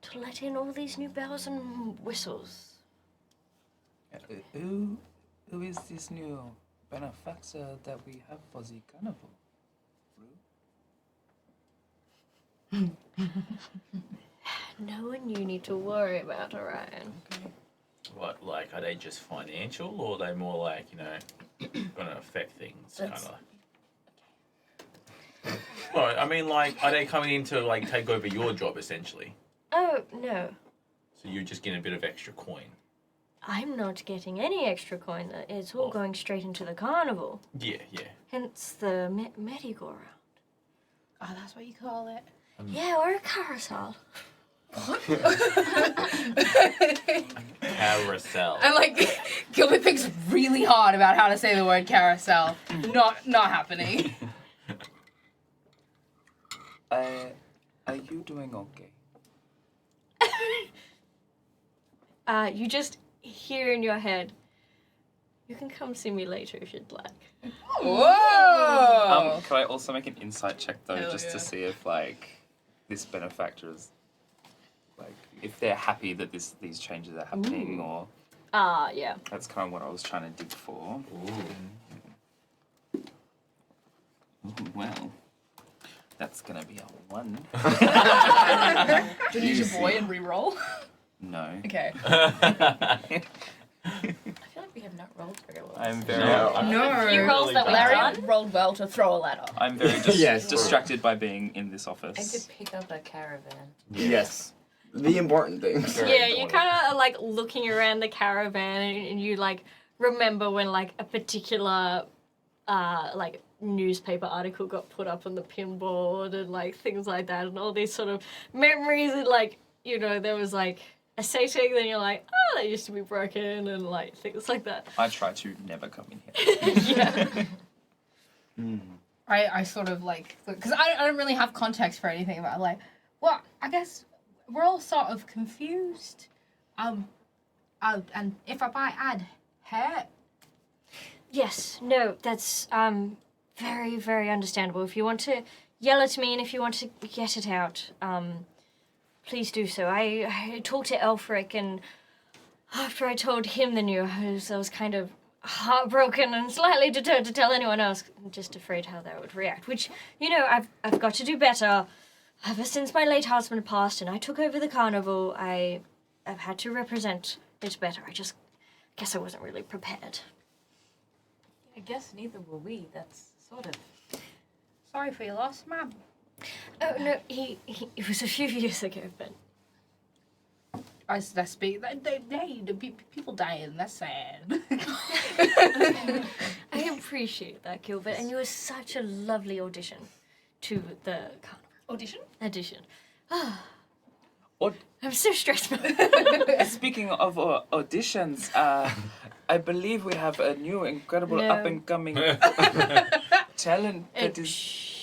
to let in all these new bells and whistles. Who is this new benefactor that we have for the carnival? No one you need to worry about, Orion. Okay. What, like, are they just financial, or are they more like, gonna affect things, kind of? Well, I mean, like, are they coming in to, like, take over your job, essentially? Oh, no. So you're just getting a bit of extra coin? I'm not getting any extra coin. It's all going straight into the carnival. Yeah. Hence the merry-go-round. Oh, that's what you call it. Yeah, or a carousel. Carousel. And like, Gilbert thinks really hard about how to say the word carousel. Not happening. Are you doing okay? You just hear in your head, you can come see me later if you'd like. Whoa! Can I also make an insight check though, Hell just yeah. to see if this benefactor is if they're happy that these changes are happening, or Yeah. that's kind of what I was trying to dig for. Ooh, well, that's gonna be a 1. Do you use your boy and re-roll? No. Okay. I feel like we have not rolled very well. I'm very. No. Few rolls that Larry Larry rolled well to throw a ladder. I'm very distracted by being in this I office. could pick up a caravan. Yes. the important things. Very Yeah, you important. kind of are like looking around the caravan, and you like remember when like a particular like newspaper article got put up on the pinboard and like things like that, and all these sort of memories, and like, you know, there was like a setting, then you're like, oh, that used to be broken, and like things like that. I try to never come in here. Yeah. I sort of like, because I don't really have context for anything about it. Like, well, I guess we're all sort of confused. And if I might add, hair. Yes, no, that's very, very understandable. If you want to yell at me and if you want to get it out, please do so. I talked to Elfric, and after I told him the news, I was kind of heartbroken and slightly deterred to tell anyone else. I'm just afraid how they would react, which, you know, I've got to do better. Ever since my late husband passed and I took over the carnival, I've had to represent it better. I just guess I wasn't really prepared. I guess neither were we. That's sort of. Sorry for your loss, ma'am. Oh, no, it was a few years ago, but... I speak. People dying. That's sad. I appreciate that, Gilbert, and you were such a lovely audition to the carnival. Audition. Aud- I'm so stressed. Speaking of auditions, I believe we have a new incredible No. up-and-coming talent that And is...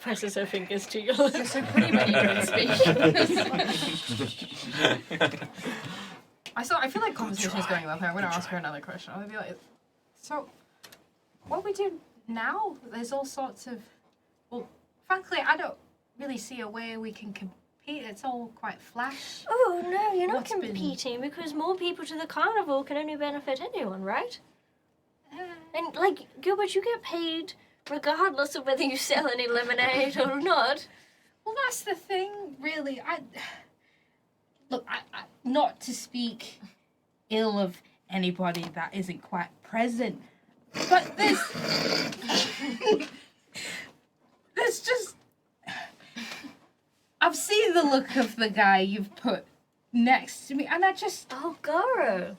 presses her fingers to your lips. So pretty but you don't speak. I feel like conversation is going well here. I'm going to ask her another question. I'm going to be like, so, what we do now? There's all sorts of, well, frankly, I don't really see a way we can compete. It's all quite flash. Oh, no, you're not What's been- competing because more people to the carnival can only benefit anyone, right? And, like, Gilbert, you get paid regardless of whether you sell any lemonade or not. Well, that's the thing, really. Look, I not to speak ill of anybody that isn't quite present, but there's just. I've seen the look of the guy you've put next to me, and I just. Oh, Goro.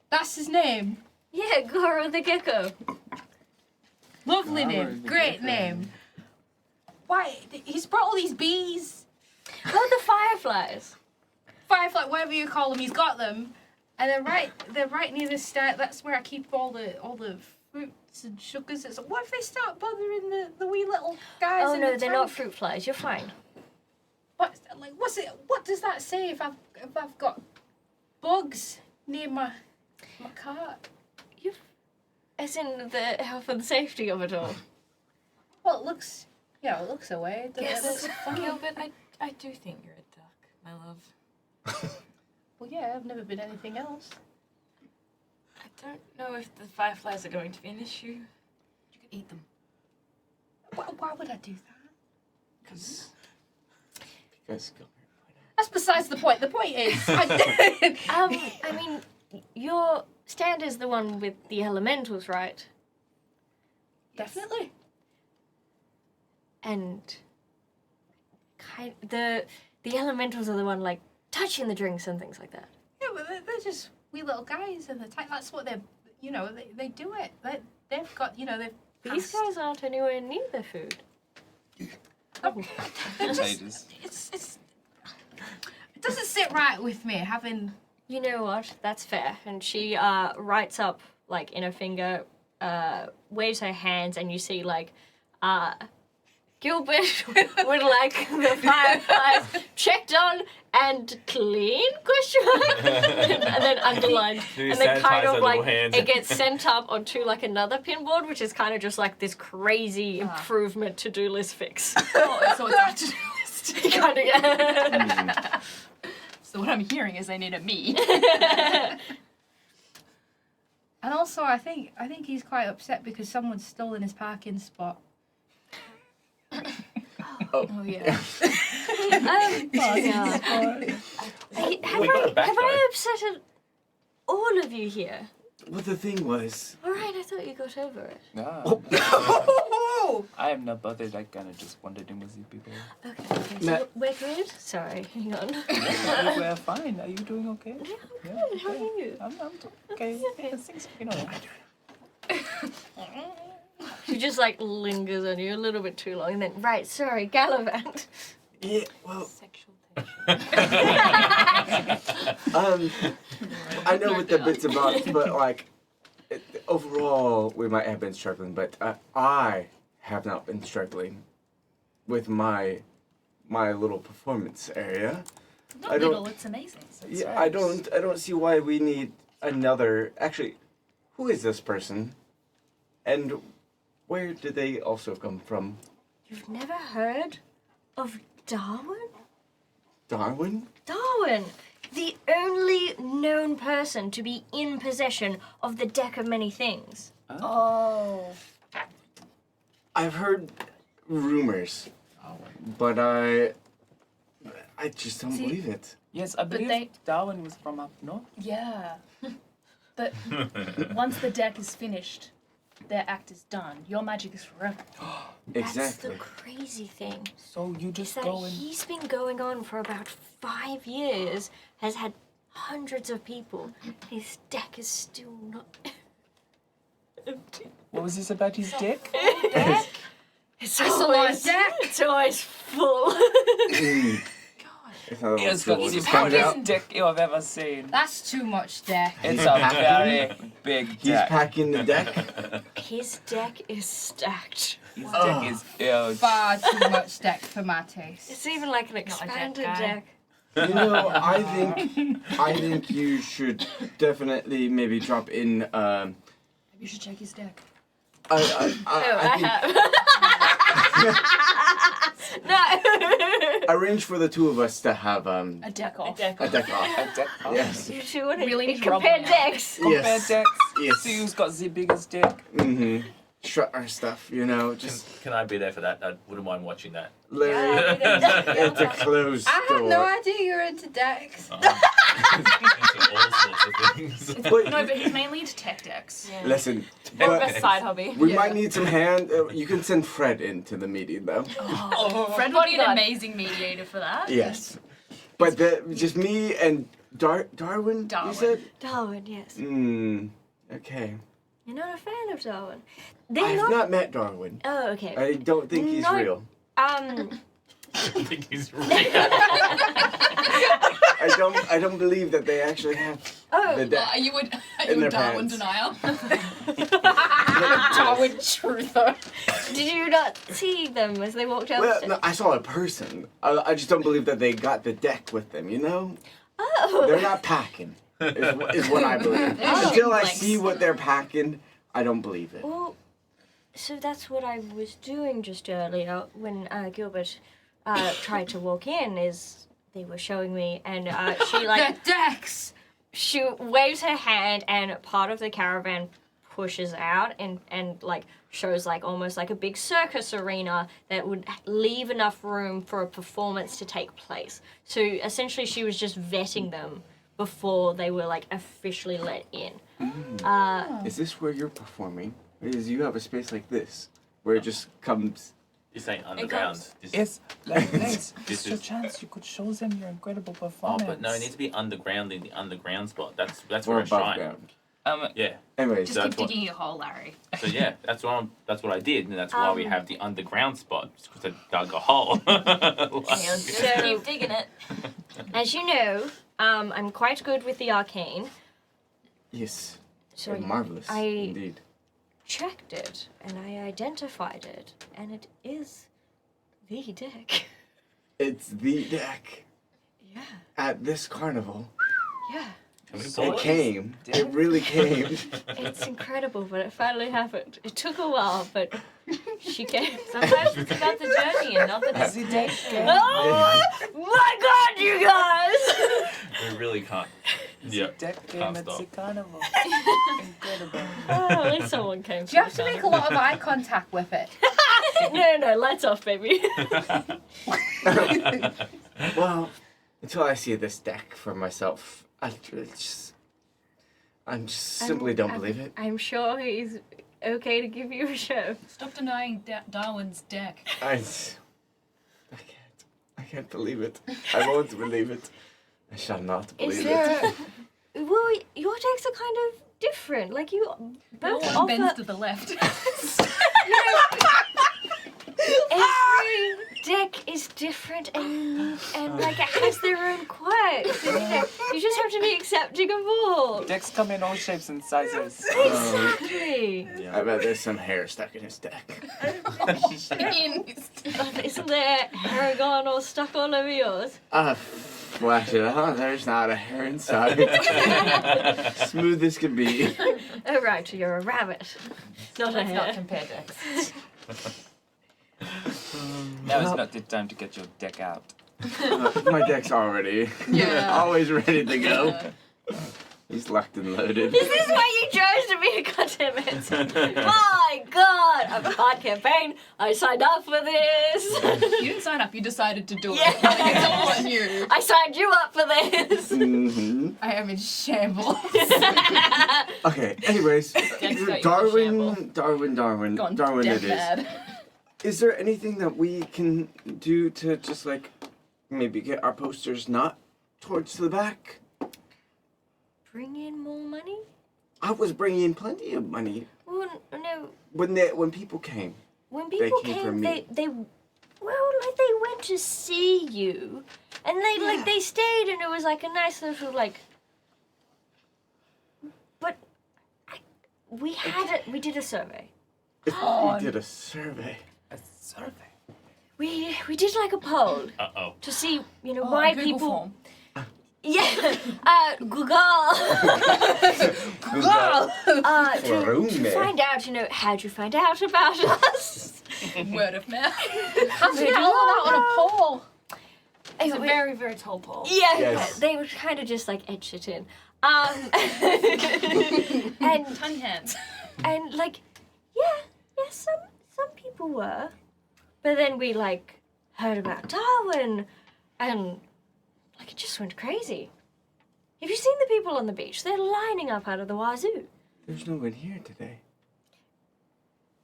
That's his name. Yeah, Goro the Gecko. Lovely Goro name. the Great Gecko. name. Why? He's brought all these bees. Oh, the fireflies. Firefly, whatever you call them, he's got them, and they're right near the start. That's where I keep all the fruits and sugars. It's what if they start bothering the wee little guys? Oh, in no, the they're tank? not fruit flies. You're fine. What's it? What does that say if I've got bugs near my cart? As in the health and safety of it all. Well, it looks away. Yes. Gilbert, I do think you're a duck, my love. Well, yeah, I've never been anything else. I don't know if the fireflies are going to be an issue. You could eat them. Why would I do that? Because Because That's besides the point. The point is, I I mean, your stand is the one with the elementals, right? definitely. And the elementals are the one like touching the drinks and things like that. Yeah, but they're just wee little guys in the tank. That's what they're, they do it. They've got, they've These passed- guys aren't anywhere near their food. they're just, Contagious. it doesn't sit right with me having. You know what? That's fair. And she writes up like in her finger, waves her hands, and you see like Gilbert would like the fireflies checked on and clean question mark and then underlined, Do and then kind sanitize of her like little hands. it gets sent up onto like another pinboard, which is kind of just like this crazy improvement to-do list fix. so it's actually kind of yeah. So what I'm hearing is I need a me. And also, I think he's quite upset because someone's stolen his parking spot. Oh yeah. Yeah. We got it back, Have though. I upset all of you here? Well, the thing was, All right, thought you got over it. Yeah. Oh! I am not bothered. I kind of just wandered in with you people. Okay, so Matt- we're good? Sorry, hang on. We're fine. Are you doing okay? Yeah, Yeah, good. How are okay. you? I'm doing okay. Things, you know. She just like lingers on you a little bit too long and then, right, sorry, Gallivant. Yeah, well, Sexual tension. I know what the bits about, but like, overall, we might have been struggling, but I have not been struggling with my little performance area. Not I don't- little, it's amazing. Yeah, I don't see why we need another. Actually, who is this person, and where did they also come from? You've never heard of Darwin? Darwin? Darwin! The only known person to be in possession of the deck of many things. Oh. I've heard rumors, but I just don't believe it. Yes, I believe they- Darwin was from up north. Yeah. But once the deck is finished, their act is done. Your magic is forever. Exactly. That's the crazy thing. So you Is just that go and he's been going on for about 5 years, has had hundreds of people. His deck is still not empty. what was this about his dick? It's That's a lot of always, deck. it's always full. It's not He has what got the just comes out. biggest dick you've ever seen. That's too much deck. It's a very big He's deck. packing the deck. His deck is stacked. His Oh. dick is huge. Far too much deck for my taste. It's even like an Not a deck expanded guy. deck. You know, I think you should definitely maybe drop in. Maybe you should check his deck. Oh, I think No. arrange for the two of us to have A deck off. a deck off. A deck off. Yes. You two want Really to need to rub compare one out. decks. Compare Yes. decks. Yes. See who's got the biggest dick. Mm-hmm. Strut our stuff, you know, just Can I be there for that? I wouldn't mind watching that. Larry. It's a closed I had door. no idea you were into decks. Into all sorts of things. But, No, but he's mainly into tech decks. Yeah. listen, More of but a side hobby. we might need some hand. You can send Fred into the meeting, though. Oh, Fred would be an Bodyguard. amazing mediator for that. Yes. But just me and Darwin, Darwin. you said? Darwin, yes. Okay. You're not a fan of Darwin. They're I've not. not met Darwin. Oh, okay. I don't think he's Not- real. Um. I think he's real. I don't believe that they actually have Oh. the deck. Are you In a their Darwin pants. denial? Darwin truther. Did you not see them as they walked out? Well, no, I saw a person. I just don't believe that they got the deck with them, you know? Oh. They're not packing, is what I believe. Until I see what they're packing, I don't believe it. Well, so that's what I was doing just earlier when Gilbert tried to walk in. Is they were showing me, and she like The decks. she waves her hand, and part of the caravan pushes out and like shows like almost like a big circus arena that would leave enough room for a performance to take place. So essentially, she was just vetting them before they were like officially let in. Is this where you're performing? Is you have a space like this where it just comes? This ain't underground. comes- This Yes, like this. This It's your is- chance. You could show them your incredible Oh, performance. but no, it needs to be underground in the underground spot. That's Or where I above shine. ground. Yeah. Anyways, Just So keep that's what- digging your hole, Larry. So yeah, that's what I did, and that's why we have the underground spot because I dug a hole. Just So- keep digging it. As you know, I'm quite good with the arcane. yes. So Marvelous, I indeed. checked it and I identified it, and it is the deck. It's the deck Yeah, at this carnival. yeah. Can we It pull it? came. It really came. It's incredible, but it finally happened. It took a while, but she came. Sometimes it's about the journey and not the Is the deck Oh my God, you guys! We really can't. Yeah. deck game Can't at stop. the carnival? Incredible. Oh, at least someone came. Do you have to make a lot of eye contact with it? No, lights off, baby. Well, until I see this deck for myself, I simply don't believe it. I'm sure he's okay to give you a show. Stop denying Darwin's deck. I can't believe it. I won't believe it. I shall not Is believe there? it. Well, your decks are kind of different. Like you both One bends offer. to the left. Every deck is different and unique, and like it has their own quirks. And, you just have to be accepting of all. Decks come in all shapes and sizes. Exactly. I bet there's some hair stuck in his deck. Isn't there hair gone all stuck all over yours? Well, actually, there's not a hair inside. Smooth as can be. Oh right, you're a rabbit, not a Let's not hair. compare decks. Now is not the time to get your deck out. My deck's already always ready to go. He's locked and loaded. Is this why you chose to be a goddamn answer? My God, I'm a hard campaign. I signed up for this. You didn't sign up, you decided to do it. Yeah. It's all on you. I signed you up for this. Mm-hmm. I am in shambles. Okay, anyways, Deck's got you in Darwin Gone it dead is. mad. Is there anything that we can do to just like maybe get our posters not towards the back? Bring in more money? I was bringing in plenty of money Well, no. when people came. When people came came, for me. they went to see you, and they stayed, and it was like a nice little like. But we did a survey. We did a survey. A survey. We did like a poll Uh-oh. to see Oh, why a Google people. form. Yeah, Google. To find out, how'd you find out about us? Word of mouth. How'd you get all that on a poll? It's a very, very tall pole. Yeah, Yes. they would kind of just like etch it in. And Tiny hands. and like, some people were, but then we like heard about Darwin, and like it just went crazy. Have you seen the people on the beach? They're lining up out of the wazoo. There's no one here today.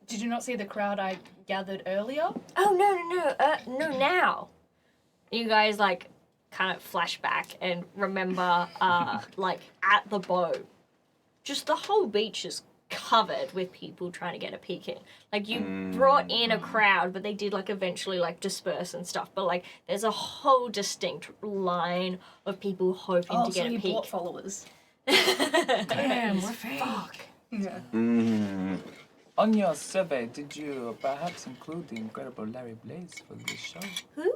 Did you not see the crowd I gathered earlier? Oh no, now. You guys like kind of flash back and remember like at the boat. Just the whole beach is covered with people trying to get a peek in. Like you brought in a crowd, but they did like eventually like disperse and stuff. But like there's a whole distinct line of people hoping to so get a you peek. bought followers. Damn, we're fake. Yeah. Mm. On your survey, did you perhaps include the incredible Larry Blaze for this show? Who?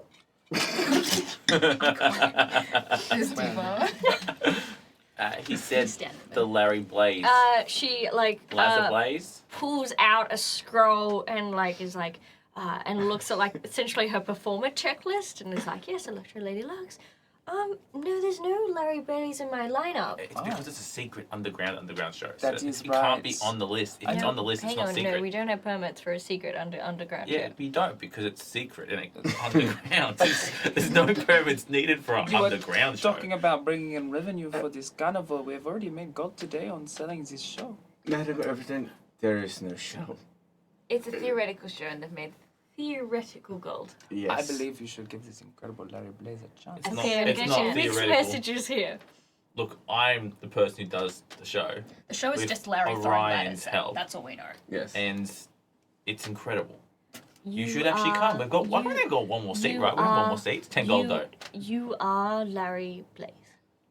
This diva. He said Stand the Larry Blaze. She like Lazza Blaze. pulls out a scroll and like is like and looks at like essentially her performer checklist and is like, yes, Electro Lady Lux. No, there's no Larry Blaze in my lineup. It's because it's a secret underground show. That So is it can't be right. on the list. If it's on the list, it's Hang not on, secret. no, we don't have permits for a secret underground Yeah, show. we don't because it's secret and it's underground. There's no permits needed for an You were underground show. talking about bringing in revenue for this carnival. We've already made gold today on selling this show. Madam Evertune, there is no show. It's a theoretical show and they've made theoretical gold. Yes. I believe you should give this incredible Larry Blaze a chance. It's not, Okay, I'm it's getting not mixed theoretical. messages here. Look, I'm the person who does the show, The show is With just Larry throwing Orion's ladders. help. That's all we know. Yes. and it's incredible. You should actually come. We've got. I've only got one more seat, you right? We have one are- more seat. It's 10 gold though. You are Larry Blaze.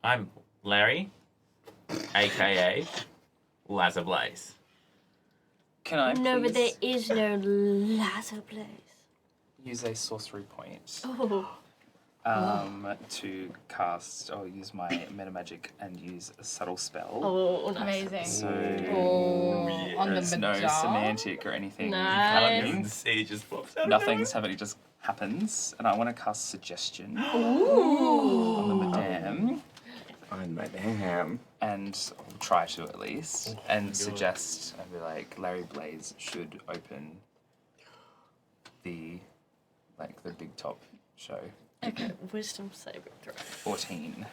I'm Larry, aka Lazza Blaze. Can I No, but there please is no Lazza Blaze. Use a sorcery point Oh. to cast or use my meta magic and use a subtle spell. Oh, nice. Amazing. So On the there's no Madame? semantic or anything. Nice. happening. He just pops out. Nothing's happening. It just happens, and I want to cast suggestion Ooh. on the Madame, On Madam. and I'll try to at least, and suggest and be like Larry Blaze should open the big top show. Okay, wisdom saving throw. 14.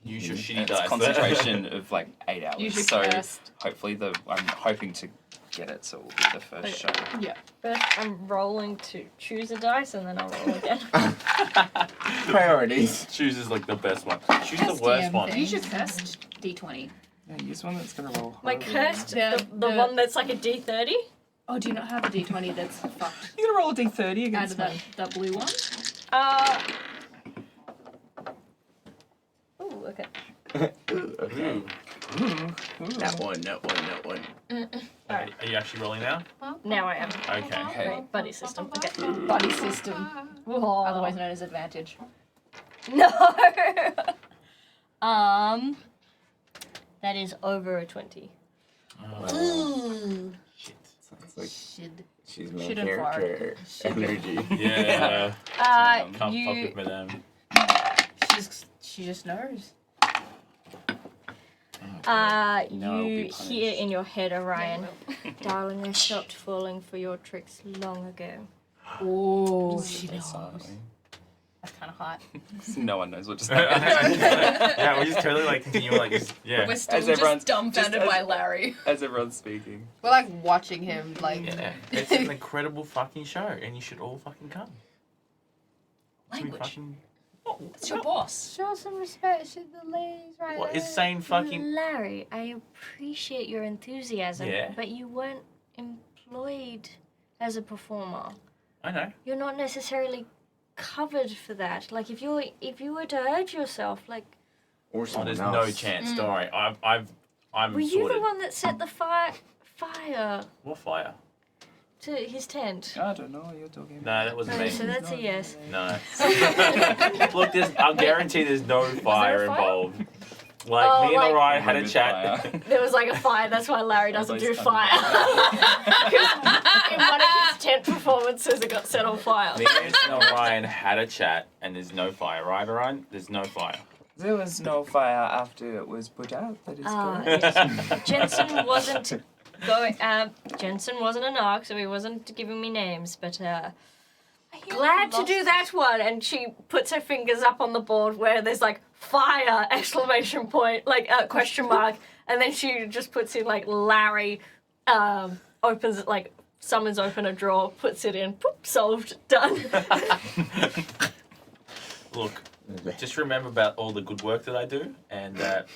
Use your shitty It's dice. concentration of like 8 hours. Use your So cursed. hopefully I'm hoping to get it, so it will be the first show. Yeah. First, I'm rolling to choose a dice, and then I'll roll again. Priorities. Chooses like the best one. Choose the Best worst DM one. thing. Use your cursed D20. Yeah, use one that's gonna roll. My horribly. cursed, Yeah, the the- one that's like a D30. Oh, do you not have a D20 that's fucked? You're gonna roll a d30 Out against of that, me. that blue one? Oh, okay. Ooh, okay. That one. Are you actually rolling now? Now I am. Okay. Okay. Great, buddy system. Okay. Buddy system. Whoa. Otherwise known as advantage. No. That is over a 20. Ooh. Shit. Sounds like Should. she's main Shouldn't character energy. Yeah. Um, Can't fuck You, with Madame. She just knows. No, I'll be you punished. hear in your head, Orion, darling, I stopped falling for your tricks long ago. Oh, she That's knows. silently. That's kind of hot. No one knows what just happened. Yeah, we're just totally like continuing like this. Yeah. We're still everyone's- just dumbfounded just by as- Larry. As everyone's speaking. We're like watching him, like. Yeah. It's an incredible fucking show, and you should all fucking come. Should we Language. fucking- It's your boss. Show some respect to the ladies right What there. is saying fucking? Larry, I appreciate your enthusiasm, Yeah. but you weren't employed as a performer. I know. You're not necessarily covered for that. Like if you were to urge yourself, like Or Oh, someone there's else. no chance. Don't worry. I'm were you sorted. the one that set the fire What fire? to his tent? I don't know what you're talking No, about. that wasn't Oh, me. so that's a yes. No. Look, I guarantee there's no fire a fire? involved. Like Oh, me and like- Orion had a Rumored chat. fire. There was like a fire. That's why Larry doesn't do Everybody's fire. 'Cause in one of his tent performances, it got set on fire. Me and Orion had a chat, and there's no fire, right, Orion? There's no fire. There was no fire after it was put out. That is Ah, correct. yes. Jensen wasn't going. Jensen wasn't an arc, so he wasn't giving me names. But glad to do that one. And she puts her fingers up on the board where there's like fire exclamation point, like question mark, and then she just puts in like Larry. Opens it like summons open a drawer, puts it in, poop, solved, done. Look, just remember about all the good work that I do, and That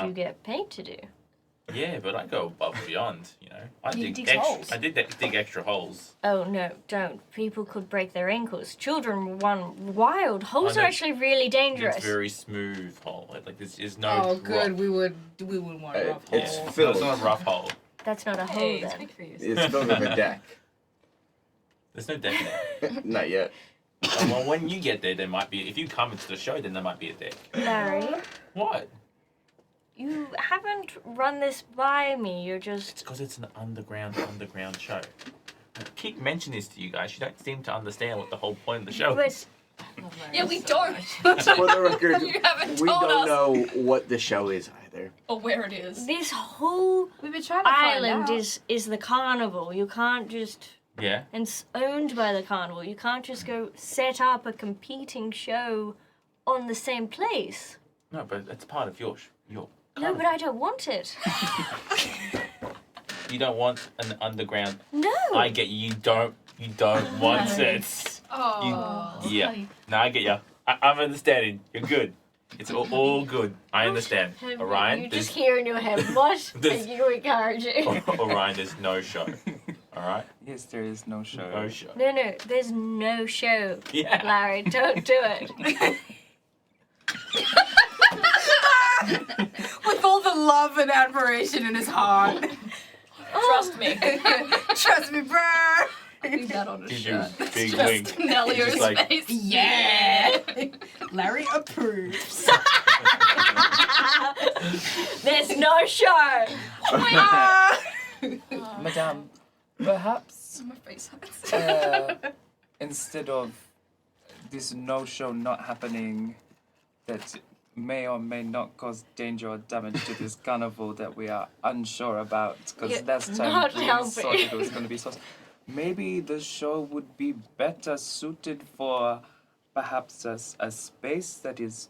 you get paid to do. yeah, but I go above and beyond. You know, I He dig digs extra. holes. I dig extra holes. Oh no, don't. People could break their ankles. Children run wild. Holes I are know. actually really dangerous. It's very smooth hole. Like there's no. Oh, rough- good. We wouldn't want a rough It's hole. No, filled. it's not a rough hole. That's not a hole Hey, then. speak for you. It's filled with a deck. There's no deck there. Not yet. Well, when you get there might be. If you come into the show, then there might be a deck. Larry, What? you haven't run this by me. You're It's just. because it's an underground show. I keep mentioning this to you guys. You don't seem to understand what the whole point of the show is. But Yeah, we don't. For the record, You haven't we told don't us. know what the show is either. Or where it is. this whole We've been trying to find island out. is the carnival. You can't just. Yeah. And it's owned by the carnival. You can't just go set up a competing show on the same place. No, but it's part of your. No, but I don't want it. You don't want an underground. No. I get you. You don't want it. Oh. Yeah. No, I get you. I'm understanding. You're good. It's all good. I understand. Orion, You there's just hear in your head, what are There's- you encouraging? Orion, there's no show. All right. Yes, there is no show. No show. No, there's no show. Yeah. Larry, don't do it. With all the love and admiration in his heart. Trust me. Trust me, bro. Leave that on a Gives you shirt. a big Just wink. Nellio's Just like- face. Yeah. Larry approves. There's no show. Madame, perhaps My face hurts. instead of this no-show not happening that may or may not cause danger or damage to this carnival that we are unsure about, because You're last time not we helping. thought it was going to be so... Maybe the show would be better suited for perhaps a space that is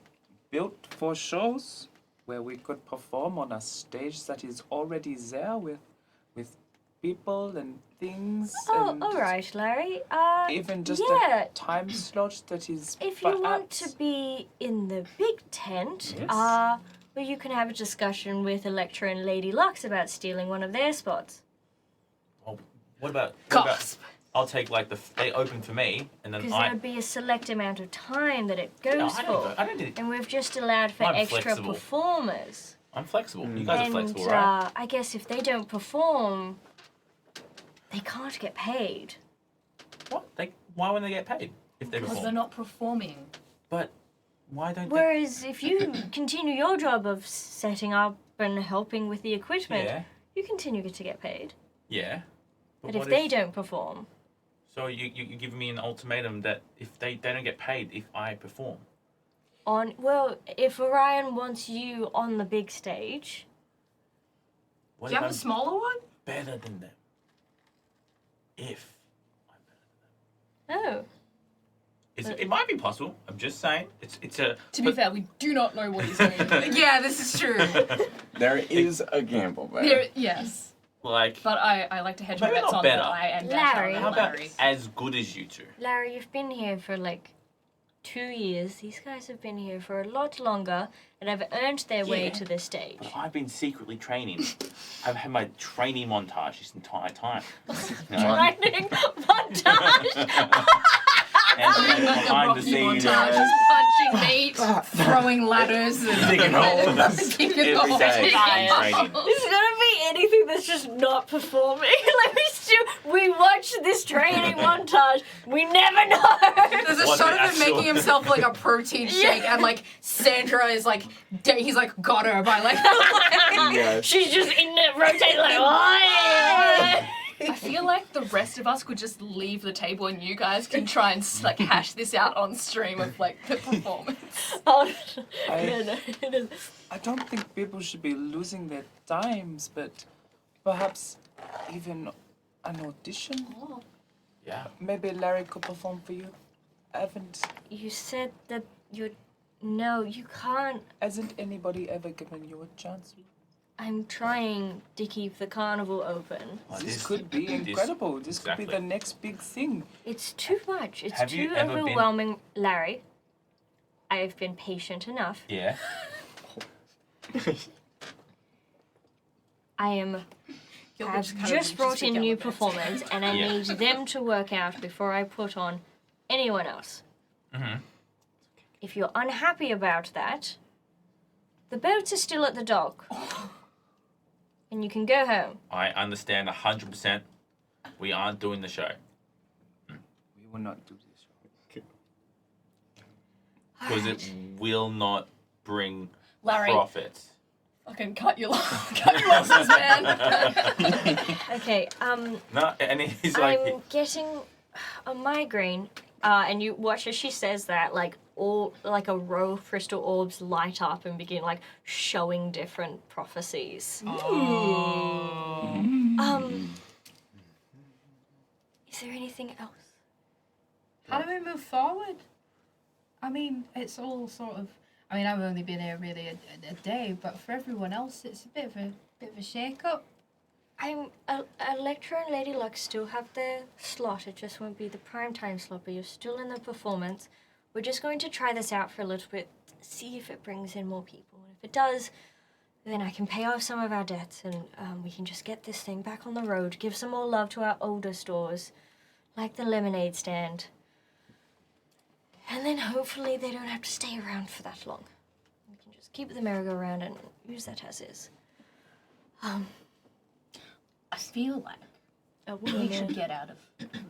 built for shows where we could perform on a stage that is already there with people and things. Oh, and all right, Larry. Even just yeah. a time slot that is If you want perhaps- to be in the big tent, Yes. well, you can have a discussion with Electra and Lady Lux about stealing one of their spots. Well, what about? Gasp. I'll take like they open for me, and then Because there'd be a select amount of time that it goes No, for. I don't need. And we've just allowed for I'm extra flexible. performers. I'm flexible. You guys are And flexible, right? I guess if they don't perform, they can't get paid. What? Why wouldn't they get paid if they Because perform? they're not performing. But why don't Whereas if you continue your job of setting up and helping with the they? equipment, Yeah. you continue to get paid. Yeah. But if what they don't perform, So you give me an ultimatum that if they don't get paid if I perform. if Orion wants you on the big stage, What Do you if have a I'm smaller one? better than them? If I'm better than them. oh, It might be possible. I'm just saying. It's a. To be fair, we do not know what he's doing. Yeah, this is true. There is a gamble there. There, yes. Like But I like to hedge my Maybe bets not on better. that I am Larry. better how than about Larry. as good as you two? Larry, you've been here for like 2 years. These guys have been here for a lot longer and have earned their way Yeah. to this stage. But I've been secretly training. I've had my training montage this entire time. You know? Training montage. And behind the scenes, Montage, punching meat, throwing ladders, and digging holes Digging every holes. day. Training. It's gonna be anything that's just not performing. Like we watch this training montage. We never know. There's a What's shot the of him actual- making himself like a protein shake, and like Sandra is like, he's like got her by like. Yes. She's just in it, rotating like, "Oi!" I feel like the rest of us could just leave the table and you guys can try and like hash this out on stream of like the performance. Oh, I- yeah, no, it is. I don't think people should be losing their times, but perhaps even an audition. Yeah. Maybe Larry could perform for you. You said that you. No, you can't. Hasn't anybody ever given you a chance? I'm trying to keep the carnival open. Like This could be incredible. This could be exactly. the next big thing. It's too much. It's Have you too ever been- overwhelming. Larry, I've been patient enough. Yeah. I've just brought in new performers, and I Yeah. need them to work out before I put on anyone else. Mhm. If you're unhappy about that, the boats are still at the dock. And you can go home. I understand 100%. We aren't doing the show We will not do this. because it will not bring Larry, profits. fucking cut your losses, man. Okay, No, and he's like, I'm getting a migraine, and you watch as she says that, like a row of crystal orbs light up and begin like showing different prophecies. Is there anything else? How do we move forward? I mean, it's all sort of. I mean, I've only been here really a day, but for everyone else, it's a bit of a shake-up. Electra and Lady Luck still have their slot. It just won't be the prime time slot, but you're still in the performance. We're just going to try this out for a little bit, see if it brings in more people. And if it does, then I can pay off some of our debts, and we can just get this thing back on the road, give some more love to our older stores, like the lemonade stand. And then hopefully they don't have to stay around for that long. We can just keep the merry-go-round and use that as is. I feel like we should get out of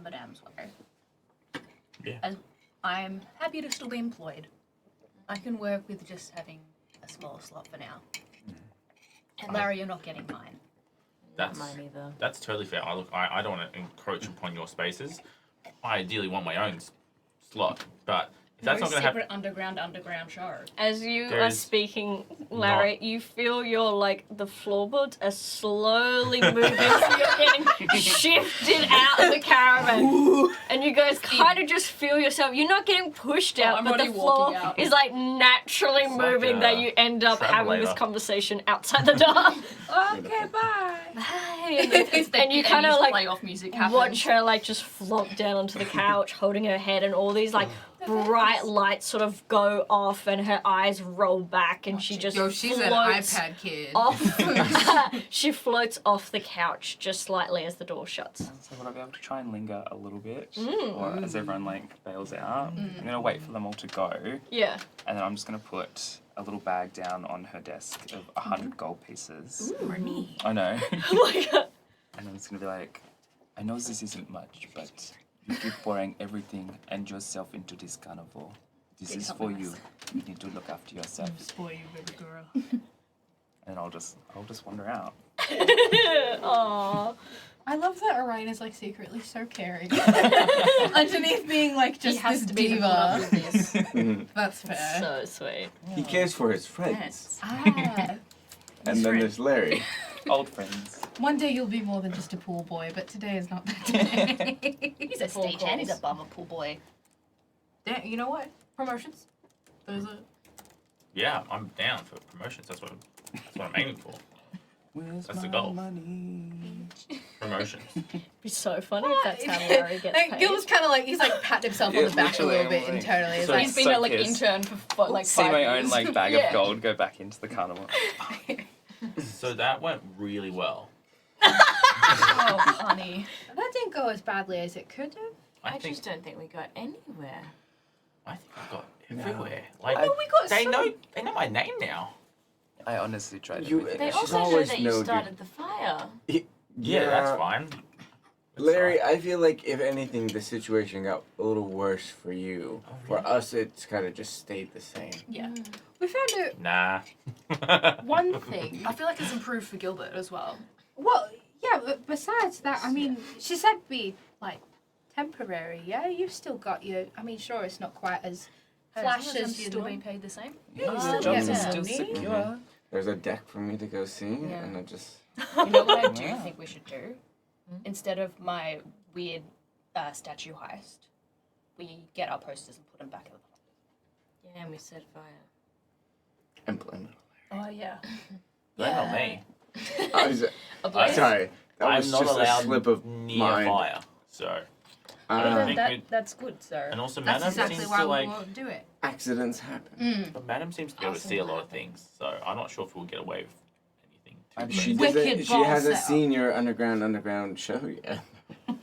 Madame's way. Yeah. As I'm happy to still be employed. I can work with just having a small slot for now. And Larry, you're not getting mine. that's Mine either. that's totally fair. I don't want to encroach upon your spaces. I ideally want my own slot, but That's not going to happen. secret underground show. As you are There's speaking, Larry, you feel the floorboards are slowly moving, so you're getting shifted out of the caravan. And you guys kind of just feel yourself, you're not getting pushed out, I'm but the already floor walking out. is like naturally It's like moving a that you end up having this travelator. conversation outside the door. Okay, bye. And you kind of like play off music happens. watch her like just flop down onto the couch holding her head, and all these like bright lights sort of go off and her eyes roll back and she just Yo, she's an floats iPad kid. off. She floats off the couch just slightly as the door shuts. So would I be able to try and linger a little bit? Mm. Or as everyone like bails out? I'm going to wait for them all to go. Yeah. And then I'm just going to put a little bag down on her desk of 100 gold pieces. Money. I know. Oh my god. And I'm just going to be like, I know this isn't much, but you keep pouring everything and yourself into this carnival. This Say is for something you. nice. You need to look after yourself. Spoil you, baby girl. And I'll just wander out. Aww. I love that Orion is like secretly so caring. Underneath being like just He has this to be the diva. put up with this. That's fair. So sweet. He cares for his friends. Ah, And then there's Larry. Old friends. one day you'll be more than just a pool boy, but today is not that day. He's a stagehand. He's above a pool boy. Damn, you know what? Promotions. Those are. Yeah, I'm down for promotions. That's what I'm aiming for. Where's That's the my goal. money? Promotions. It'd be so funny if that's how Larry gets Like, paid. Gil was kind of like, he's like patting himself on Yeah, the back a little literally, bit I'm like- internally. He's So like, He's been so a like pissed. intern for like See 5 my years. own like bag Yeah. of gold go back into the carnival. So that went really well. Oh, honey. that didn't go as badly as it could have. I think just don't think we got anywhere. I got everywhere. Like I- We got they some- know my name now. I honestly tried You- everything. They She's also know always that you known, dude. started the fire. Yeah, that's fine. That's Larry, alright. I feel like if anything, the situation got a little worse for you. Oh, For really? us, it's kind of just stayed the same. Yeah. We found out Nah. one thing. I feel like it's improved for Gilbert as well. Well, yeah, but besides that, I mean, she said be like temporary, yeah? You've still got your, I mean, sure, it's not quite as flash I'm as you still know. being paid the same. Yeah, Oh, the jobs yeah. are still Me? secure. There's a deck for me to go see, Yeah. and I just. You know what I do Yeah. think we should do? Instead of my weird statue heist, we get our posters and put them back in the Yeah, and we set fire. Employment. Oh yeah. Blame on me. I was, blaze? sorry, that I'm was not just a allowed slip of near mind. fire. So Uh, think That's good, sir. and also That's Madam exactly seems why to we like won't do it. accidents happen. but Madam seems to be able to see a lot of things. So I'm not sure if we'll get away with anything too I'm crazy. She Wicked doesn't. She ball hasn't setup. seen your underground show yet.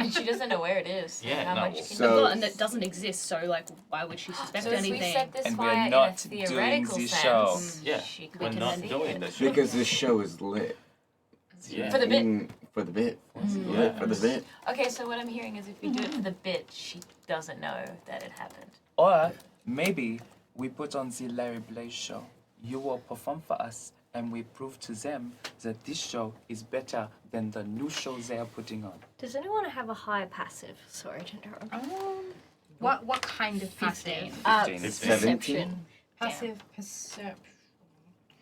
And she doesn't know where it is. Yeah, how no, much well, can So- and it doesn't exist, so like, why would she suspect So if we anything? set this And fire we're in not a doing theoretical the sense, show. Yeah, she we're could not see doing it. this show. Because this show is lit. Yeah. For the bit. For the bit. It's Yeah. lit for the bit. Okay, so what I'm hearing is if we do it for the bit, she doesn't know that it happened. Or maybe we put on the Larry Blaze show. You will perform for us, and we prove to them that this show is better than the new shows they are putting on. Does anyone have a high passive? Sorry to interrupt. What kind of passive? 15. Perception. Passive perception.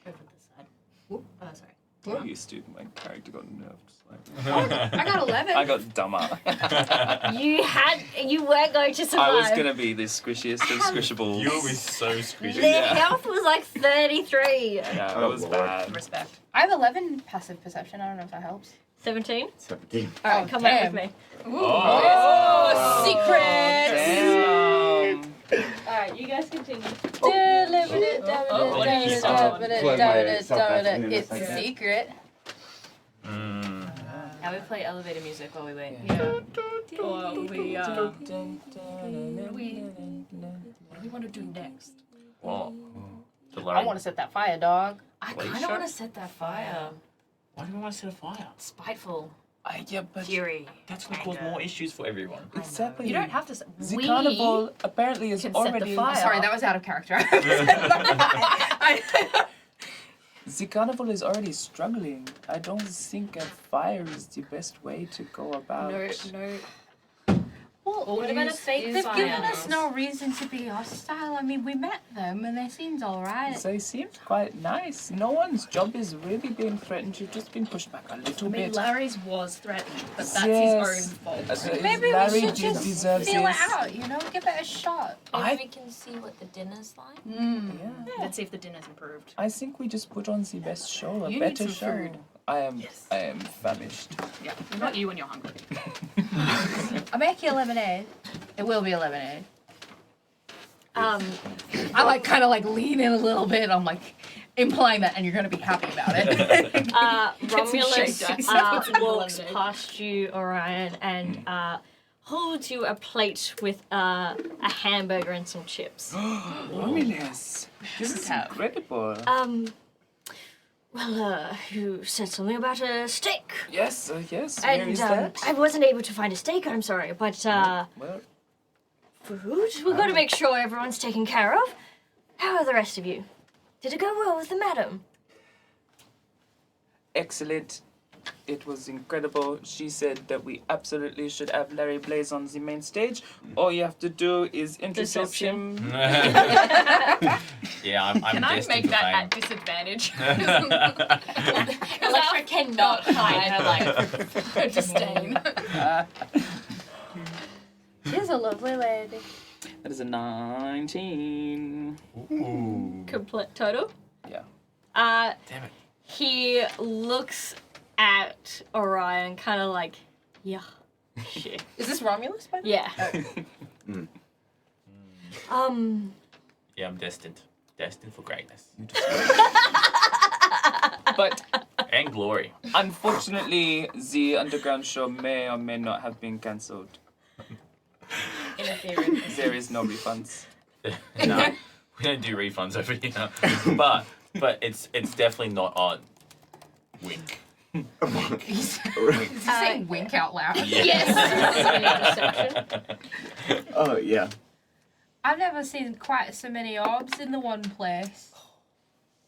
Over the side. Oh, sorry. I'm used to my character got nerfed. I got 11. I got dumber. You were going to survive. I was gonna be the squishiest of squishables. You'll be so squishy. Their Yeah. health was like 33. Yeah, Oh, it was Lord. bad. Respect. I have 11 passive perception. I don't know if that helps. 17? 17. Alright, Oh, come back damn. with me. Oh, secrets! Damn. Alright, you guys continue. It's a secret. Now we play elevator music while we wait. What do we want to do next? Well, to I learn. want to set that fire, dog. I Wait, kind of sure. want to set that fire. Why do we want to set a fire? Spiteful. Yeah, but Fury. That's going to cause more issues for everyone. exactly. You don't have to. The We carnival apparently is can set the already. fire. Sorry, that was out of character. The carnival is already struggling. I don't think a fire is the best way to go about. No. all What about a use fake is fire? They've given us no reason to be hostile. I mean, we met them and they seemed alright. They seem quite nice. No one's job is really being threatened. You've just been pushed back a little I mean, bit. Larry's was threatened, but that's Yes. his own fault. Maybe Larry we should did just deserve feel this. it out, you know, give it a shot. Maybe we can see what the dinner's like. Yeah. Let's see if the dinner's improved. I think we just put on the best show, a You need better some show. food. I am famished. Yeah, not you when you're hungry. I'll make you a lemonade. It will be a lemonade. I like kind of like lean in a little bit. I'm like implying that, and you're gonna be happy about it. Romulus shake dice. walks Lemonade. past you, Orion, and holds you a plate with a hamburger and some chips. Romulus, this is incredible. Well, you said something about a steak. Yes, yes. Where And is that? I wasn't able to find a steak, I'm sorry, but Well, food? We've got to make sure everyone's taken care of. How are the rest of you? Did it go well with the madam? excellent. It was incredible. She said that we absolutely should have Larry Blaze on the main stage. All you have to do is intercept Deception. him. Yeah, I'm Can I destined make for that fame. at disadvantage? Electra cannot hide her like Disdain. She's a lovely lady. That is a 19. Ooh. Complete total? Yeah. Damn it. He looks at Orion, kind of like, yeah, shit. Is this Romulus? By the way? Yeah. Yeah, I'm destined. Destined for greatness. But And glory. unfortunately, the underground show may or may not have been cancelled. interference. There is no refunds. No, we don't do refunds over here. But it's definitely not on. Wink. Is he saying wink out loud? Oh, yeah. I've never seen quite so many orbs in the one place.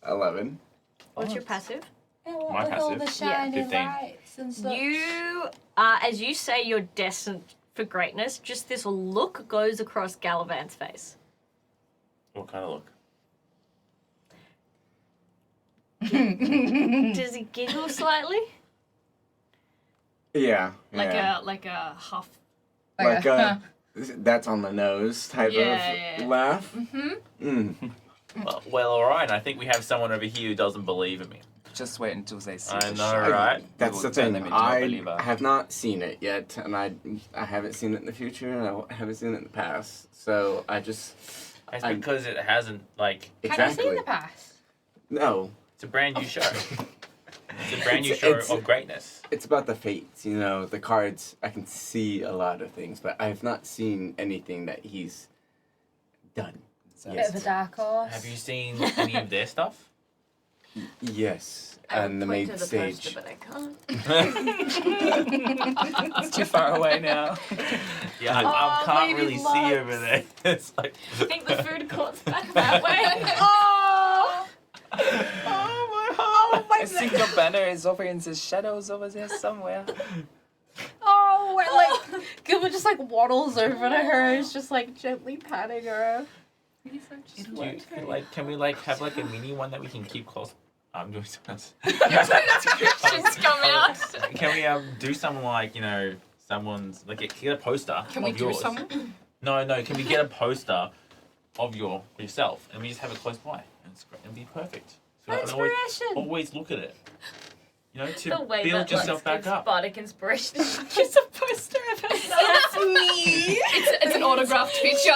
11. What's your passive? Yeah, what My with all passive? the shining 15. lights and stuff. You, as you say you're destined for greatness, just this look goes across Gallivant's face. What kind of look? Does he giggle slightly? Yeah. Like yeah. a huff. Like that's on the nose type Yeah, of yeah. laugh. Well, all right. I think we have someone over here who doesn't believe in me. Just wait until they see I the know, show. right? That's will the turn thing. them into a I believer. have not seen it yet, and I haven't seen it in the future, and I haven't seen it in the past. So I just It's I'm- because it hasn't, like, Can I see exactly the past? no. it's a brand new show. It's a brand new It's- show it's- of greatness. It's about the fates, you know, the cards. I can see a lot of things, but I have not seen anything that he's done. Bit of a dark horse. Have you seen any of their stuff? Yes, I and the would point main to the stage. poster, but I can't. It's too far away now. Yeah, I Oh, can't Lady really see Lux. over there. It's like, I think the food court's back that way. Oh! I think your banner is over in the shadows over there somewhere. Oh, wait, like Gilbert just like waddles over to her. Is just like gently patting her. can we have like a mini one that we can keep close? I'm doing something else. She's come out. Can we do something like, someone's like get a poster Can of we do yours? something? No. Can we get a poster of yourself and we just have it close by? And it's great. It'd be perfect. So I can Inspiration. always look at it. To The way build that yourself back Lux gives up. bardic inspiration is just a poster of herself. That's me. It's an autographed picture.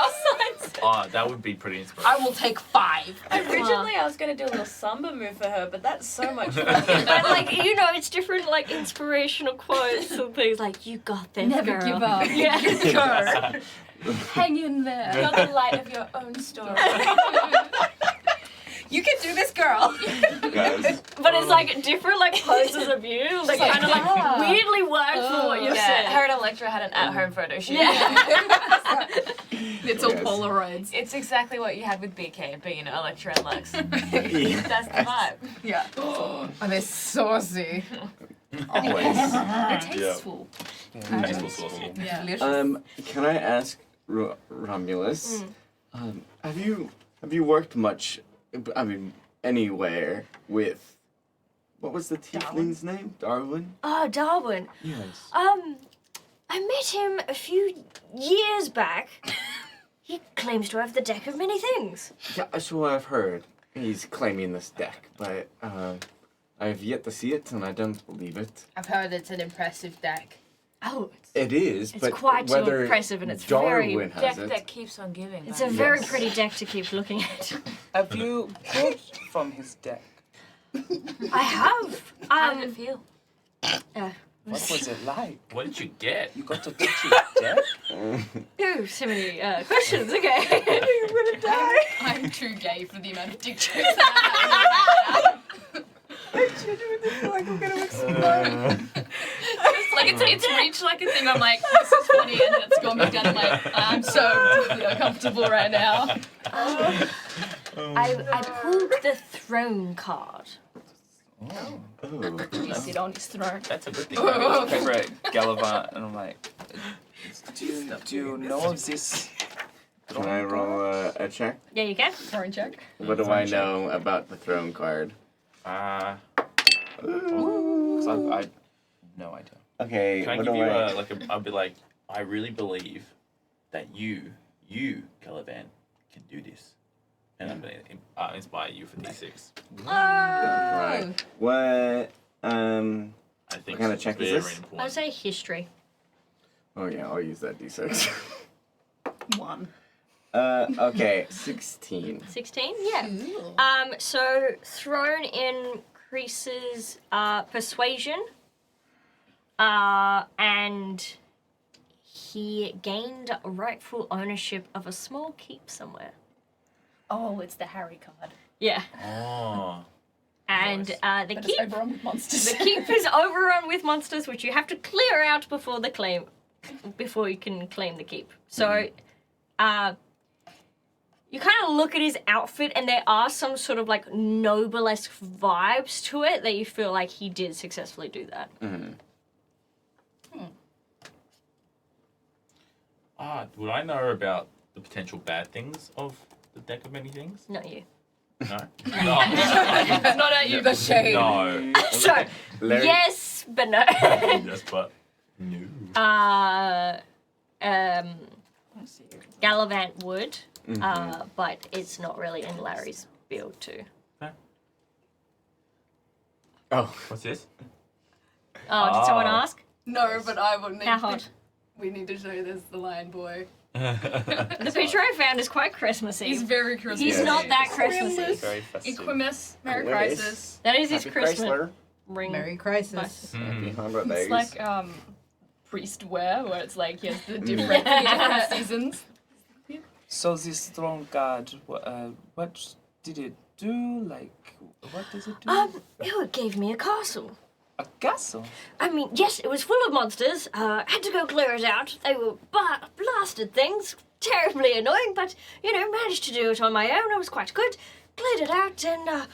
Oh, that would be pretty inspirational. I will take 5. Originally, I was going to do a little samba move for her, but that's so much fun. But it's different inspirational quotes and things like, you got this, Never girl. give up. Yeah. Hang in there. You're the light of your own story. You can do this, girl. Guys, But it's different poses of you, kind of weirdly work for what you Yeah, said. her and Electra had an at-home photo shoot. Yeah. It's all Yes. Polaroids. It's exactly what you had with BK, but Electra and Lux. yeah. That's the vibe. Yeah. Oh, they're saucy. Always. They're tasteful. Tasteful sauce. Yeah. Can I ask Romulus? Have you worked much? I mean, anywhere with? What was the tiefling's name? Darwin. Oh, Darwin. Yes. I met him a few years back. He claims to have the deck of many things. Yeah, that's what I've heard. He's claiming this deck, but I have yet to see it, and I don't believe it. I've heard it's an impressive deck. Oh, It is, it's but quite whether impressive, and it's Darwin very. has Deck it. that keeps on giving. It's man. a very Yes. pretty deck to keep looking at. Have you pulled from his deck? I have. How did it feel? What was it like? What did you get? You got to touch his deck? Ooh, so many questions. Okay. You're gonna die. I'm too gay for the amount of dick jokes that I genuinely feel like I'm gonna explode. Like it's reached like a thing. I'm like, this is funny, and then it's gone back down. I'm like, I'm so deeply uncomfortable right now. I pulled the throne card. Oh. You sit on his throne. That's a good thing. Favorite Gallivant, and I'm like, do you know of this? Can I roll a check? Yeah, you can. Throne check. What do I know about the throne card? Because I no idea. Okay, Can I what give do you I? I'll be like, I really believe that you, Caliban, can do this. And I'm gonna inspire you for D6. Right. What? I think What kind of check is very this? important. I'd say history. Oh yeah, I'll use that d6. 1. Okay, 16. 16? Yeah. So throne increases persuasion. And he gained rightful ownership of a small keep somewhere. Oh, it's the Harry card. Yeah. Oh. And the But it's keep overrun with monsters. the keep is overrun with monsters which you have to clear out before you can claim the keep. So you kind of look at his outfit and there are some sort of like noble-esque vibes to it that you feel like he did successfully do that. Would I know about the potential bad things of the deck of many things? Not you. No. Not at you, the shade. No. So, Larry? yes, but no. Yes, but no. Gallivant would, but it's not really in Larry's build too. Oh, What's this? Oh, did someone Oh. ask? No, but I will need How hot? We need to show this the lion boy. The picture I found is quite Christmassy. He's very Christmas. He's not that Christmassy. Very festive. Equimus, Merry Quiz. Crisis. That is his Happy Christmas Chrysler. ring. Merry Crisis. Happy 100 It's days. like priest wear, where it's like he has the different seasons. So this throne guard, what did it do? Like, what does it do? It gave me a castle. A castle? I mean, yes, it was full of monsters. Had to go clear it out. They were blasted things. Terribly annoying, but, managed to do it on my own. I was quite good. Cleared it out, and, yeah,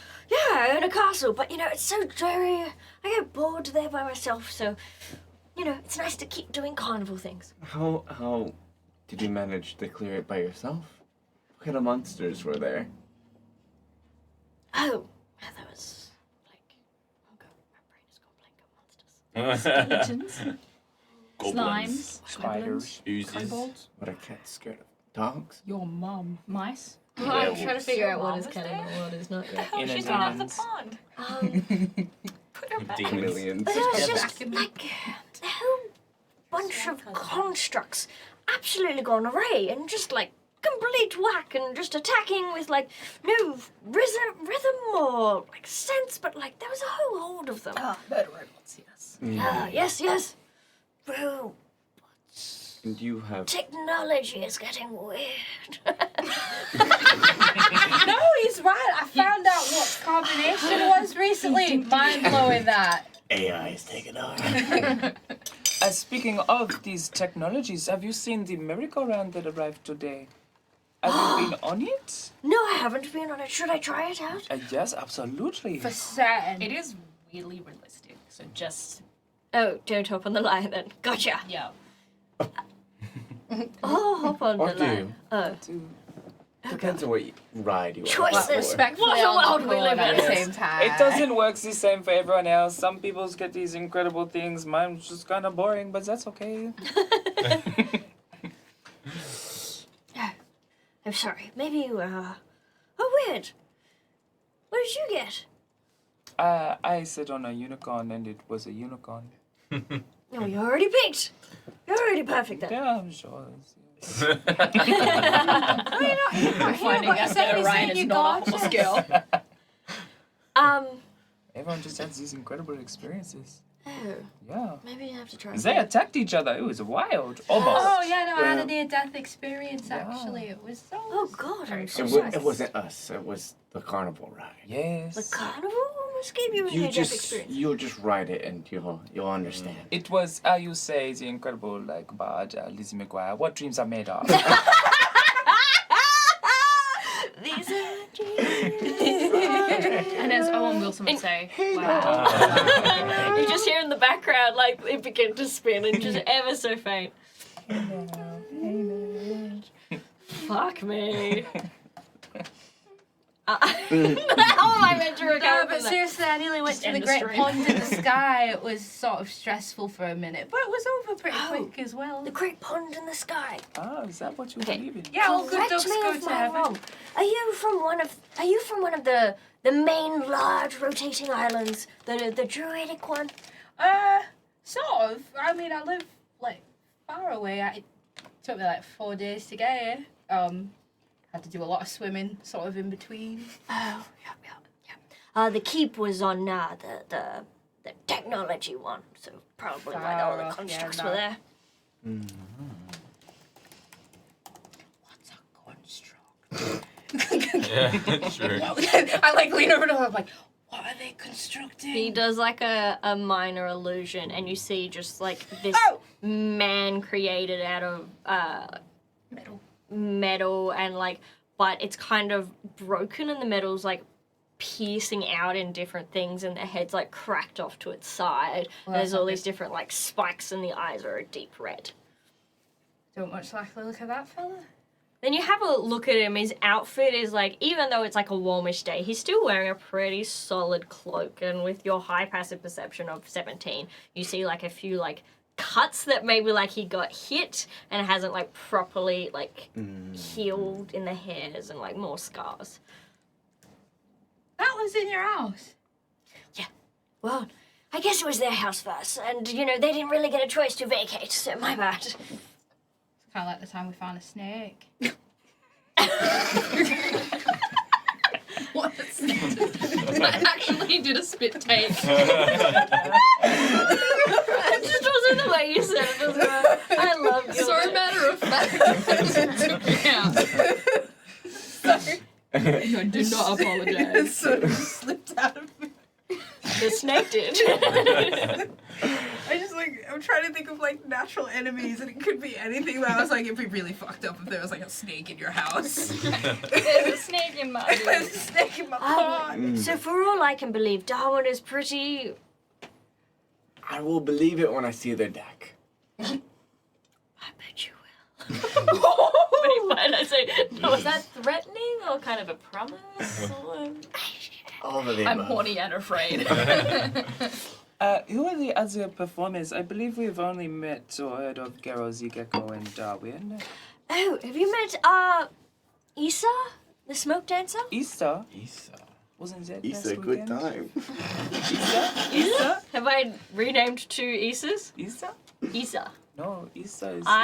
I own a castle. But, it's so dreary. I get bored there by myself, so, it's nice to keep doing carnival things. How did you manage to clear it by yourself? What kind of monsters were there? Oh, that was, oh god, my brain has gone blank on monsters. Skeletons, Goblins. slimes, Spiders. Oozes. kobolds, What are cats scared of? Dogs? Your mum. mice. I'm Werewolves. trying to figure out what Mom is was canon there? and what is not yet. In She's a out of the demons. pond. Put her back. Demons. Chameleons. But it was Yeah, just back in- like a whole bunch of constructs, absolutely gone array, and just like complete whack, and just attacking with like no rhythm or like sense, but like there was a whole horde of them. Bird robots, yes. Yes. Bro, And you have... technology is getting weird. No, he's right. I found out what combination was recently. Mind blowing that. AI is taking over. Speaking of these technologies, have you seen the merry-go-round that arrived today? Have you been on it? No, I haven't been on it. Should I try it out? Yes, absolutely. For certain. It is really realistic. So just Oh, don't hop on the line then. Gotcha. yeah. Oh, hop on Or the do. line. Oh. Depends on what ride you Choices. want. Respectfully, What a I'll world not we go live at in. the same time. It doesn't work the same for everyone else. Some people get these incredible things. Mine's just kind of boring, but that's okay. I'm sorry. Maybe you oh, weird. What did you get? I sat on a unicorn and it was a unicorn. Oh, you already picked. You're already perfect then. Yeah, I'm sure. We're finding out that Orion is not a horse girl. Everyone just has these incredible experiences. Oh, Yeah. maybe you have to try. They attacked each other. It was wild. Almost. Oh yeah, no, I had Yeah. a near-death experience Yeah. actually. It was so. Oh God, I'm so It, sorry. it wasn't us. It was the carnival ride. Yes. The carnival almost gave you a You near-death just experience. you'll just ride it and you'll understand. It was, you say, the incredible, like, bard, Lizzie McGuire. What dreams are made of? These are dreams. And as Owen Wilson would say, wow. You just hear in the background like it begin to spin and just ever so faint. Fuck me. How am I meant to recover No, from but that? seriously, I nearly went Just to the end the great stream. pond in the sky. It was sort of stressful for a minute, but it was over pretty Oh. quick as well. The great pond in the sky. Is that what you Okay. believe in? Yeah, all good Correct dogs me go if to I'm heaven. wrong. Are you from one of the main large rotating islands? The druidic one? Sort of. I mean, I live like far away. It took me like 4 days to get here. Had to do a lot of swimming, sort of in between. Oh, yeah. The keep was on the technology one, so probably why all the Yeah, constructs no. were there. What's a construct? Yeah, true. I like lean over to him. I'm like, what are they constructing? He does like a minor illusion, and you see just like this man created out of metal and like, but it's kind of broken, and the metal's like piercing out in different things, and the head's like cracked off to its side. Well, There's that's all not these different like spikes, and the eyes are a deep red. Don't much like the look of that fella. Then you have a look at him. His outfit is like, even though it's like a warmish day, he's still wearing a pretty solid cloak. And with your high passive perception of 17, you see like a few like cuts that maybe like he got hit and hasn't like properly like healed in the hairs, and like more scars. That was in your house. Well, I guess it was their house first, and you know they didn't really get a choice to vacate, so my bad. It's kind of like the time we found a snake. What? I actually did a spit take. It just wasn't the way you said it as well. I love you. So matter of fact. Took me out. Sorry. I do not apologize. It sort of slipped out of me. The snake did. I just like, I'm trying to think of like natural enemies, and it could be anything, but I was like, it'd be really fucked up if there was like a snake in your house. There's a snake in my There's a snake in my pond. So for all I can believe, Darwin is pretty... I will believe it when I see the deck. I bet you will. Wait, why did I say no? Was that threatening or kind of a promise? Or... All of the I'm above. horny and afraid. Who are the other performers? I believe we've only met or heard of Garrozy Gecko and Darwin. Oh, have you met, Issa? The smoke dancer? Issa? Issa. Wasn't that It's last a good weekend? time. Issa? Issa? Have I renamed two Issas? Issa? Issa. No, Issa is like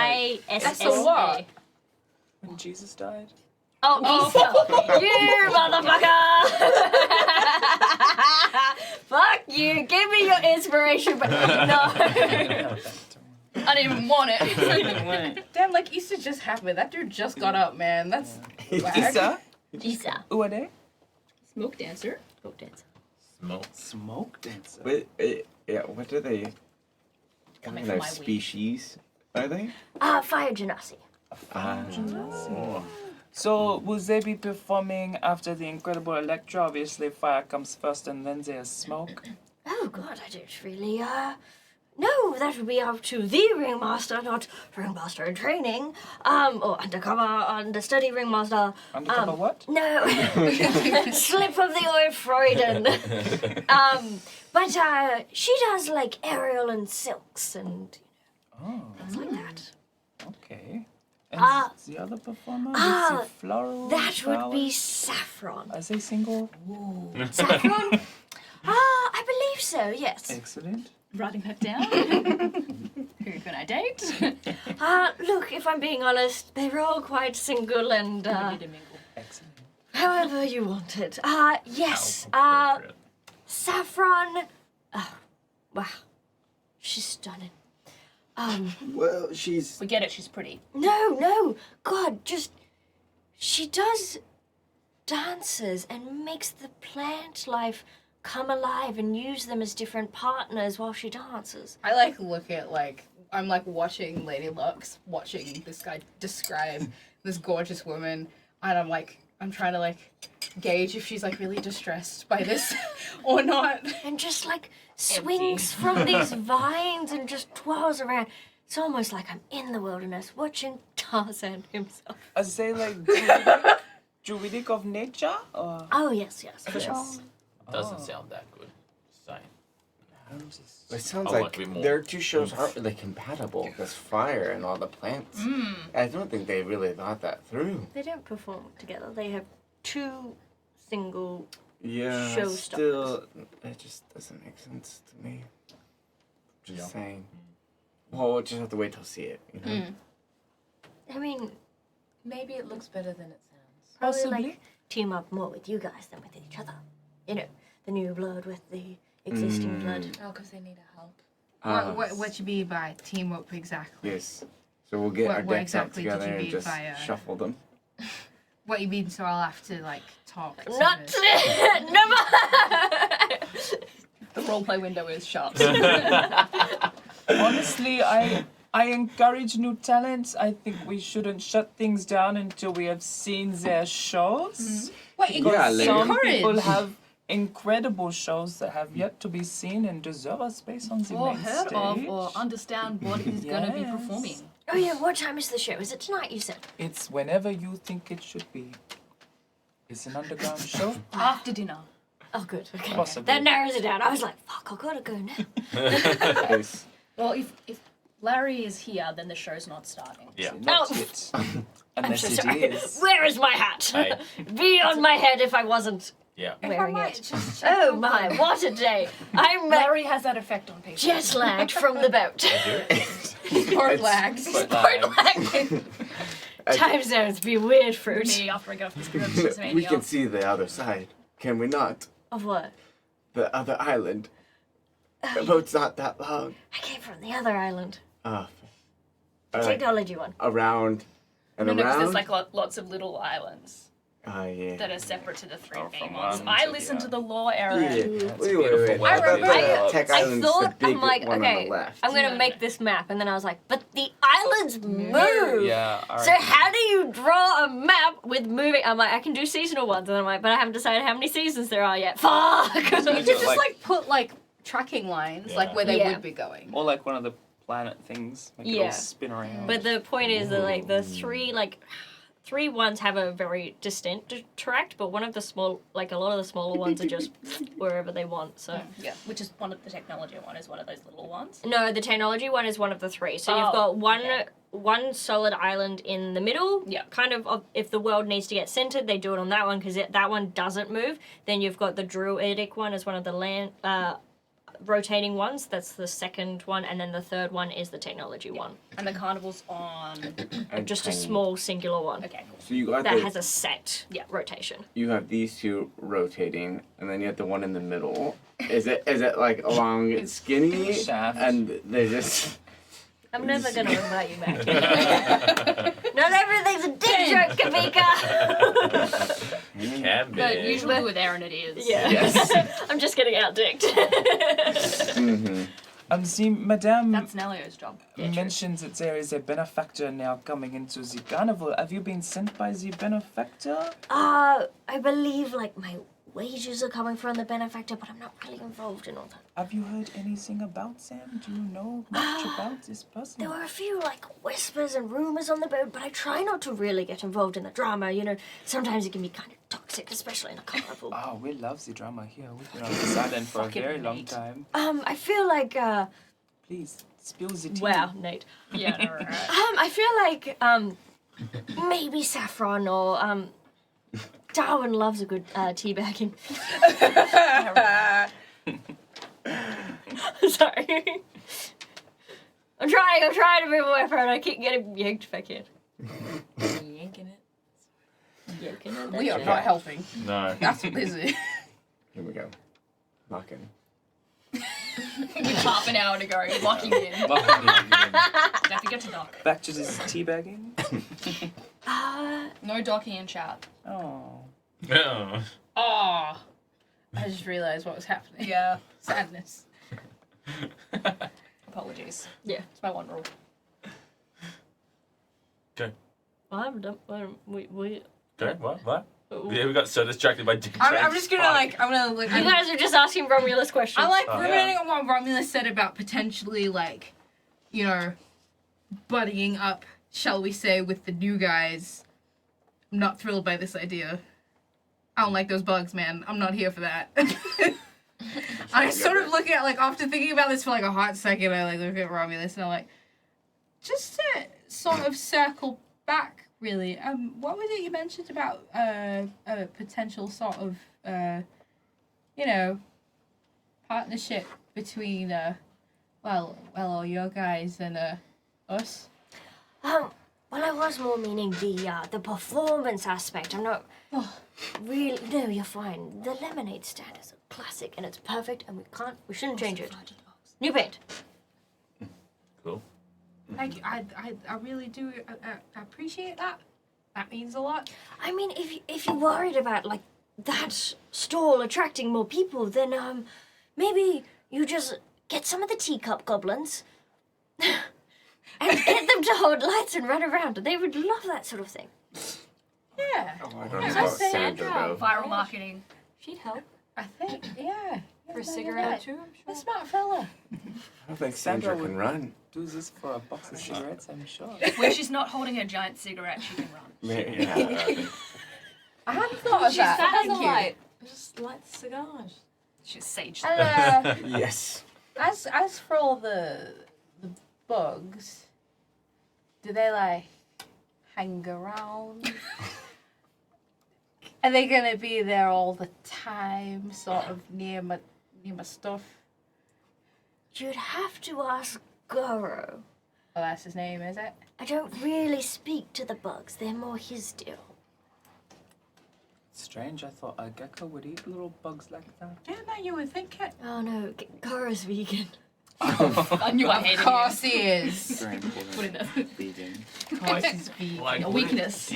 I-S-S-A. So what? when Jesus died. Oh, Issa. You motherfucker! Fuck you. Give me your inspiration, but no. I didn't even want it. Damn, like Easter just happened. That dude just got up, man. That's whack. Issa? Issa. Who are they? Smoke dancer. Smoke dancer. Smoke. Smoke dancer. But, yeah, what are they? Coming Kind from of my weed. species, are they? Fire genasi. So, will they be performing after the incredible Electra? Obviously, fire comes first and then there's smoke. Oh God, I don't really. No, that would be up to the ringmaster, not ringmaster in training. Or understudy ringmaster. Undercover what? No, slip of the eye, Freuden. But she does like aerial and silks and Oh, things like that. okay. And Ah. the other performer? Ah, Is it floral? That would be flowers? Saffron. Are they single? Saffron? I believe so, yes. Excellent. Writing that down. Who can I date? Look, if I'm being honest, they were all quite single and, Excellent. however you want it. Yes, Appropriate. Saffron. Oh, wow. She's stunning. Well, she's. We get it. She's pretty. No, God, she does dances and makes the plant life come alive and use them as different partners while she dances. I like look at I'm like watching Lady Lux, watching this guy describe this gorgeous woman, and I'm trying to gauge if she's really distressed by this or not. And just swings from these vines and just twirls around. It's almost like I'm in the wilderness watching Tarzan himself. Are they druidic of nature? Or? Oh, yes. Doesn't sound that good. Just saying. It sounds I want like to be more- their two shows aren't really compatible. This fire and all the plants. I don't think they really thought that through. They don't perform together. They have two single Yeah, show still, it just doesn't make sense to me. Just saying. Well, we'll just have to wait till see it, you know? I mean, Maybe it looks better than it sounds. probably Possibly. team up more with you guys than with each other. You know, the new blood with the existing blood. Oh, because they need help. What you mean by team up exactly? Yes. So we'll get What- our what decks out exactly did together you and mean just by, shuffle them. What you mean? So I'll have to talk. To Not the- never. The roleplay window is shut. Honestly, I encourage new talents. I think we shouldn't shut things down until we have seen their shows. Wait, Yeah, lady. Some encourage. people have incredible shows that have yet to be seen and deserve a space on the or main heard stage. of, or understand what is going to be Yes. performing. Oh yeah, what time is the show? Is it tonight, you said? It's whenever you think it should be. It's an underground show. After dinner. Oh, good. Okay. Possibly. That narrows it down. I was like, fuck, I gotta go now. Yes. Well, if Larry is here, then the show's not starting. Yeah. Not Oh. yet. I'm Unless so it sorry. is. Where is my hat? Hey. Be on my head if I wasn't Yeah. wearing it. Oh my, what a day. I'm Larry has that effect on people. jet lagged from the boat. Sport lags. Time zones be weird, fruit. Me after I get off this room, We can see the other side, can we not? Of what? The other island. The boat's not that long. I came from the other island. Like Technology one. around and No, because around. there's lots of little islands Yeah. that are separate to the three Oh, main from ones. one I to listen the to the lore era. Yeah. That's Wait. beautiful. I thought I- the Tech I Island's thought, the big I'm like, one on okay, the left. I'm gonna make this map, and then I was like, but the islands move. Yeah, So how do you draw a map with moving? I'm like, I can do seasonal ones, and I'm like, but I haven't decided how many seasons there are yet. Fuck. So you could just put tracking lines Yeah. where they Yeah. would be going. Or like one of the planet things. Make it Yeah. all spin around. But the point is that the three ones have a very distinct tract, but one of the small, a lot of the smaller ones are just wherever they want. So Yeah, which is one of the technology one is one of those little ones. no, the technology one is one of the three. So you've Oh, got one okay. one solid island in the middle. Yeah. Kind of if the world needs to get centered, they do it on that one because that one doesn't move. Then you've got the druidic one as one of the land rotating ones. That's the second one, and then the third one is the technology one. And the carnival's on. Just a tiny. small singular one Okay, cool. So you got that the, has a set rotation. you have these two rotating, and then you have the one in the middle. Is it like along its skinny? shaft. And they're just. I'm never gonna invite you back. Not everything's a dick joke, Kavika. Can be. But usually with Aaron it is. Yeah. Yes. I'm just getting outdicked. See, Madame That's Nelio's job. mentions that there is a benefactor now coming into the carnival. Have you been sent by the benefactor? I believe my wages are coming from the Benefactor, but I'm not really involved in all that. Have you heard anything about Sam? Do you know much about this person? There were a few, like, whispers and rumors on the boat, but I try not to really get involved in the drama, you know. Sometimes it can be kind of toxic, especially in a carnival. Oh, we love the drama here. We've been on this island for a Fucking very long Nate. time. I feel like, Please, spill the tea. wow, Nate. Yeah, no, right. I feel like, maybe Saffron or, Darwin loves a good, teabagging. Sorry. I'm trying to move away from it. I keep getting yanked back in. Yanking it. Yanking it. We are not helping. No. That's busy. Here we go. Locking. Half an hour to go, locking in. Don't forget to dock. Back to this teabagging. No docking in chat. Oh. Oh. Oh, I just realised what was happening. Yeah. Sadness. Apologies. Yeah. It's my one rule. Go. Well, I haven't done. We. Go. What? Yeah, we got so distracted by Dick. I'm just gonna like. I'm gonna like. You guys are just asking Romulus questions. I'm like Oh, ruminating on what Romulus said about potentially like, you know, buddying up, shall we say, with the new guys. I'm not thrilled by this idea. I don't like those bugs, man. I'm not here for that. I sort of look at like after thinking about this for like a hot second, I like look at Romulus and I'm like, just to sort of circle back, really. What was it you mentioned about a potential sort of you know, partnership between well, all your guys and us? Well, I was more meaning the performance aspect. I'm not really. No, you're fine. The lemonade stand is a classic and it's perfect, and we shouldn't change it. New paint. Cool. Thank you. I really do appreciate that. That means a lot. I mean, if you're worried about like that stall attracting more people, then maybe you just get some of the teacup goblins. And get them to hold lights and run around. They would love that sort of thing. Yeah, Oh, I don't Yeah, know about Sandra. Sandra, though. Viral marketing. She'd help. I think, yeah. For a no, cigarette you're or right. two, I'm A sure. smart fella. I don't think Sandra Sandra can run. Do this for a box of cigarettes, I'm sure. When she's not holding a giant cigarette, she can run. Yeah, I think. I hadn't thought of She's that. fat as a Thank you. light. Just light the cigars. She's sage. Yes. As for all the bugs, do they like hang around? Are they gonna be there all the time, sort of near my stuff? You'd have to ask Goro. Oh, that's his name, is it? I don't really speak to the bugs. They're more his deal. Strange, I thought a gecko would eat little bugs like that. Yeah, no, you would think it. Oh no, Goro's vegan. I knew I hated Of course he is. Very important. What in there? Vegan. Of course he's vegan. Like, A weakness.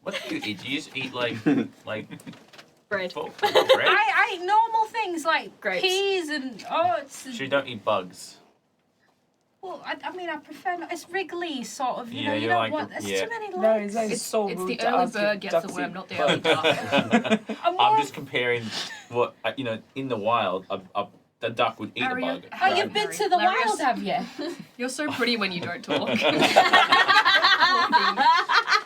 What do you eat? Do you just eat like Bread. bread? I eat normal things like Grapes. peas and oats. And, So you don't eat bugs. well, I mean, I prefer not. It's Wrigley, sort of. You Yeah, know, you you don't like want. the- There's yeah. too many No, legs. it's so It's rude the to early ask if bird gets the ducks worm, eat not the early bugs. duck. I'm just comparing what in the wild, the duck would eat a Ariel, bug. Oh, you've been to the Hilarious. wild, have you? You're so pretty when you don't talk.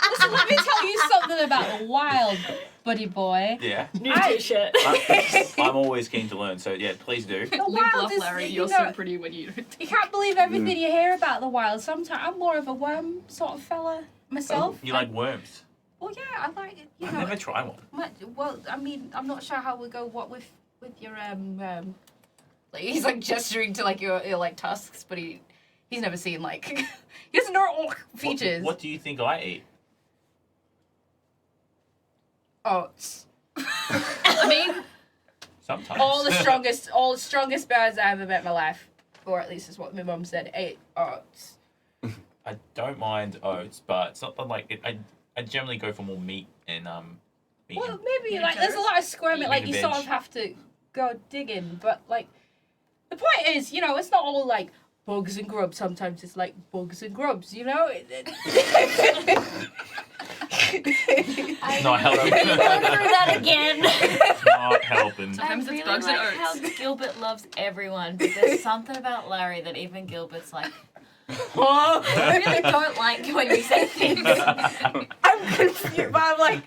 Listen, let me tell you something about the wild, buddy boy. Yeah. New t-shirt. I'm always keen to learn, so yeah, please do. The Live wild bluff, is, Larry. you You're know, so pretty when you don't you talk. can't believe everything you hear about the wild. Sometimes I'm more of a worm sort of fella myself. You like worms? Well, yeah, I like it. You I've know, never tried one. well, I mean, I'm not sure how we go. What with your like he's like gesturing to like your like tusks, but he's never seen like he doesn't know all features. What do you think I eat? Oats. I mean, Sometimes. all the strongest birds I ever met in my life, or at least is what my mum said. Ate oats. I don't mind oats, but it's not that like it, I generally go for more meat and meat. Well, maybe Meat like and there's a lot of squirming. Meat Like and you sort veg. of have to go digging, but like the point is, you know, it's not all like bugs and grubs. Sometimes it's like bugs and grubs. You know. Not helping. Go through that again. Not helping. I Sometimes it's really bugs like and how oats. Gilbert loves everyone, but there's something about Larry that even Gilbert's like, I really don't like when you say things. I'm confused, but I'm like,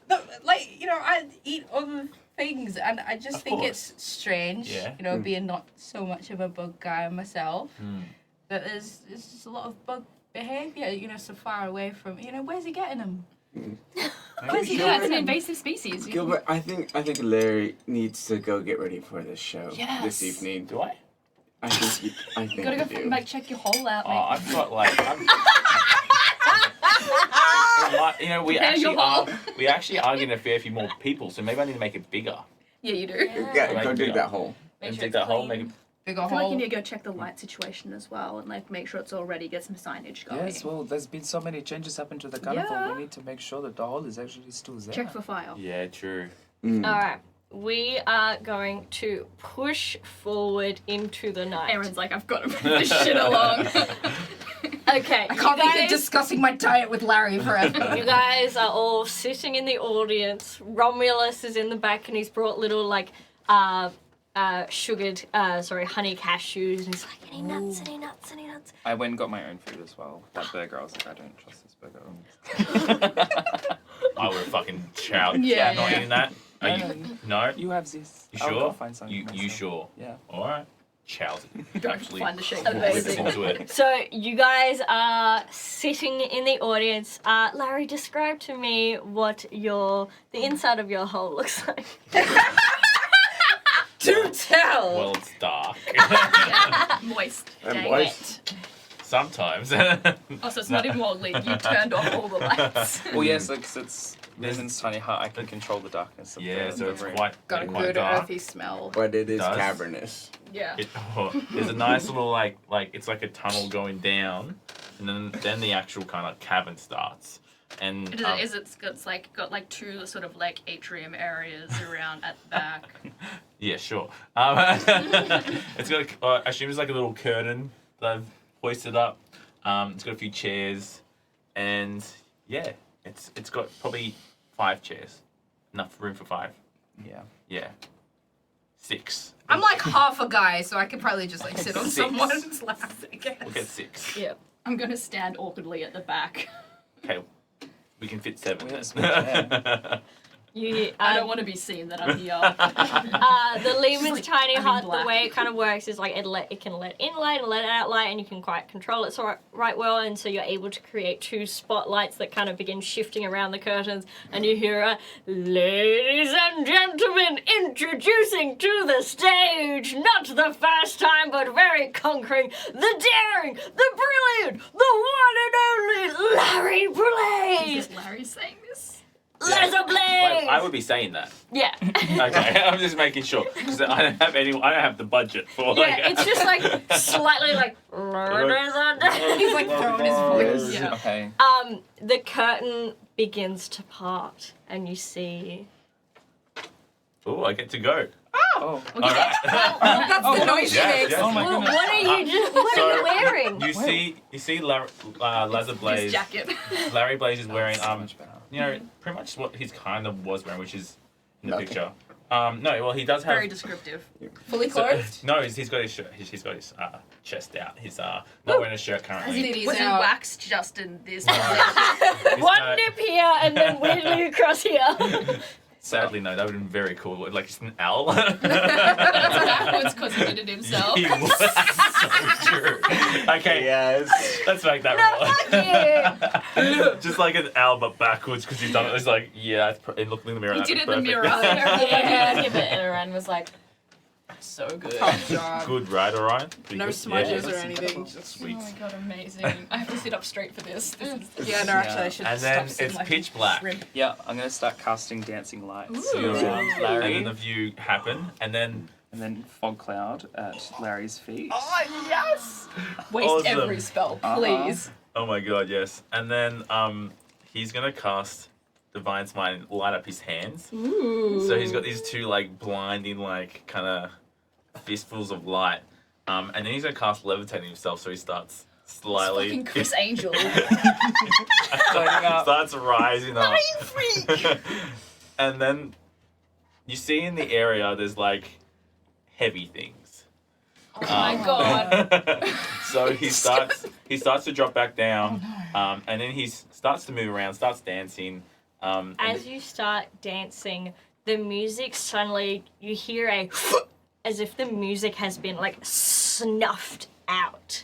I eat other things, and I just Of think course. it's strange, Yeah. being not so much of a bug guy myself, Hmm. that there's just a lot of bug behavior, so far away from, where's he getting them? Where's he Yeah, it's an getting them? invasive species. You Gilbert, I think Larry needs to go get ready for this show Yes. this evening. Do I? I think You gotta you go do. like check your hole out, Oh, mate. I've got like. You know, Prepare your hole. we actually are getting a fair few more people, so maybe I need to make it bigger. Yeah, you do. Yeah, go Like, dig that hole. make And sure dig it's that hole, clean. make it. Bigger I feel like hole. you need to go check the light situation as well and like make sure it's all ready, get some signage going. Yes, well, there's been so many changes happen to the carnival. Yeah. We need to make sure that the hole is actually still there. Check for fire. Yeah, true. Alright, we are going to push forward into the night. Aaron's like, I've got to move this shit along. Okay, I can't you be guys, discussing my diet with Larry forever. you guys are all sitting in the audience. Romulus is in the back and he's brought little like honey cashews, and he's like, any nuts, any nuts, any nuts. I went and got my own food as well. That burger, I was like, I don't trust this burger. I would have fucking chowed. Yeah, Not yeah. eating that. Are you? No. You have this. You I'll sure? go find something You myself. sure? Yeah. All right. Chows it. Actually, Find the shake. whips Amazing. into it. So you guys are sitting in the audience. Larry, describe to me what the inside of your hole looks like. Do tell! Well, it's dark. Moist. And Dang moist. it. Sometimes. Also, it's not even wobbly. You turned off all the lights. Well, yes, it's Resin's tiny hut. I can control the darkness of Yeah, the so it's room. Got a quite good dark. earthy smell. But it is Does. cavernous. Yeah. There's a nice little like it's like a tunnel going down, and then the actual kind of cavern starts. And It's got like two sort of like atrium areas around at the back. yeah, sure. It's got I assume it's like a little curtain that I've hoisted up. It's got a few chairs, and yeah, it's got probably 5 chairs, enough room for 5. Yeah. Yeah, 6. I'm like half a guy, so I could probably just like sit on 6. someone's lap, I guess. We'll get 6. Yep. I'm gonna stand awkwardly at the back. Okay, we can fit 7. We have spare You, I don't want to be seen that I'm here. the Lehman's like, tiny I'm in hut, the black. way it kind of works is like it can let in light and let out light, and you can quite control it so right well, and so you're able to create 2 spotlights that kind of begin shifting around the curtains, and you hear a "Ladies and gentlemen, introducing to the stage, not the first time but very conquering, the daring, the brilliant, the one and only Larry Blaze, Is Larry saying this? Lazza Blaze." Wait, I would be saying that. Yeah. Okay, I'm just making sure because I don't have the budget for like. Yeah, it's just like slightly like. He's like throwing his voice. Yeah. Okay. The curtain begins to part, and you see. Oh, I get to go. Oh. All right. That's the noise she Yes, makes. yes. Oh my Well, goodness. what are you? What are you wearing? You see, Lazza His Blaze. jacket. Larry Blaze is wearing So much better. you know, pretty much what he's kind of was wearing, which is in the Nothing. picture. No, well he does have. Very descriptive. Fully so- clothed? no, he's got his shirt. He's got his chest out. He's not wearing a shirt currently. Titties Was it out. waxed just in this? He's, One nip here, and then weirdly across here. Sadly, no. That would have been very cool. Like it's an owl. That's backwards because he did it himself. He was so true. Okay, Yes. let's make that No, real. fuck you. Just like an owl, but backwards because he's done it. It's like, yeah, it looked in the mirror. He that did it was in the perfect. mirror. Yeah, give it, and Aaron was like, so good. Good, right? All right. Pretty No good? smudges Yeah. or anything. Just Sweet. Oh my god, amazing. I have to sit up straight for this. This is yeah, no, actually, I should And stop then sitting it's like pitch black. shrimp. Yeah, I'm gonna start casting dancing lights Ooh. around And Larry, then the view happen, and then and then fog cloud at Larry's feet. oh yes, waste Awesome. every spell, Uh-huh. please. oh my god, yes. And then he's gonna cast Divine Smite and light up his hands. Ooh. So he's got these 2 like blinding like kind of fistfuls of light, and then he's gonna cast Levitating himself. So he starts slightly. Fucking Chris Angel. Starts rising up. And then you see in the area there's like heavy things. Oh my god. So he starts to drop back down, and then he starts to move around, starts dancing. As you start dancing, the music suddenly, you hear as if the music has been like snuffed out.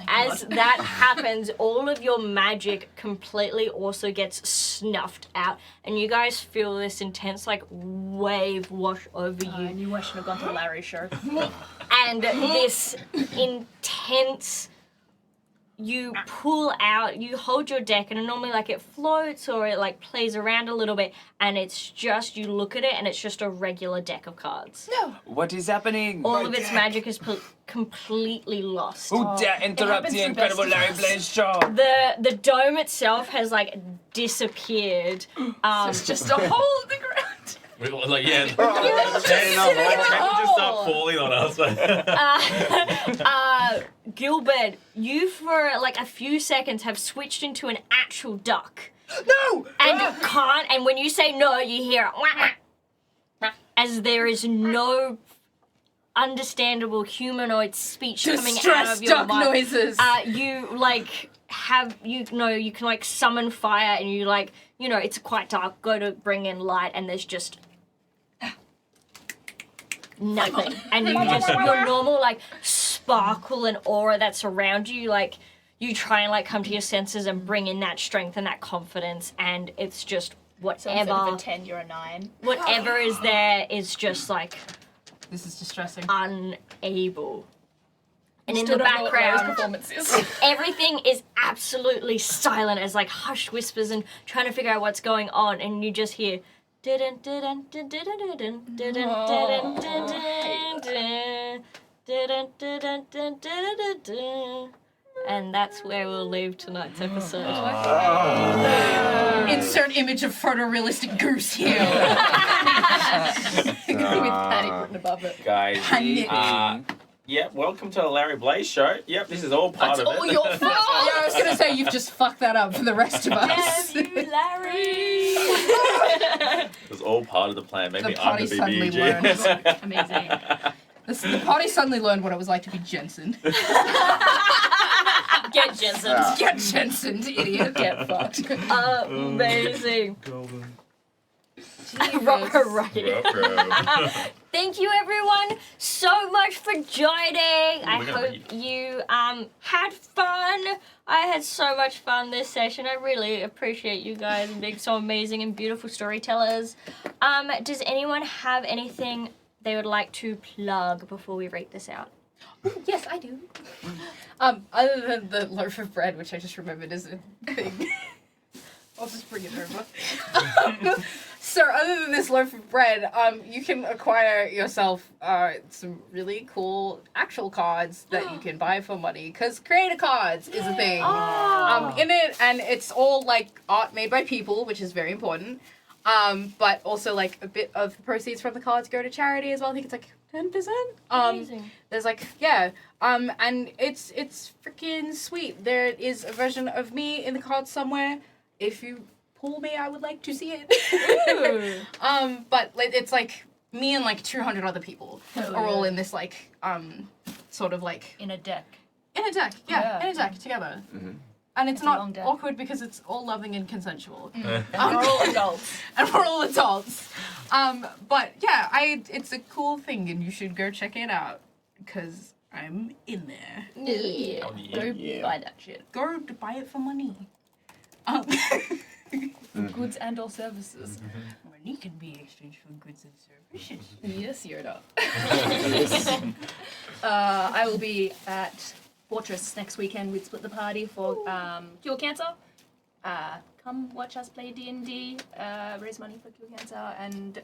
As that happens, all of your magic completely also gets snuffed out, and you guys feel this intense like wave wash over you. And you shouldn't have gone to Larry's show. And this intense, you pull out, you hold your deck, and normally like it floats or it like plays around a little bit, and it's just, you look at it and it's just a regular deck of cards. No. What is happening? All of its magic is completely lost. Who dare interrupt the incredible Larry Blaze show? The dome itself has like disappeared. It's just a hole in the ground. Like, yeah, just start falling on us. Gilbert, you for like a few seconds have switched into an actual duck. No! And can't, and when you say no, you hear it, as there is no understandable humanoid speech coming out of your duck mouth. noises. You like have, you know, you can like summon fire, and you like, you know, it's quite dark, go to bring in light, and there's just nothing. And you just, your normal like sparkle and aura that's around you, like you try and like come to your senses and bring in that strength and that confidence, and it's just So instead whatever, of a 10, you're a 9. whatever is there is just like This is distressing. unable. And in Still the don't know what Larry's background, performance is. everything is absolutely silent as like hushed whispers and trying to figure out what's going on, and you just hear and that's where we'll leave tonight's episode. Insert image of photorealistic goose here. With panic written above it. Guys, yeah, welcome to the Larry Blaze show. Yep, this is all part That's of all it. your fault. Yeah, I was gonna say you've just fucked that up for the rest of us. Damn you, Larry! It was all part of the plan. Maybe The I'm party the suddenly BBG. Amazing. The party suddenly learned what it was like to be Jensen. Get Jensen. Get Jensen, idiot. Get fucked. Amazing. Golden. Right. Thank you everyone so much for joining. I we're gonna hope read. you had fun. I had so much fun this session. I really appreciate you guys being so amazing and beautiful storytellers. Does anyone have anything they would like to plug before we rate this out? Yes, I do. Other than the loaf of bread, which I just remembered is a thing. I'll just bring it over. So other than this loaf of bread, you can acquire yourself some really cool actual cards that you can buy for money, because creator cards is a thing. In it, and it's all like art made by people, which is very important. But also like a bit of the proceeds from the cards go to charity as well. I think it's like 10%. Amazing. There's like, yeah. And it's freaking sweet. There is a version of me in the cards somewhere. If you pull me, I would like to see it. But like, it's like me and like 200 other people are all in this like, sort of like In a deck. in a deck. Yeah, in a deck together. Mhm. And it's It's a long not deck. awkward because it's all loving and consensual. We're all adults. And we're all adults. But yeah, it's a cool thing, and you should go check it out, because I'm in there. Yeah. Oh, yeah. Go Yeah. buy that shit. Go to buy it for money. Goods and or services. Money can be exchanged for goods and services. Yes, Yoda. I will be at Fortress next weekend with Split the Party for Cure Cancer. Come watch us play D&D, raise money for Cure Cancer, and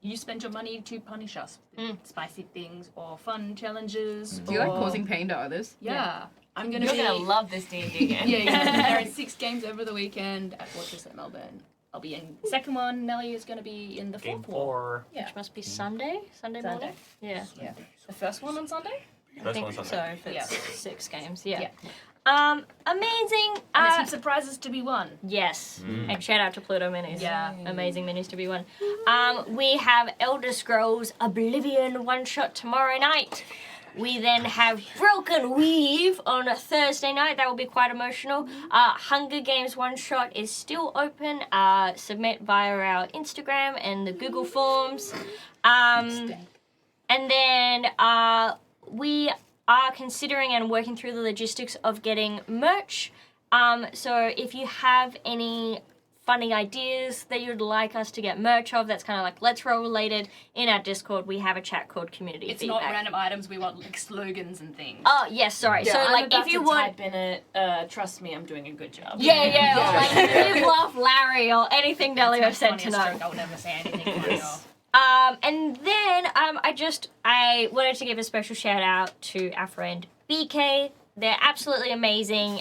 you spend your money to punish us with spicy things or fun challenges. Do you like or- causing pain to others? Yeah. I'm gonna You're be... gonna love this D&D game. Yeah, there are 6 games over the weekend at Fortress at Melbourne. I'll be in the second one. Nelly is gonna be in the Game fourth one. 4. Yeah. Which must be Sunday morning? Sunday. Yeah. Yeah. The first one on Sunday? I First think one so, Sunday. if it's 6 games, yeah. Yeah. Amazing. And some surprises to be won. Yes. Mm. And shout out to Pluto Minis. Yeah. Amazing minis to be won. We have Elder Scrolls Oblivion one shot tomorrow night. We then have Broken Weave on a Thursday night. That will be quite emotional. Hunger Games one shot is still open. Submit via our Instagram and the Google Forms. And then we are considering and working through the logistics of getting merch. So if you have any funny ideas that you'd like us to get merch of, that's kind of like Let's Roll related, in our Discord we have a chat called Community It's Feedback. not random items. We want like slogans and things. Oh yes, sorry. Yeah, so I'm like about if you to want, type in it, trust me, I'm doing a good job. yeah, or like Live Laugh Larry or anything Delio That's my said funniest tonight. joke. I would never say anything funny. Yes. And then I wanted to give a special shout out to our friend BK. They're absolutely amazing.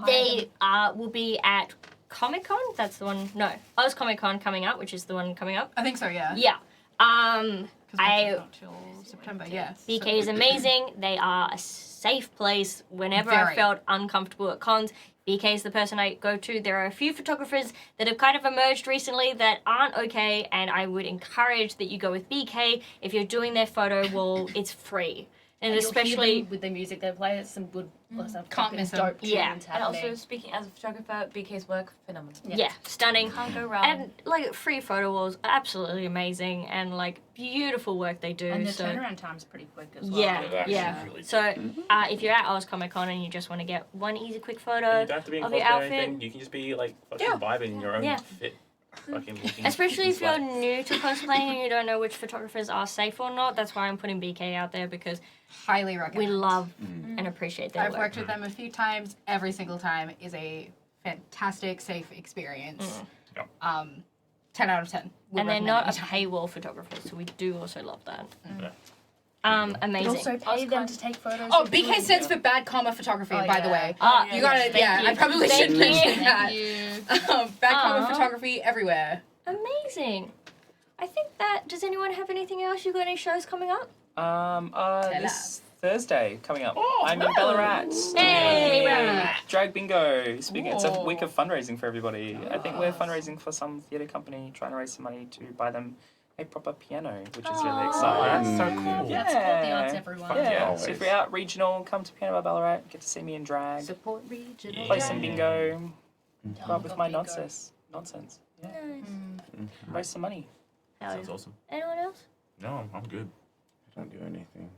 They will be at Comic Con. That's the one. No, Oz Comic Con coming up, which is the one coming up. I think so, yeah. Yeah. 'Cause I that's not till September, yes. BK is amazing. They are a safe place whenever I Very. felt uncomfortable at cons. BK is the person I go to. There are a few photographers that have kind of emerged recently that aren't okay, and I would encourage that you go with BK. If you're doing their photo wall, it's free. And You'll hear especially, them with the music they play, it's some good, some Can't miss 'em. dope tunes Yeah. happening. And also, speaking as a photographer, BK's work, phenomenal. yeah, stunning. Can't go wrong. And like free photo walls, absolutely amazing, and like beautiful work they do. And the so turnaround time's pretty quick as well. yeah, They're actually yeah. really So if you're at Oz Comic Con and you just want to get one easy quick You photo don't have to be in of cosplay your or outfit, anything. You can just be like fucking Yeah. vibing in your own Yeah. fit. Fucking looking. especially if you're like- new to cosplaying and you don't know which photographers are safe or not, that's why I'm putting BK out there, because Highly recommend. we love and appreciate their I've work. worked with them a few times. Every single time is a fantastic, safe experience. 10 out of 10. Would And they're recommend not a anytime. paywall photographer, so we do also love that. Yeah. Amazing. Also pay them to take photos. Oh, of BK you. stands for bad comma photography, Oh, by the yeah. way. Ah, You gotta, thank yeah, you. I probably Thank should you. mention that. Bad comma Aw. photography everywhere. Amazing. I think that, does anyone have anything else? You got any shows coming up? This Thursday coming up. I'm in Ballarat. Hey! doing Drag Bingo. Speaking, it's a Ooh. week of fundraising for everybody. I think we're fundraising for some theatre company, trying to raise some money to buy them a proper piano, which is really Aw. exciting. That's so cool. Yeah. Support the arts, everyone. Fuck Yeah, yeah, so if always. you're out regional, come to Piano by Ballarat, get to see me in drag, Support regional. play some drag. bingo, come up with my Bingo. nonsense. Yeah, Nice. raise some money. Hell Sounds yeah. awesome. Anyone else? No, I'm good. I don't do anything.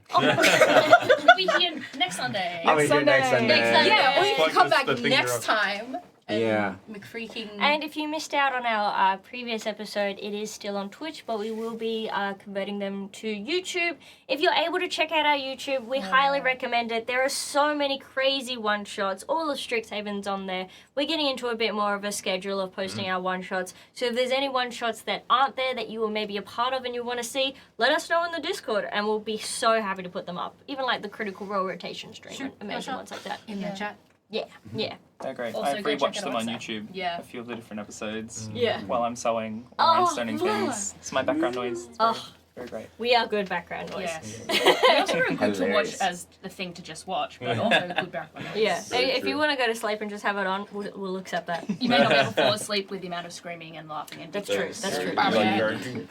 We'll be here next Sunday. I'll be here next Sunday. Next Sunday. Yeah, or you can Like come this- back the thing next you're up- time. And Yeah. McFreaking. And if you missed out on our previous episode, it is still on Twitch, but we will be converting them to YouTube. If you're able to check out our YouTube, we highly recommend it. There are so many crazy one-shots, all of Strixhaven's on there. We're getting into a bit more of a schedule of posting our one-shots. So if there's any one-shots that aren't there that you were maybe a part of and you want to see, let us know in the Discord, and we'll be so happy to put them up. Even like the Critical Role rotation stream, Sure, and amazing sure. ones like that. in the chat. Yeah, yeah. They're great. Also, I've go check rewatched it them out on yourself. YouTube. Yeah. A few of the different episodes Yeah. while I'm sewing or Oh, ironstoning Lord. things. It's my background noise. It's very, Oh. very great. We are good background noise. Yes. They're also very good to watch Hilarious. as the thing to just watch, but also good background noise. Yeah, Very if you true. want to go to sleep and just have it on, we'll accept that. You may not be able to fall asleep with the amount of screaming and laughing and That's true. That's true. Like, Yeah. you're-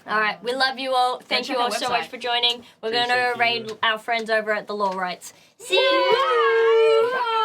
All right, we love you all. Thank check you all our so much website. for joining. We're going to Appreciate raid you. our friends over at the Law Rights. See you. Bye.